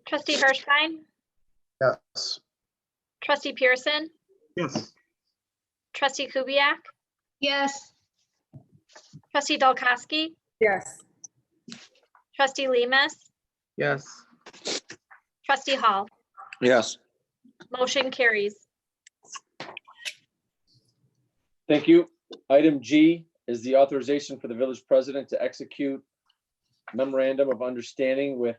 Trustee Hirschbein, Yes. trustee Pearson, Yes. trustee Kubiak, Yes. trustee Dolkowski, Yes. trustee Lemus, Yes. trustee Hall. Yes. Motion carries. Thank you. Item G is the authorization for the village president to execute memorandum of understanding with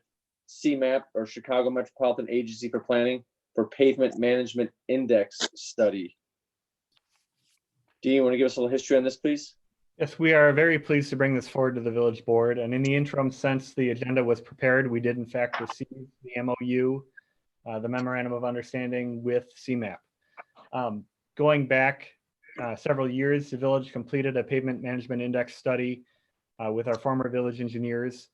CMAP, or Chicago Metropolitan Agency for Planning, for Pavement Management Index Study. Dean, you want to give us a little history on this, please? Yes, we are very pleased to bring this forward to the village board. And in the interim, since the agenda was prepared, we did in fact receive the MOU, the memorandum of understanding with CMAP. Going back several years, the village completed a pavement management index study with our former village engineers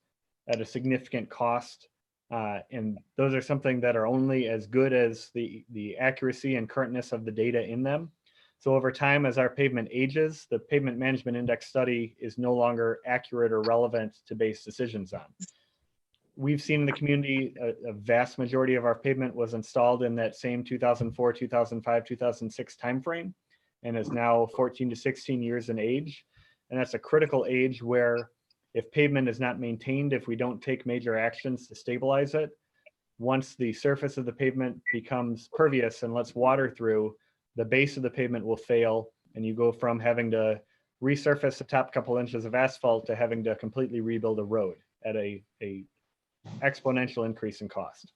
at a significant cost. And those are something that are only as good as the accuracy and currentness of the data in them. So over time, as our pavement ages, the pavement management index study is no longer accurate or relevant to base decisions on. We've seen in the community a vast majority of our pavement was installed in that same 2004, 2005, 2006 timeframe, and is now 14 to 16 years in age. And that's a critical age where if pavement is not maintained, if we don't take major actions to stabilize it, once the surface of the pavement becomes pervious and lets water through, the base of the pavement will fail, and you go from having to resurface the top couple inches of asphalt to having to completely rebuild a road at a exponential increase in cost.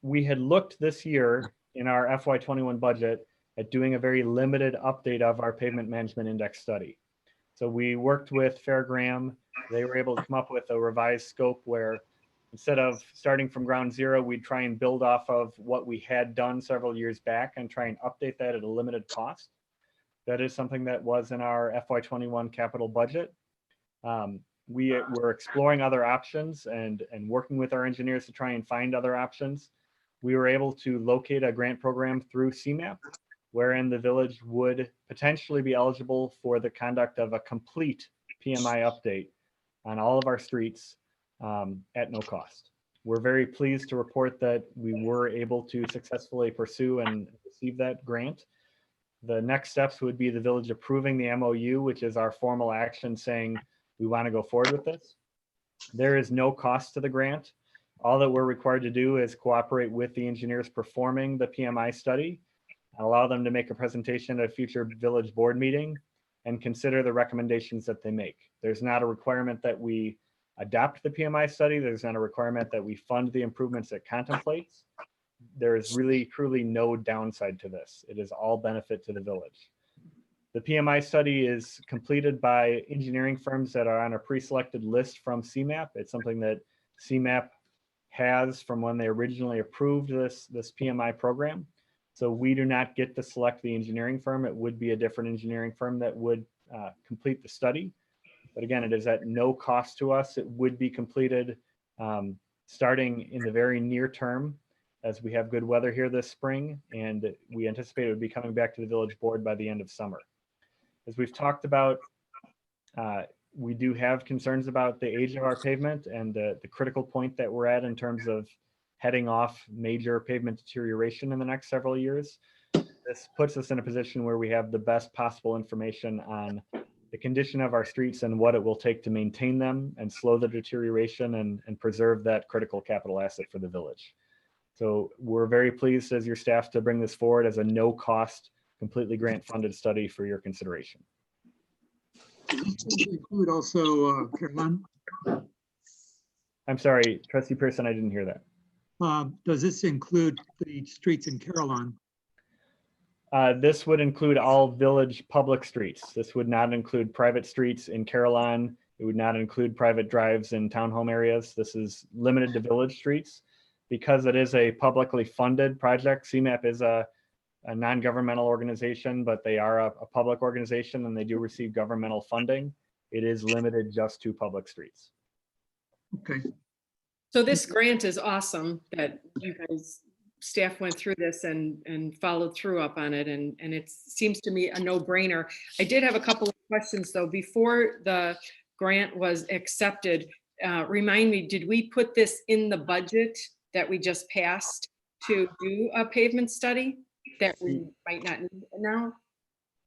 We had looked this year in our FY21 budget at doing a very limited update of our pavement management index study. So we worked with Fairgram. They were able to come up with a revised scope where instead of starting from ground zero, we'd try and build off of what we had done several years back and try and update that at a limited cost. That is something that was in our FY21 capital budget. We were exploring other options and working with our engineers to try and find other options. We were able to locate a grant program through CMAP, wherein the village would potentially be eligible for the conduct of a complete PMI update on all of our streets at no cost. We're very pleased to report that we were able to successfully pursue and receive that grant. The next steps would be the village approving the MOU, which is our formal action saying we want to go forward with this. There is no cost to the grant. All that we're required to do is cooperate with the engineers performing the PMI study, allow them to make a presentation at a future village board meeting, and consider the recommendations that they make. There's not a requirement that we adopt the PMI study. There's not a requirement that we fund the improvements it contemplates. There is really, truly no downside to this. It is all benefit to the village. The PMI study is completed by engineering firms that are on a pre-selected list from CMAP. It's something that CMAP has from when they originally approved this PMI program. So we do not get to select the engineering firm. It would be a different engineering firm that would complete the study. But again, it is at no cost to us. It would be completed starting in the very near term as we have good weather here this spring, and we anticipate it would be coming back to the village board by the end of summer. As we've talked about, we do have concerns about the age of our pavement and the critical point that we're at in terms of heading off major pavement deterioration in the next several years. This puts us in a position where we have the best possible information on the condition of our streets and what it will take to maintain them and slow the deterioration and preserve that critical capital asset for the village. So we're very pleased as your staff to bring this forward as a no-cost, completely grant-funded study for your consideration. Does this include also Caroline? I'm sorry, Trustee Pearson, I didn't hear that. Does this include the streets in Caroline? This would include all village public streets. This would not include private streets in Caroline. It would not include private drives in townhome areas. This is limited to village streets. Because it is a publicly funded project, CMAP is a non-governmental organization, but they are a public organization and they do receive governmental funding. It is limited just to public streets. Okay. So this grant is awesome that you guys, staff went through this and followed through up on it. And it seems to me a no-brainer. I did have a couple of questions though. Before the grant was accepted, remind me, did we put this in the budget that we just passed to do a pavement study that we might not need now?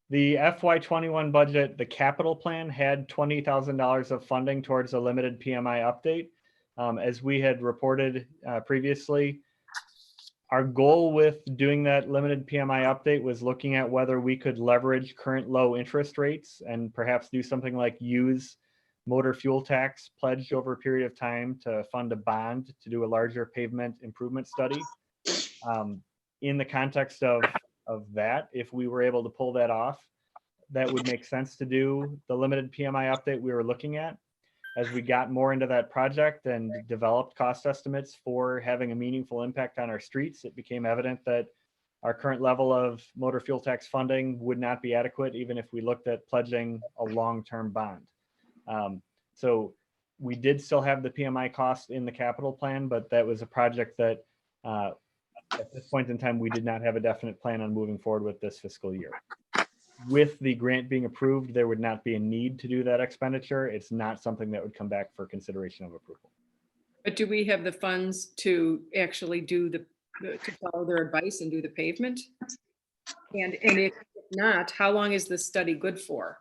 The FY21 budget, the capital plan had $20,000 of funding towards a limited PMI update. As we had reported previously, our goal with doing that limited PMI update was looking at whether we could leverage current low interest rates and perhaps do something like use motor fuel tax pledged over a period of time to fund a bond to do a larger pavement improvement study. In the context of that, if we were able to pull that off, that would make sense to do the limited PMI update we were looking at. As we got more into that project and developed cost estimates for having a meaningful impact on our streets, it became evident that our current level of motor fuel tax funding would not be adequate, even if we looked at pledging a long-term bond. So we did still have the PMI cost in the capital plan, but that was a project that at this point in time, we did not have a definite plan on moving forward with this fiscal year. With the grant being approved, there would not be a need to do that expenditure. It's not something that would come back for consideration of approval. But do we have the funds to actually do to follow their advice and do the pavement? And if not, how long is the study good for?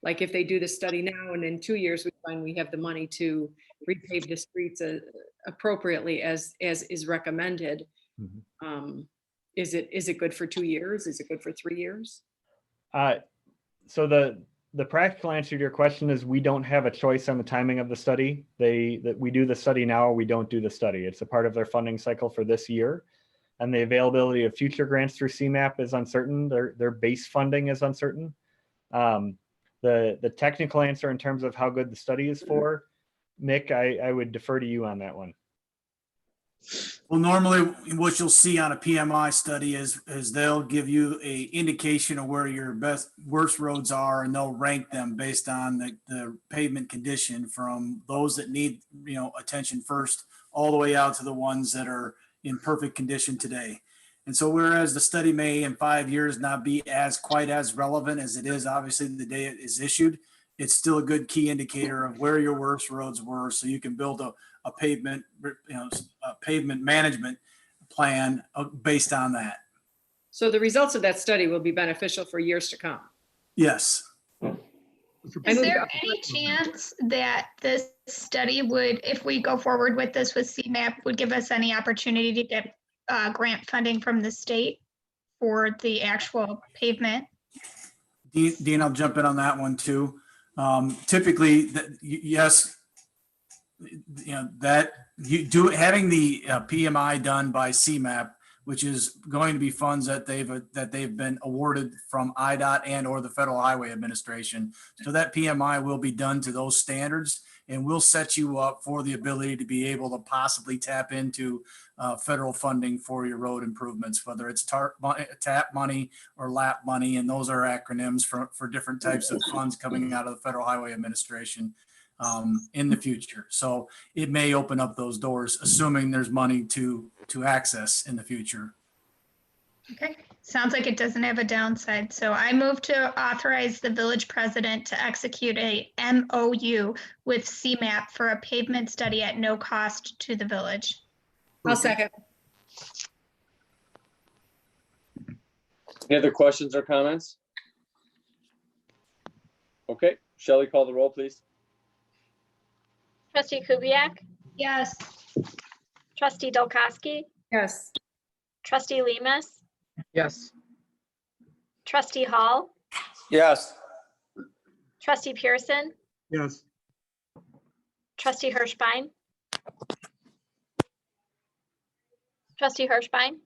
Like if they do the study now and in 2 years we find we have the money to repave the streets appropriately as is recommended, is it good for 2 years? Is it good for 3 years? So the practical answer to your question is we don't have a choice on the timing of the study. That we do the study now or we don't do the study. It's a part of their funding cycle for this year. And the availability of future grants through CMAP is uncertain. Their base funding is uncertain. The technical answer in terms of how good the study is for, Mick, I would defer to you on that one. Well, normally what you'll see on a PMI study is they'll give you a indication of where your worst roads are, and they'll rank them based on the pavement condition from those that need, attention first, all the way out to the ones that are in perfect condition today. And so whereas the study may in 5 years not be quite as relevant as it is obviously the day it is issued, it's still a good key indicator of where your worst roads were, so you can build a pavement, pavement management plan based on that. So the results of that study will be beneficial for years to come. Yes. Is there any chance that this study would, if we go forward with this with CMAP, would give us any opportunity to get grant funding from the state for the actual pavement? Dean, I'll jump in on that one too. Typically, yes, that you do having the PMI done by CMAP, which is going to be funds that they've been awarded from IDOT and or the Federal Highway Administration. So that PMI will be done to those standards, and will set you up for the ability to be able to possibly tap into federal funding for your road improvements, whether it's TAP money or LAP money, and those are acronyms for different types of funds coming out of the Federal Highway Administration in the future. So it may open up those doors, assuming there's money to access in the future. Okay, sounds like it doesn't have a downside. So I move to authorize the village president to execute a MOU with CMAP for a pavement study at no cost to the village. I'll second. Any other questions or comments? Okay, Shelley, call the roll, please. Trustee Kubiak, Yes. trustee Dolkowski, Yes. trustee Lemus, Yes. trustee Hall, Yes. trustee Pearson, Yes. trustee Hirschbein, trustee Hirschbein.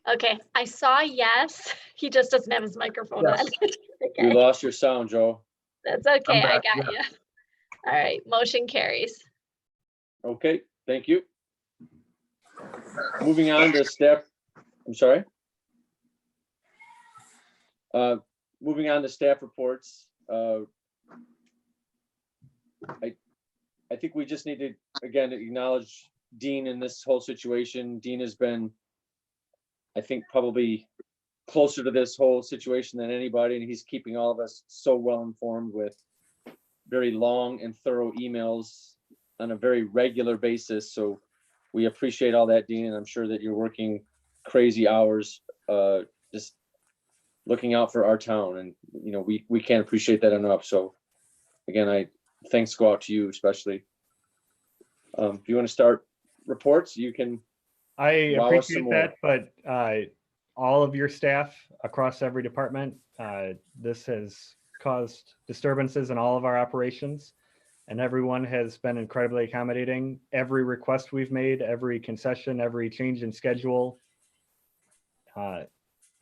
Okay, I saw yes. He just doesn't have his microphone on. Yes. You Okay, lost your sound, Joe. that's okay. I back, got you. All right, motion carries. Okay, thank you. Moving on to staff, I'm sorry. Moving on to staff reports. I think we just need to, again, acknowledge Dean in this whole situation. Dean has been, I think, probably closer to this whole situation than anybody, and he's keeping all of us so well informed with very long and thorough emails on a very regular basis. So we appreciate all that, Dean, and I'm sure that you're working crazy hours, just looking out for our town. And, you know, we can't appreciate that enough. So again, thanks go out to you, especially. If you want to start reports, you can. I wow us some appreciate more. that, but all of your staff across every department, this has caused disturbances in all of our operations, and everyone has been incredibly accommodating. Every request we've made, every concession, every change in schedule,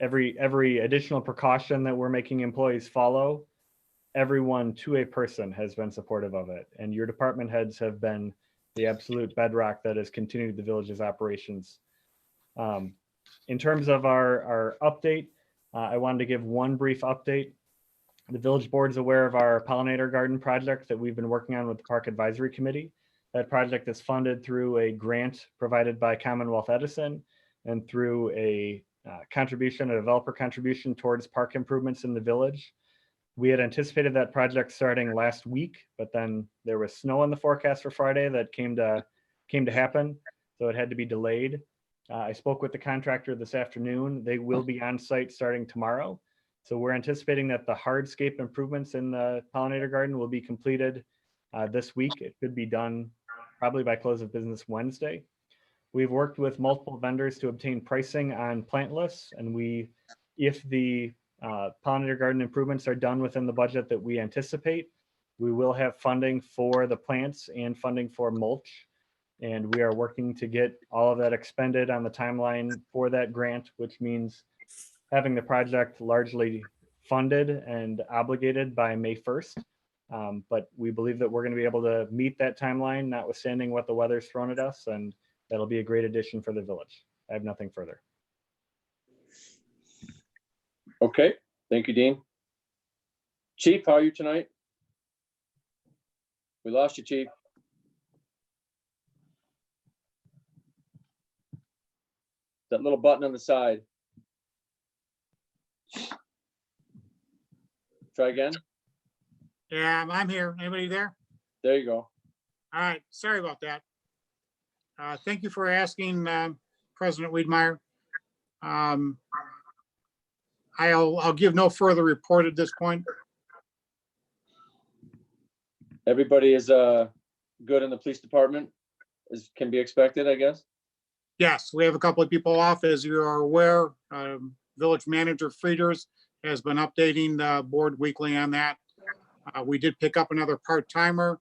every additional precaution that we're making employees follow, everyone to a person has been supportive of it. And your department heads have been the absolute bedrock that has continued the village's operations. In terms of our update, I wanted to give one brief update. The village board is aware of our pollinator garden project that we've been working on with the Park Advisory Committee. That project is funded through a grant provided by Commonwealth Edison and through a developer contribution towards park improvements in the village. We had anticipated that project starting last week, but then there was snow in the forecast for Friday that came to happen, so it had to be delayed. I spoke with the contractor this afternoon. They will be on site starting tomorrow. So we're anticipating that the hardscape improvements in the pollinator garden will be completed this week. It could be done probably by close of business Wednesday. We've worked with multiple vendors to obtain pricing on plant lists, and if the pollinator garden improvements are done within the budget that we anticipate, we will have funding for the plants and funding for mulch. And we are working to get all of that expended on the timeline for that grant, which means having the project largely funded and obligated by May 1st. But we believe that we're going to be able to meet that timeline, notwithstanding what the weather's thrown at us, and that'll be a great addition for the village. I have nothing further. Okay, thank you, Dean. Chief, how are you tonight? We lost you, Chief. That little button on the side. Try again. Yeah, I'm here. Anybody there? There you go. All right, sorry about that. Thank you for asking, President Wiedmeyer. I'll give no further report at this point. Everybody is good in the police department, as can be expected, I guess. Yes, we have a couple of people off, as you are aware. Village Manager Frieders has been updating the board weekly on that. We did pick up another part-timer,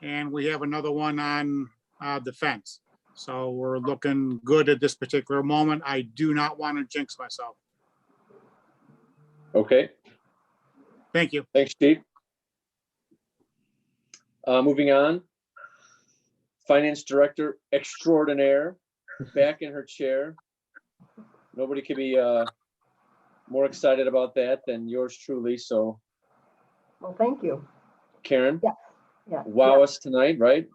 and we have another one on the fence. So we're looking good at this particular moment. I do not want to jinx myself. Okay. Thank you. Thanks, Chief. Moving on. Finance Director Extraordinaire, back in her chair. Nobody could be more excited about that than yours truly. So, Well, thank you. Karen, Yeah. wow us tonight, right?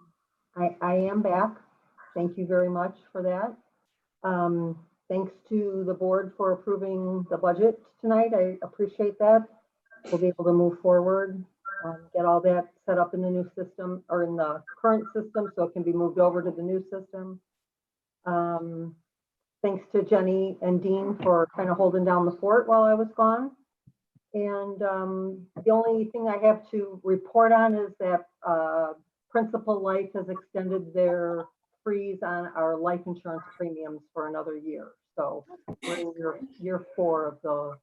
I am back. Thank you very much for that. Thanks to the board for approving the budget tonight. I appreciate that. We'll be able to move forward, get all that set up in the new system or in the current system so it can be moved over to the new system. thanks to Jenny and Dean for kind of holding down the fort while I was gone. And the only thing I have to report on is that Principal Life has extended their freeze on our life insurance premiums for another year. So we're in year 4 of the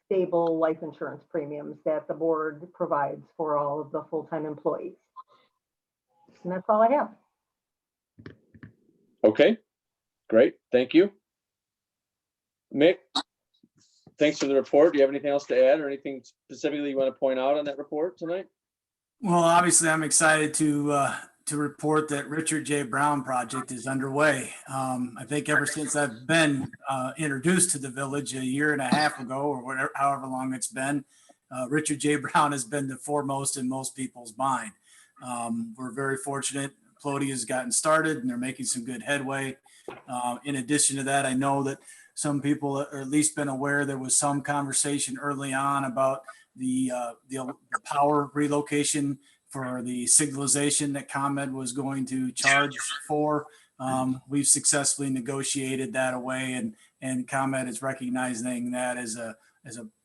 stable life insurance premiums that the board provides for all of the full-time employees. And that's all I have. Okay, great. Thank you. Mick, thanks for the report. Do you have anything else to add or anything specifically you want to point out on that report tonight? Well, obviously, I'm excited to report that Richard J. Brown project is underway. I think ever since I've been introduced to the village a year and a half ago, or whatever, however long it's been, Richard J. Brown has been the foremost in most people's mind. We're very fortunate. Plody has gotten started, and they're making some good headway. In addition to that, I know that some people, or at least been aware, there was some conversation early on about the power relocation for the signalization that ComEd was going to charge for. We've successfully negotiated that away, and ComEd is recognizing that as a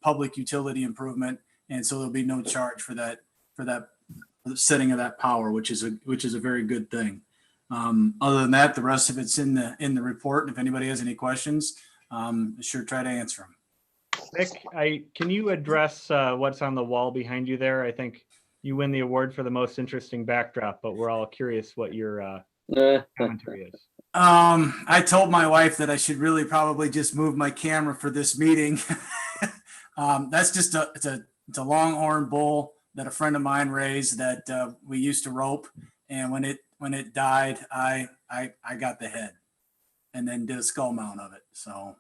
public utility improvement, and so there'll be no charge for that the setting of that power, which is a very good thing. Other than that, the rest of it's in the report. And if anybody has any questions, sure try to answer them. Nick, can you address what's on the wall behind you there? I think you win the award for the most interesting backdrop, but we're all curious what your commentary is. I told my wife that I should really probably just move my camera for this meeting. That's just it's a longhorn bull that a friend of mine raised that we used to rope, and when it died, I got the head and then did a skull mount of it. So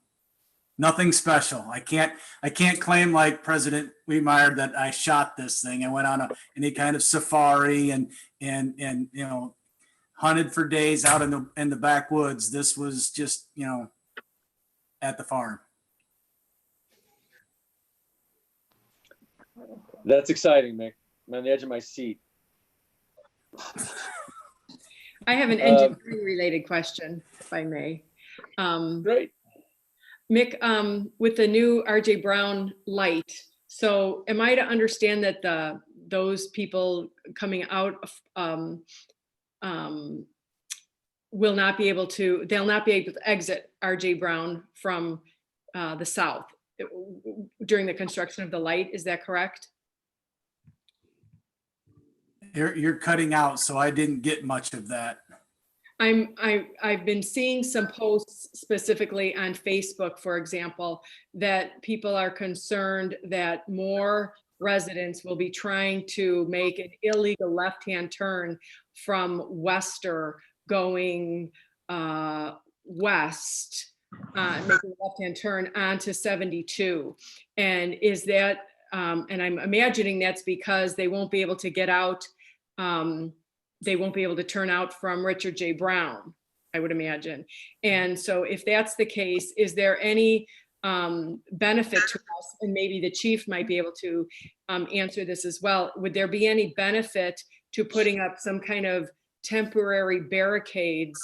nothing special. I can't claim like President Wiedemeyer that I shot this thing. I went on any kind of safari and hunted for days out in the backwoods. This was just at the farm. That's exciting, Mick. I'm on the edge of my seat. I have an engineering related question, if I may. Great. Mick, with the new RJ Brown light, so am I to understand that those people coming out will not be able to, they'll not be able to exit RJ Brown from the south during the construction of the light? Is that correct? You're cutting out, so I didn't get much of that. I've been seeing some posts specifically on Facebook, for example, that people are concerned that more residents will be trying to make an illegal left-hand turn from Wester going west, making a left-hand turn onto 72. And is that, and I'm imagining that's because they won't be able to get out, they won't be able to turn out from Richard J. Brown, I would imagine. And so if that's the case, is there any benefit to us, and maybe the chief might be able to answer this as well, would there be any benefit to putting up some kind of temporary barricades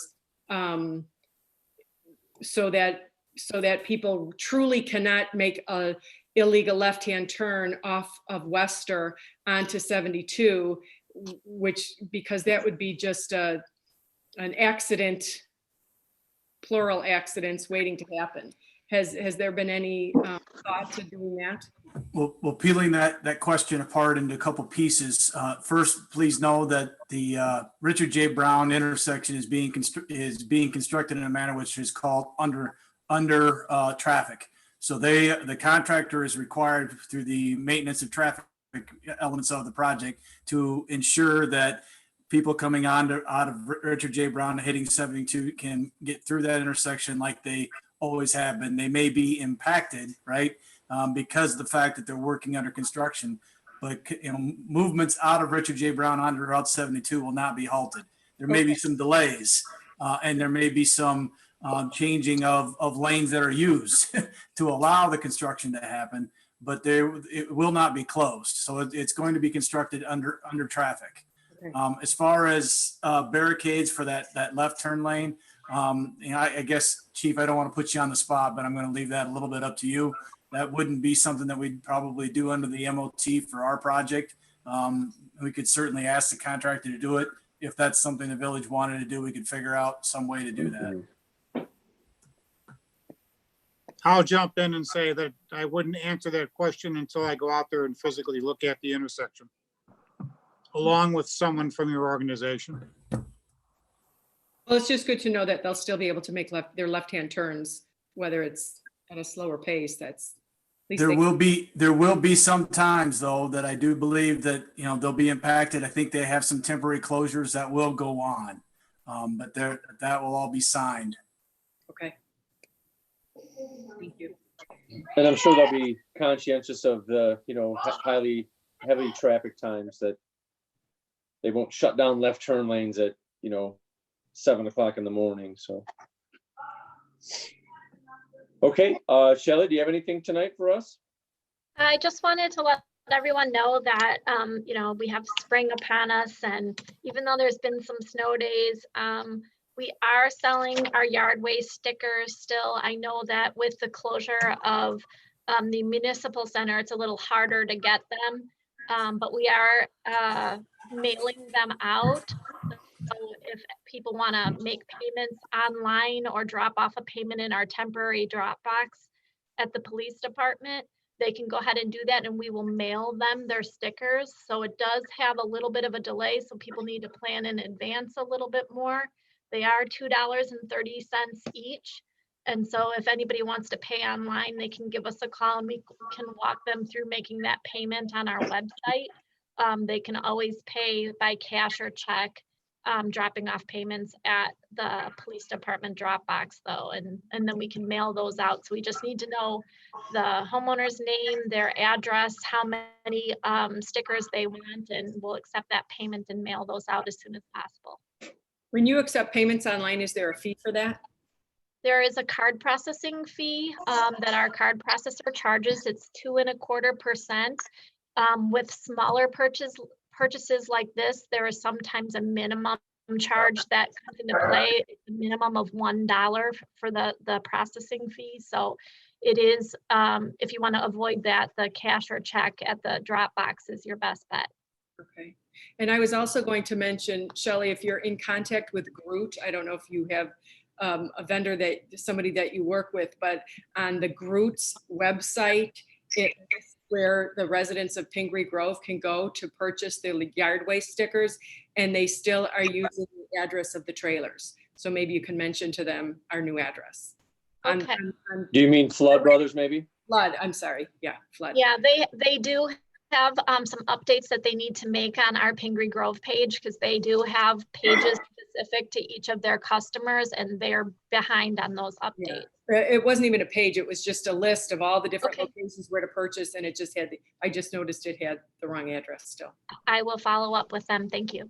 so that people truly cannot make a illegal left-hand turn off of Wester onto 72, because that would be just an accident, plural accidents waiting to happen. Has there been any thought to doing that? Well, peeling that question apart into a couple pieces. First, please know that the Richard J. Brown intersection is being constructed in a manner which is called under traffic. So the contractor is required through the maintenance of traffic elements of the project to ensure that people coming out of Richard J. Brown hitting 72 can get through that intersection like they always have been. They may be impacted, right, because of the fact that they're working under construction, but movements out of Richard J. Brown onto Route 72 will not be halted. There may be some delays, and there may be some changing of lanes that are used to allow the construction to happen, but it will not be closed. So it's going to be constructed under traffic. As far as barricades for that left turn lane, I guess, Chief, I don't want to put you on the spot, but I'm going to leave that a little bit up to you. That wouldn't be something that we'd probably do under the MOT for our project. We could certainly ask the contractor to do it. If that's something the village wanted to do, we could figure out some way to do that. I'll jump in and say that I wouldn't answer that question until I go out there and physically look at the intersection, along with someone from your organization. Well, it's just good to know that they'll still be able to make their left-hand turns, whether it's at a slower pace. That's at least There will be some times though that I do believe that, they'll be impacted. I think they have some temporary closures that will go on. But that will all be signed. Okay. Thank you. And I'm sure they'll be conscientious of the, heavy traffic times, that they won't shut down left turn lanes at, 7 o'clock in the morning. So. Okay, Shelley, do you have anything tonight for us? I just wanted to let everyone know that, we have spring upon us, and even though there's been some snow days, we are selling our yard waste stickers still. I know that with the closure of the municipal center, it's a little harder to get them, but we are mailing them out. So if people want to make payments online or drop off a payment in our temporary drop box at the police department, they can go ahead and do that, and we will mail them their stickers. So it does have a little bit of a delay, so people need to plan in advance a little bit more. They are $2.30 each. And so if anybody wants to pay online, they can give us a call and we can walk them through making that payment on our website. They can always pay by cash or check, dropping off payments at the police department drop box though. And then we can mail those out. So we just need to know the homeowner's name, their address, how many stickers they want, and we'll accept that payment and mail those out as soon as possible. When you accept payments online, is there a fee for that? There is a card processing fee that our card processor charges. It's 2.25%. With smaller purchases like this, there is sometimes a minimum charge that comes into play. It's a minimum of $1 for the processing fee. So it is, if you want to avoid that, the cash or check at the drop box is your best bet. Okay. And I was also going to mention, Shelley, if you're in contact with Groot, I don't know if you have a vendor somebody that you work with, but on the Groot's website, it's where the residents of Pingree Grove can go to purchase the yard waste stickers, and they still are using the address of the trailers. So maybe you can mention to them our new address. Okay. Do you mean Flood Brothers, maybe? Flood, I'm sorry. Yeah, Flood. Yeah, they do have some updates that they need to make on our Pingree Grove page, because they do have pages specific to each of their customers, and they're behind on those updates. Yeah. It wasn't even a page. It was just a list of all the different locations where to purchase, and it just had, I just noticed it had the wrong address still. I will follow up with them. Thank you.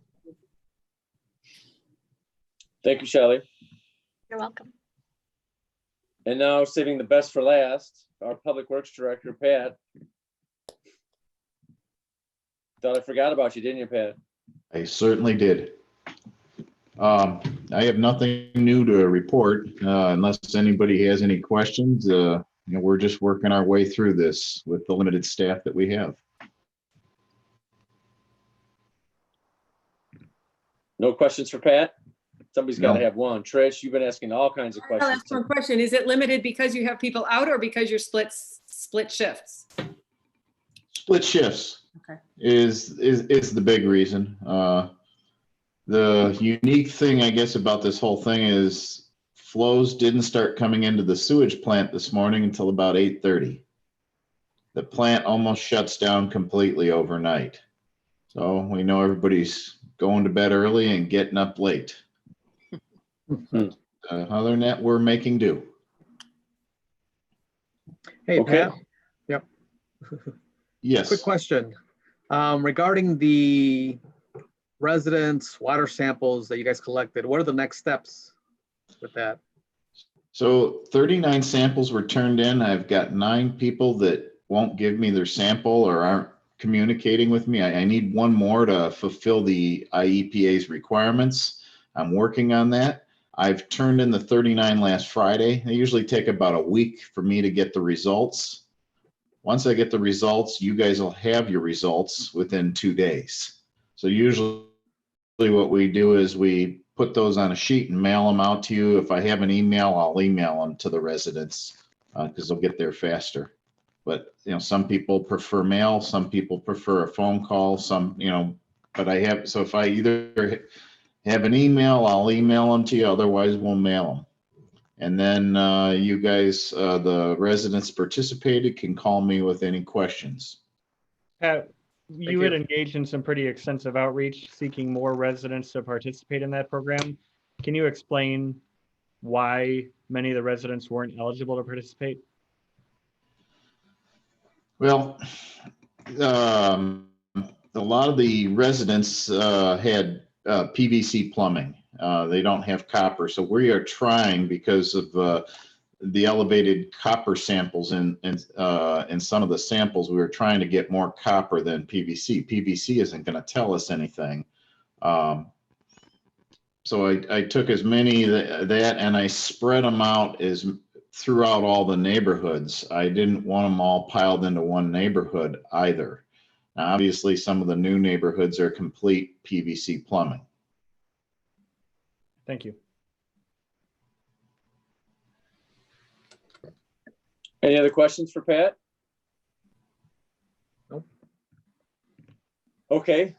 Thank you, Shelley. You're welcome. And now, saving the best for last, our Public Works Director, Pat. Thought I forgot about you, didn't you, Pat? I certainly did. I have nothing new to report unless anybody has any questions. We're just working our way through this with the limited staff that we have. No questions for Pat? Somebody's got to No. have one. Trish, you've been asking all kinds of I'll questions. ask one question. Is it limited because you have people out or because you're split shifts? Split shifts. Okay. is the big reason. The unique thing, I guess, about this whole thing is flows didn't start coming into the sewage plant this morning until about 8:30. The plant almost shuts down completely overnight. So we know everybody's going to bed early and getting up late. Other than that, we're making do. Hey, Okay. Pat. Yep. Yes. Quick question. Regarding the residents' water samples that you guys collected, what are the next steps with that? So 39 samples were turned in. I've got 9 people that won't give me their sample or aren't communicating with me. I need one more to fulfill the IEPA's requirements. I'm working on that. I've turned in the 39 last Friday. They usually take about a week for me to get the results. Once I get the results, you guys will have your results within 2 days. So usually what we do is we put those on a sheet and mail them out to you. If I have an email, I'll email them to the residents because they'll get there faster. But, some people prefer mail, some people prefer a phone call, but so if I either have an email, I'll email them to you, otherwise we'll mail them. And then you guys, the residents participated, can call me with any questions. Pat, you had engaged in some pretty extensive outreach, seeking more residents to participate in that program. Can you explain why many of the residents weren't eligible to participate? Well, a lot of the residents had PVC plumbing. They don't have copper. So we are trying, because of the elevated copper samples in some of the samples, we were trying to get more copper than PVC. PVC isn't going to tell us anything. So I took as many that and I spread them out throughout all the neighborhoods. I didn't want them all piled into one neighborhood either. Now, obviously, some of the new neighborhoods are complete PVC plumbing. Thank you. Any other questions for Pat? Nope. Okay.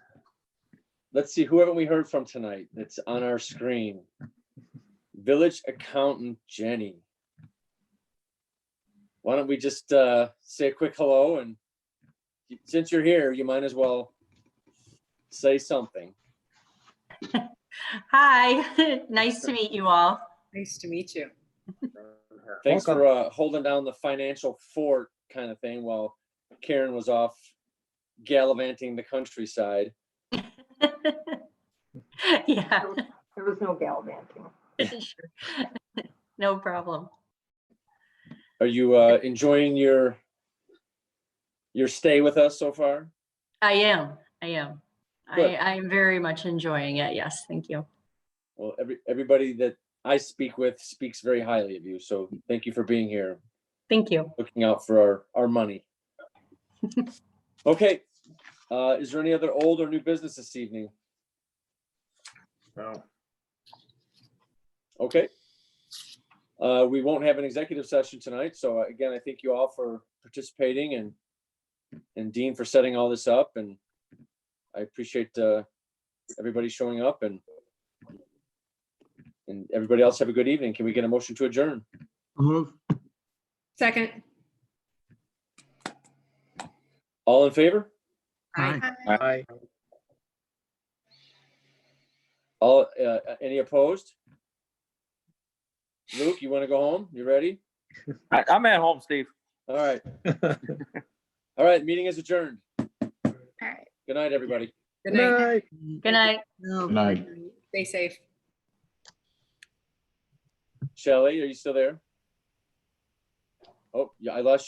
Let's see, who haven't we heard from tonight? That's on our screen. Village Accountant Jenny. Why don't we just say a quick hello, and since you're here, you might as well say something. Hi, nice to meet you all. Nice to meet you. Thanks for holding down the financial fort kind of thing while Karen was off gallivanting the countryside. Yeah. There was no gallivanting. Sure. No problem. Are you enjoying your stay with us so far? I am. Good. I'm very much enjoying it. Yes, thank you. Well, everybody that I speak with speaks very highly of you. So thank you for being here. Thank you. Looking out for our money. Okay. Is there any other old or new business this evening? No. Okay. We won't have an executive session tonight. So again, I thank you all for participating and Dean for setting all this up. And I appreciate everybody showing up and everybody else have a good evening. Can we get a motion to adjourn? Move. Second. All in favor? Aye. Aye. All any opposed? Luke, you want to go home? You ready? I'm at home, Steve. All right. All right. Meeting is adjourned. All right. Good night, everybody. Good night. Good night. Good night. Stay safe. Shelley, are you still there? Oh, yeah, I lost you.